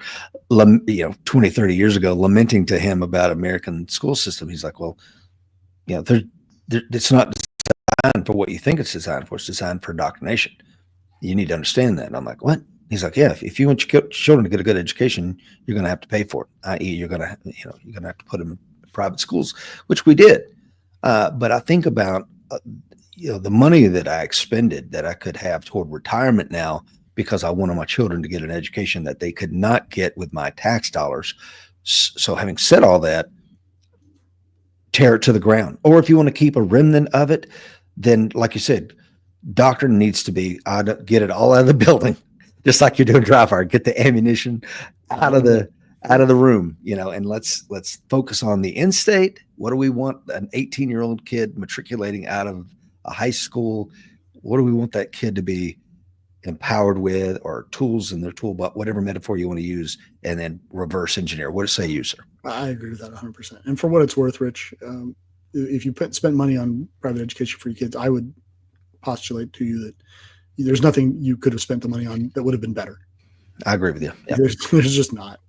20, 30 years ago, lamenting to him about American school system. He's like, well, it's not designed for what you think it's designed for. It's designed for indoctrination. You need to understand that. And I'm like, what? He's like, yeah, if you want your children to get a good education, you're going to have to pay for it. I.e., you're going to have to put them in private schools, which we did. But I think about, the money that I expended that I could have toward retirement now because I wanted my children to get an education that they could not get with my tax dollars. So having said all that, tear it to the ground. Or if you want to keep a remnant of it, then like you said, doctrine needs to be, get it all out of the building, just like you're doing dry fire, get the ammunition out of the room, and let's focus on the end state. What do we want an 18-year-old kid matriculating out of a high school? What do we want that kid to be empowered with, or tools in their toolbox, whatever metaphor you want to use, and then reverse engineer. What say you, sir?
I agree with that 100%. And for what it's worth, Rich, if you spent money on private education for your kids, I would postulate to you that there's nothing you could have spent the money on that would have been better.
I agree with you. Yep.
There's just not.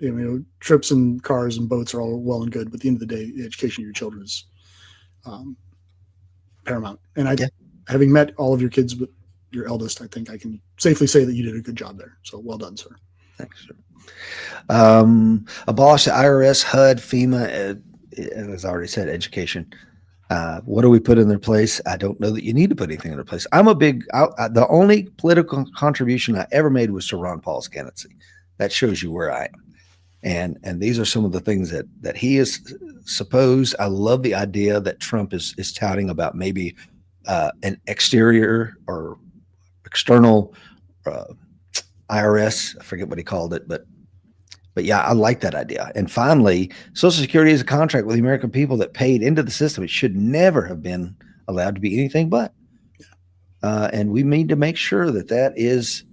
Trips and cars and boats are all well and good, but at the end of the day, the education of your children is paramount. And having met all of your kids, but your eldest, I think I can safely say that you did a good job there. So well done, sir.
Thanks, sir. Abolish the IRS, HUD, FEMA, as I already said, education. What do we put in their place? I don't know that you need to put anything in their place. The only political contribution I ever made was to Ron Paul's candidacy. That shows you where I am. And these are some of the things that he is supposed. I love the idea that Trump is touting about maybe an exterior or external IRS. I forget what he called it, but yeah, I like that idea. And finally, Social Security is a contract with the American people that paid into the system. It should never have been allowed to be anything but. And we need to make sure that is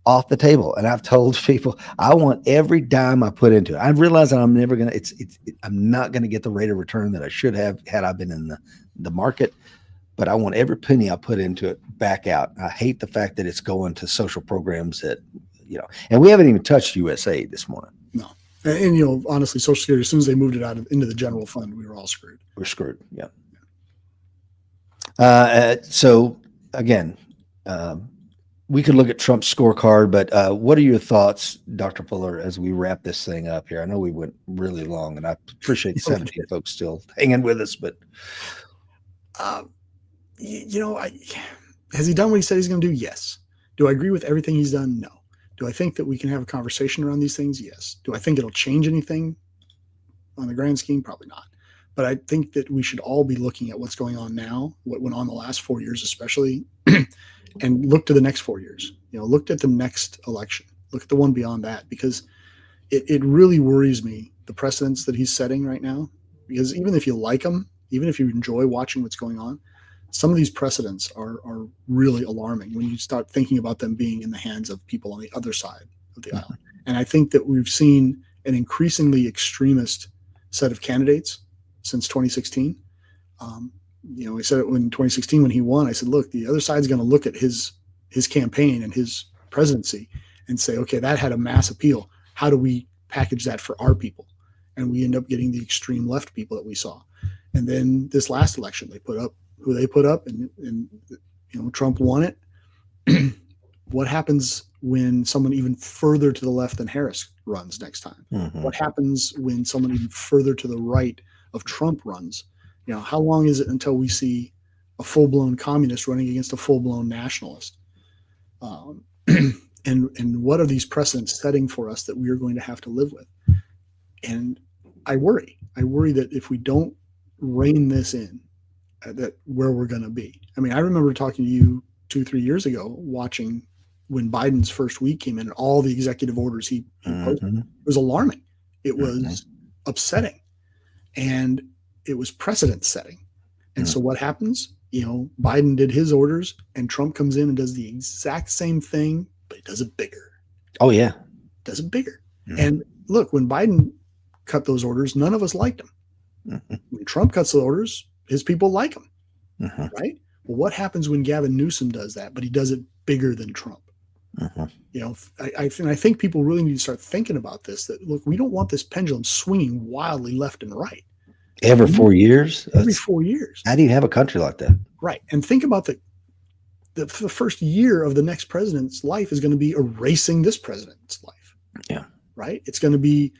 off the table. And I've told people, I want every dime I put into it. I realize that I'm never going to, I'm not going to get the rate of return that I should have had I been in the market, but I want every penny I put into it back out. I hate the fact that it's going to social programs that, and we haven't even touched USA this morning.
No. And honestly, Social Security, as soon as they moved it out into the general fund, we were all screwed.
We're screwed. Yeah. So again, we could look at Trump's scorecard, but what are your thoughts, Dr. Fuller, as we wrap this thing up here? I know we went really long, and I appreciate the 17 folks still hanging with us, but
has he done what he said he's going to do? Yes. Do I agree with everything he's done? No. Do I think that we can have a conversation around these things? Yes. Do I think it'll change anything on the grand scheme? Probably not. But I think that we should all be looking at what's going on now, what went on the last 4 years especially, and look to the next 4 years. Look at the next election. Look at the one beyond that, because it really worries me, the precedents that he's setting right now. Because even if you like him, even if you enjoy watching what's going on, some of these precedents are really alarming when you start thinking about them being in the hands of people on the other side of the aisle. And I think that we've seen an increasingly extremist set of candidates since 2016. I said it in 2016 when he won. I said, look, the other side's going to look at his campaign and his presidency and say, okay, that had a mass appeal. How do we package that for our people? And we end up getting the extreme left people that we saw. And then this last election, they put up who they put up, and Trump won it. What happens when someone even further to the left than Harris runs next time?
Mm-hmm.
What happens when someone even further to the right of Trump runs? How long is it until we see a full-blown communist running against a full-blown nationalist? And what are these precedents setting for us that we are going to have to live with? And I worry that if we don't rein this in, that where we're going to be. I mean, I remember talking to you 2-3 years ago, watching when Biden's first week came in and all the executive orders he posted. It was alarming. It was upsetting, and it was precedent setting. And so what happens? Biden did his orders, and Trump comes in and does the exact same thing, but he does it bigger.
Oh yeah.
Does it bigger. And look, when Biden cut those orders, none of us liked him. When Trump cuts the orders, his people like him, right? Well, what happens when Gavin Newsom does that, but he does it bigger than Trump? I think people really need to start thinking about this, that, look, we don't want this pendulum swinging wildly left and right.
Every 4 years?
Every 4 years.
How do you have a country like that?
Right. And think about the first year of the next president's life is going to be erasing this president's life.
Yeah.
Right. It's going to be,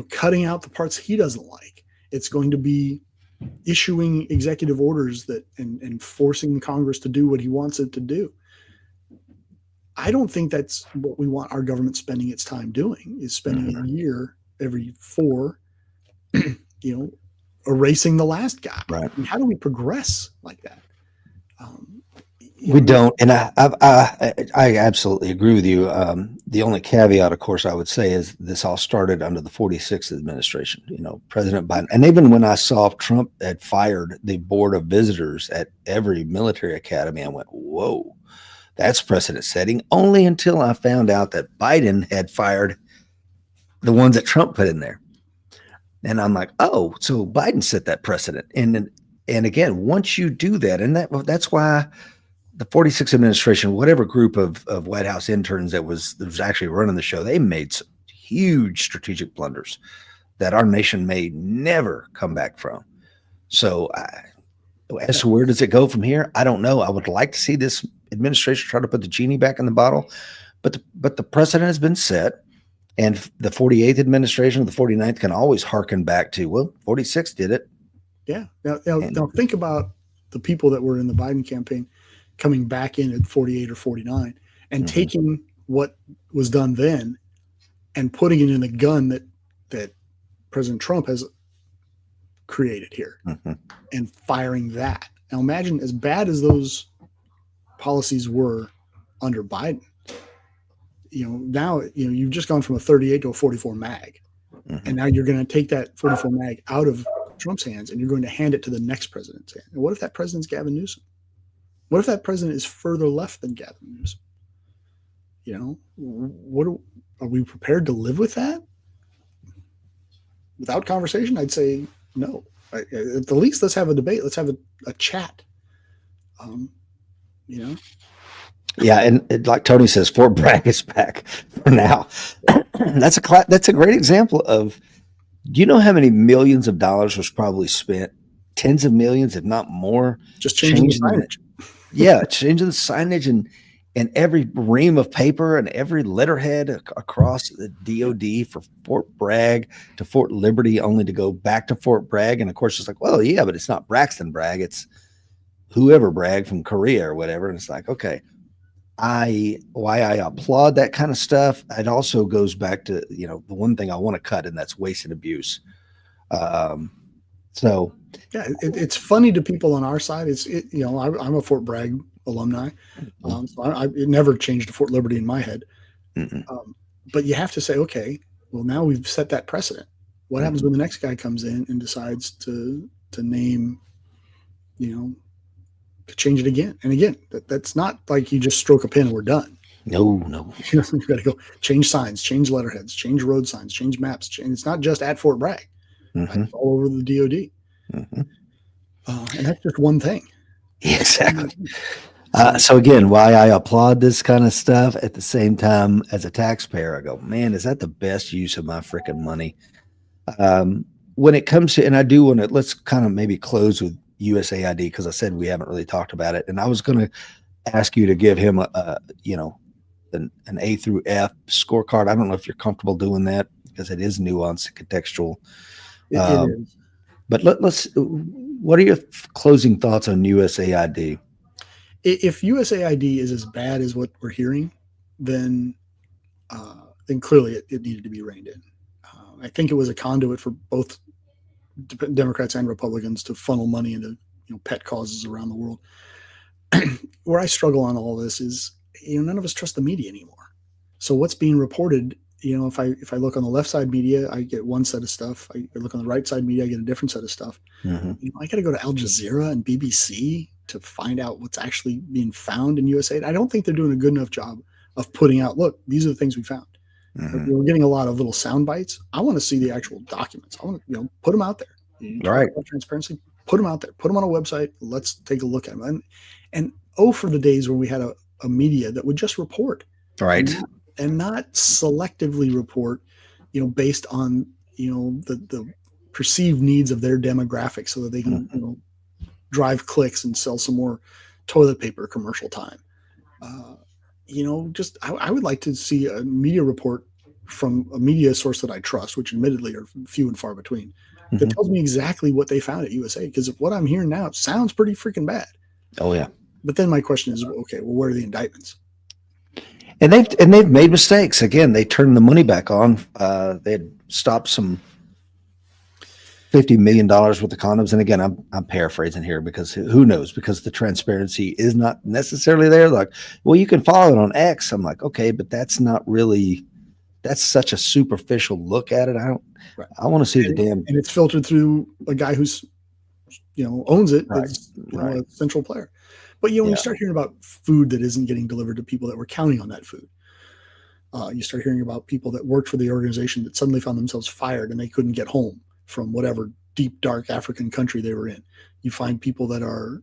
cutting out the parts he doesn't like. It's going to be issuing executive orders and forcing Congress to do what he wants it to do. I don't think that's what we want our government spending its time doing, is spending a year every 4, erasing the last guy.
Right.
I mean, how do we progress like that?
We don't. And I absolutely agree with you. The only caveat, of course, I would say is this all started under the 46th administration, President Biden. And even when I saw Trump had fired the board of visitors at every military academy, I went, whoa, That's precedent setting. Only until I found out that Biden had fired the ones that Trump put in there. And I'm like, oh, so Biden set that precedent. And again, once you do that, and that's why the 46th administration, whatever group of White House interns that was actually running the show, they made some huge strategic blunders that our nation may never come back from. So as to where does it go from here? I don't know. I would like to see this administration try to put the genie back in the bottle, but the precedent has been set. And the 48th administration, the 49th can always hearken back to, well, 46 did it.
Yeah. Now think about the people that were in the Biden campaign coming back in at 48 or 49 and taking what was done then and putting it in the gun that President Trump has created here and firing that. Now imagine, as bad as those policies were under Biden, now you've just gone from a 38 to a 44 mag, and now you're going to take that 44 mag out of Trump's hands and you're going to hand it to the next president's hand. And what if that president's Gavin Newsom? What if that president is further left than Gavin Newsom? What are we prepared to live with that? Without conversation, I'd say no. At the least, let's have a debate. Let's have a chat.
Yeah, and like Tony says, Fort Bragg is back for now. That's a great example of. Do you know how many millions of dollars was probably spent? Tens of millions, if not more.
Just changing the signage.
Yeah, changing the signage and every ream of paper and every letterhead across the DOD for Fort Bragg to Fort Liberty, only to go back to Fort Bragg. And of course, it's like, well, yeah, but it's not Braxton Bragg. It's whoever Bragg from Korea or whatever. And it's like, okay, why I applaud that kind of stuff. It also goes back to, the one thing I want to cut, and that's waste and abuse. So
yeah, it's funny to people on our side. I'm a Fort Bragg alumni. So it never changed to Fort Liberty in my head. But you have to say, okay, well, now we've set that precedent. What happens when the next guy comes in and decides to name, to change it again? And again, that's not like you just stroke a pen and we're done.
No.
You got to go change signs, change letterheads, change road signs, change maps. It's not just at Fort Bragg. It's all over the DOD. And that's just one thing.
Exactly. So again, why I applaud this kind of stuff, at the same time, as a taxpayer, I go, man, is that the best use of my freaking money? When it comes to, and I do want to, let's kind of maybe close with USAID, because I said we haven't really talked about it. And I was going to ask you to give him an A through F scorecard. I don't know if you're comfortable doing that, because it is nuanced and contextual.
It is.
But what are your closing thoughts on USAID?
If USAID is as bad as what we're hearing, then clearly it needed to be reined in. I think it was a conduit for both Democrats and Republicans to funnel money into pet causes around the world. Where I struggle on all this is none of us trust the media anymore. So what's being reported? If I look on the left side media, I get one set of stuff. I look on the right side media, I get a different set of stuff. I got to go to Al Jazeera and BBC to find out what's actually being found in USAID. I don't think they're doing a good enough job of putting out, look, these are the things we found. We're getting a lot of little sound bites. I want to see the actual documents. I want to, put them out there.
Right.
Transparency, put them out there. Put them on a website. Let's take a look at them. And for the days when we had a media that would just report.
Right.
And not selectively report, based on, the perceived needs of their demographic, so that they can, drive clicks and sell some more toilet paper commercial time. I would like to see a media report from a media source that I trust, which admittedly are few and far between, that tells me exactly what they found at USA. Because what I'm hearing now, it sounds pretty freaking bad.
Oh yeah.
But then my question is, okay, well, where are the indictments?
And they've made mistakes. Again, they turned the money back on. They had stopped some $50 million worth of condoms. And again, I'm paraphrasing here, because who knows? Because the transparency is not necessarily there. Like, well, you can follow it on X. I'm like, okay, but that's not really. That's such a superficial look at it. I want to see the damn.
And it's filtered through a guy who's, owns it.
Right.
As, a central player. But when
Yeah.
you start hearing about food that isn't getting delivered to people that were counting on that food, you start hearing about people that worked for the organization that suddenly found themselves fired and they couldn't get home from whatever deep, dark African country they were in. You find people that are,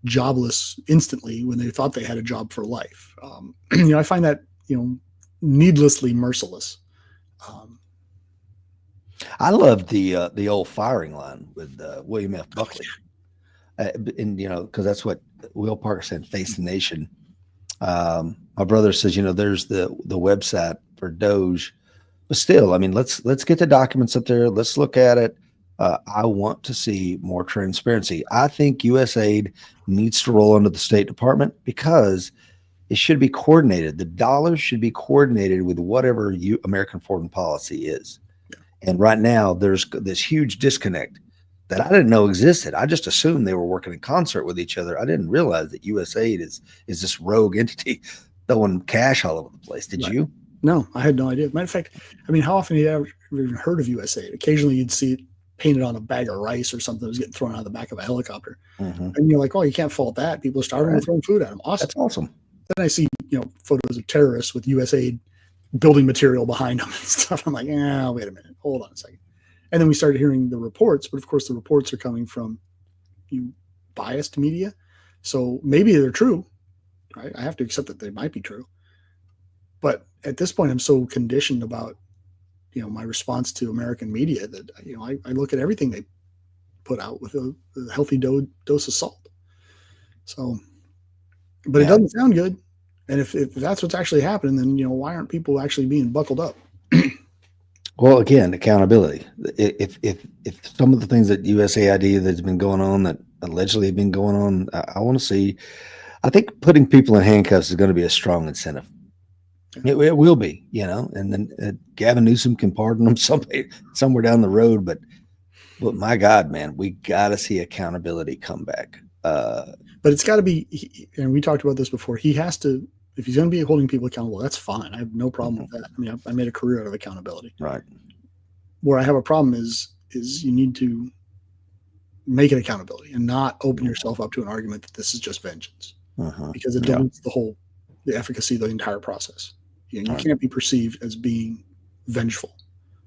jobless instantly when they thought they had a job for life. I find that, needlessly merciless.
I loved the old firing line with William F. Buckley, and because that's what Will Parker said. Face the nation. My brother says, there's the website for Doge, but still, I mean, let's get the documents up there. Let's look at it. I want to see more transparency. I think USAID needs to roll under the State Department because it should be coordinated. The dollars should be coordinated with whatever American foreign policy is. And right now, there's this huge disconnect that I didn't know existed. I just assumed they were working in concert with each other. I didn't realize that USAID is this rogue entity throwing cash all over the place. Did you?
No, I had no idea. Matter of fact, I mean, how often have you ever even heard of USAID? Occasionally, you'd see it painted on a bag of rice or something that was getting thrown out of the back of a helicopter.
Mm-hmm.
And you're like, oh, you can't fault that. People are starving and throwing food at them. Awesome.
That's awesome.
Then I see, photos of terrorists with USAID building material behind them and stuff. I'm like, wait a minute. Hold on a second. And then we started hearing the reports, but of course the reports are coming from biased media. So maybe they're true. Right? I have to accept that they might be true. But at this point, I'm so conditioned about, my response to American media that, I look at everything they put out with a healthy dose of salt. So, but it doesn't sound good. And if that's what's actually happening, then, why aren't people actually being buckled up?
Well, again, accountability. If some of the things that USAID that's been going on, that allegedly have been going on, I want to see. I think putting people in handcuffs is going to be a strong incentive. It will be, and then Gavin Newsom can pardon them somewhere down the road. But my God, man, we got to see accountability come back.
But it's got to be, and we talked about this before. He has to, if he's going to be holding people accountable, that's fine. I have no problem with that. I mean, I made a career out of accountability.
Right.
Where I have a problem is you need to make an accountability and not open yourself up to an argument that this is just vengeance, because it dilutes the efficacy of the entire process. You can't be perceived as being vengeful.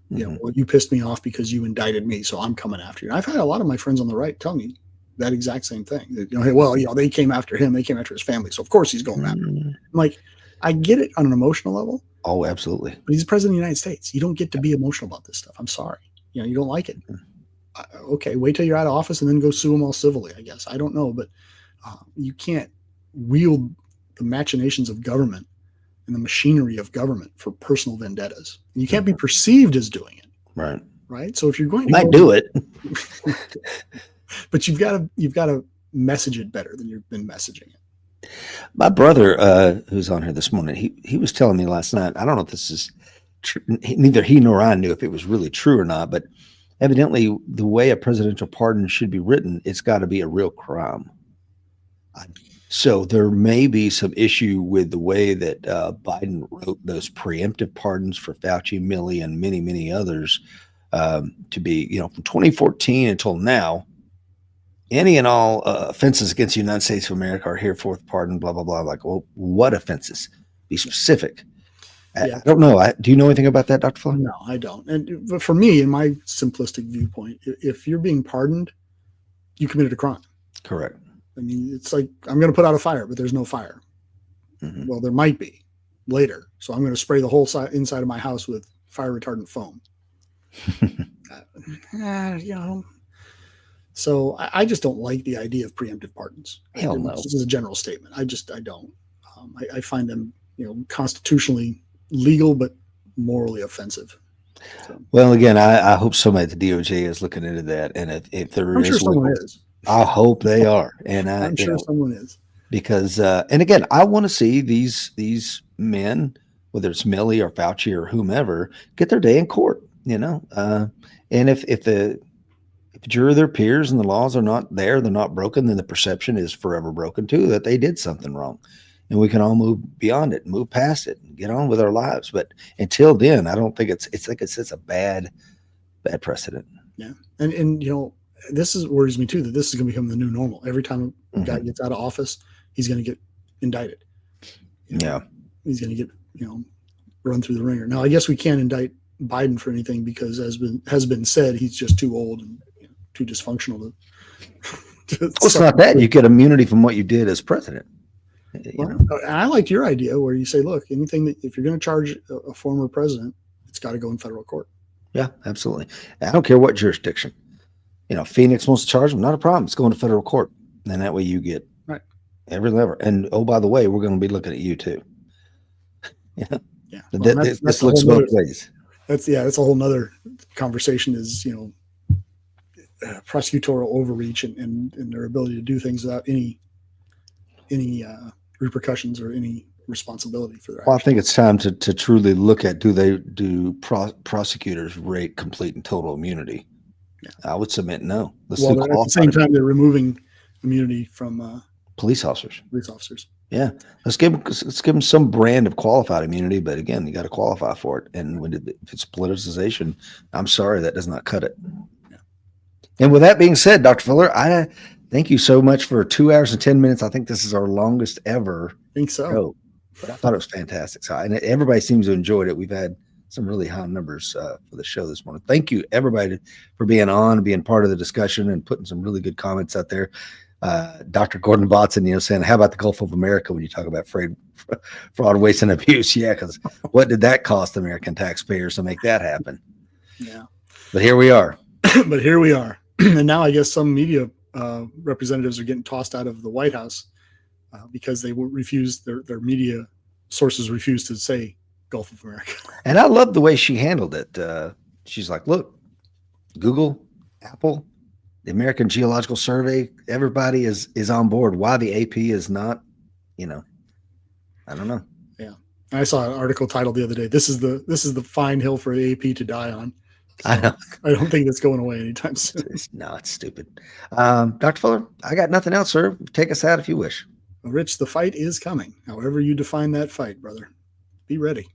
Well, you pissed me off because you indicted me, so I'm coming after you. And I've had a lot of my friends on the right tell me that exact same thing. That, hey, well, they came after him, they came after his family, so of course he's going after him. I'm like, I get it on an emotional level.
Oh, absolutely.
But he's the president of the United States. You don't get to be emotional about this stuff. I'm sorry. You don't like it. Okay, wait till you're out of office and then go sue him all civilly, I guess. I don't know, but you can't wield the machinations of government and the machinery of government for personal vendettas. And you can't be perceived as doing it.
Right.
Right. So if you're going to
might do it,
but you've got to message it better than you've been messaging it.
My brother, who's on here this morning, he was telling me last night, I don't know if this is true, neither he nor I knew if it was really true or not, but evidently the way a presidential pardon should be written, it's got to be a real crime. So there may be some issue with the way that Biden wrote those preemptive pardons for Fauci, Milley, and many, many others to be, from 2014 until now, any and all offenses against the United States of America are hereforth pardoned, blah, blah, blah. Like, well, what offenses? Be specific. I don't know. Do you know anything about that, Dr. Fuller?
No, I don't. But for me, in my simplistic viewpoint, if you're being pardoned, you committed a crime.
Correct.
I mean, it's like, I'm going to put out a fire, but there's no fire. Mm-hmm. Well, there might be later. So I'm going to spray the whole inside of my house with fire retardant foam. So I just don't like the idea of preemptive pardons.
Hell no.
This is a general statement. I don't. I find them, constitutionally legal, but morally offensive. So.
Well, again, I hope somebody at the DOJ is looking into that. And if there
I'm sure someone is.
I hope they are. And
I'm sure someone is.
Because, and again, I want to see these men, whether it's Milley or Fauci or whomever, get their day in court, and if the jury of their peers and the laws are not there, they're not broken, then the perception is forever broken too, that they did something wrong. And we can all move beyond it, move past it, and get on with our lives. But until then, I don't think it's like it's a bad precedent.
Yeah. And this worries me too, that this is going to become the new normal. Every time a guy gets out of office, he's going to get indicted.
Yeah.
He's going to get, run through the ringer. Now, I guess we can't indict Biden for anything because, as has been said, he's just too old and too dysfunctional to
Well, it's not that. You get immunity from what you did as president.
Well, and I liked your idea where you say, look, anything that if you're going to charge a former president, it's got to go in federal court.
Yeah, absolutely. I don't care what jurisdiction. Phoenix wants to charge them, not a problem. It's going to federal court. And that way you get every lever. And oh, by the way, we're going to be looking at you too.
Yeah.
Well, this looks both ways.
That's a whole nother conversation is, prosecutorial overreach and their ability to do things without any repercussions or any responsibility for their
Well,
actions.
I think it's time to truly look at do prosecutors rate complete and total immunity? Yeah. I would submit no.
At the same time, they're removing immunity from
police officers.
Yeah,
let's give them some brand of qualified immunity, but again, you got to qualify for it. And if it's politicization, I'm sorry, that does not cut it.
Yeah.
And with that being said, Dr. Fuller, I thank you so much for 2 hours and 10 minutes. I think this is our longest ever.
I think so.
Show, but I thought it was fantastic. So, and everybody seems to enjoy it. We've had some really high numbers for the show this morning. Thank you, everybody, for being on, being part of the discussion, and putting some really good comments out there. Dr. Gordon Botson, saying, how about the Gulf of America when you talk about fraud, waste, and abuse? Yeah, because what did that cost American taxpayers to make that happen?
Yeah.
But here we are.
And now I guess some media representatives are getting tossed out of the White House because they refused, their media sources refused to say Gulf of America.
And I love the way she handled it. She's like, look, Google, Apple, the American Geological Survey, everybody is on board. Why the AP is not, I don't know.
Yeah. I saw an article titled the other day, this is the fine hill for the AP to die on. So
I know.
I don't think that's going away anytime soon.
No, it's stupid. Dr. Fuller, I got nothing else, sir. Take us out if you wish.
Rich, the fight is coming. However you define that fight, brother. Be ready.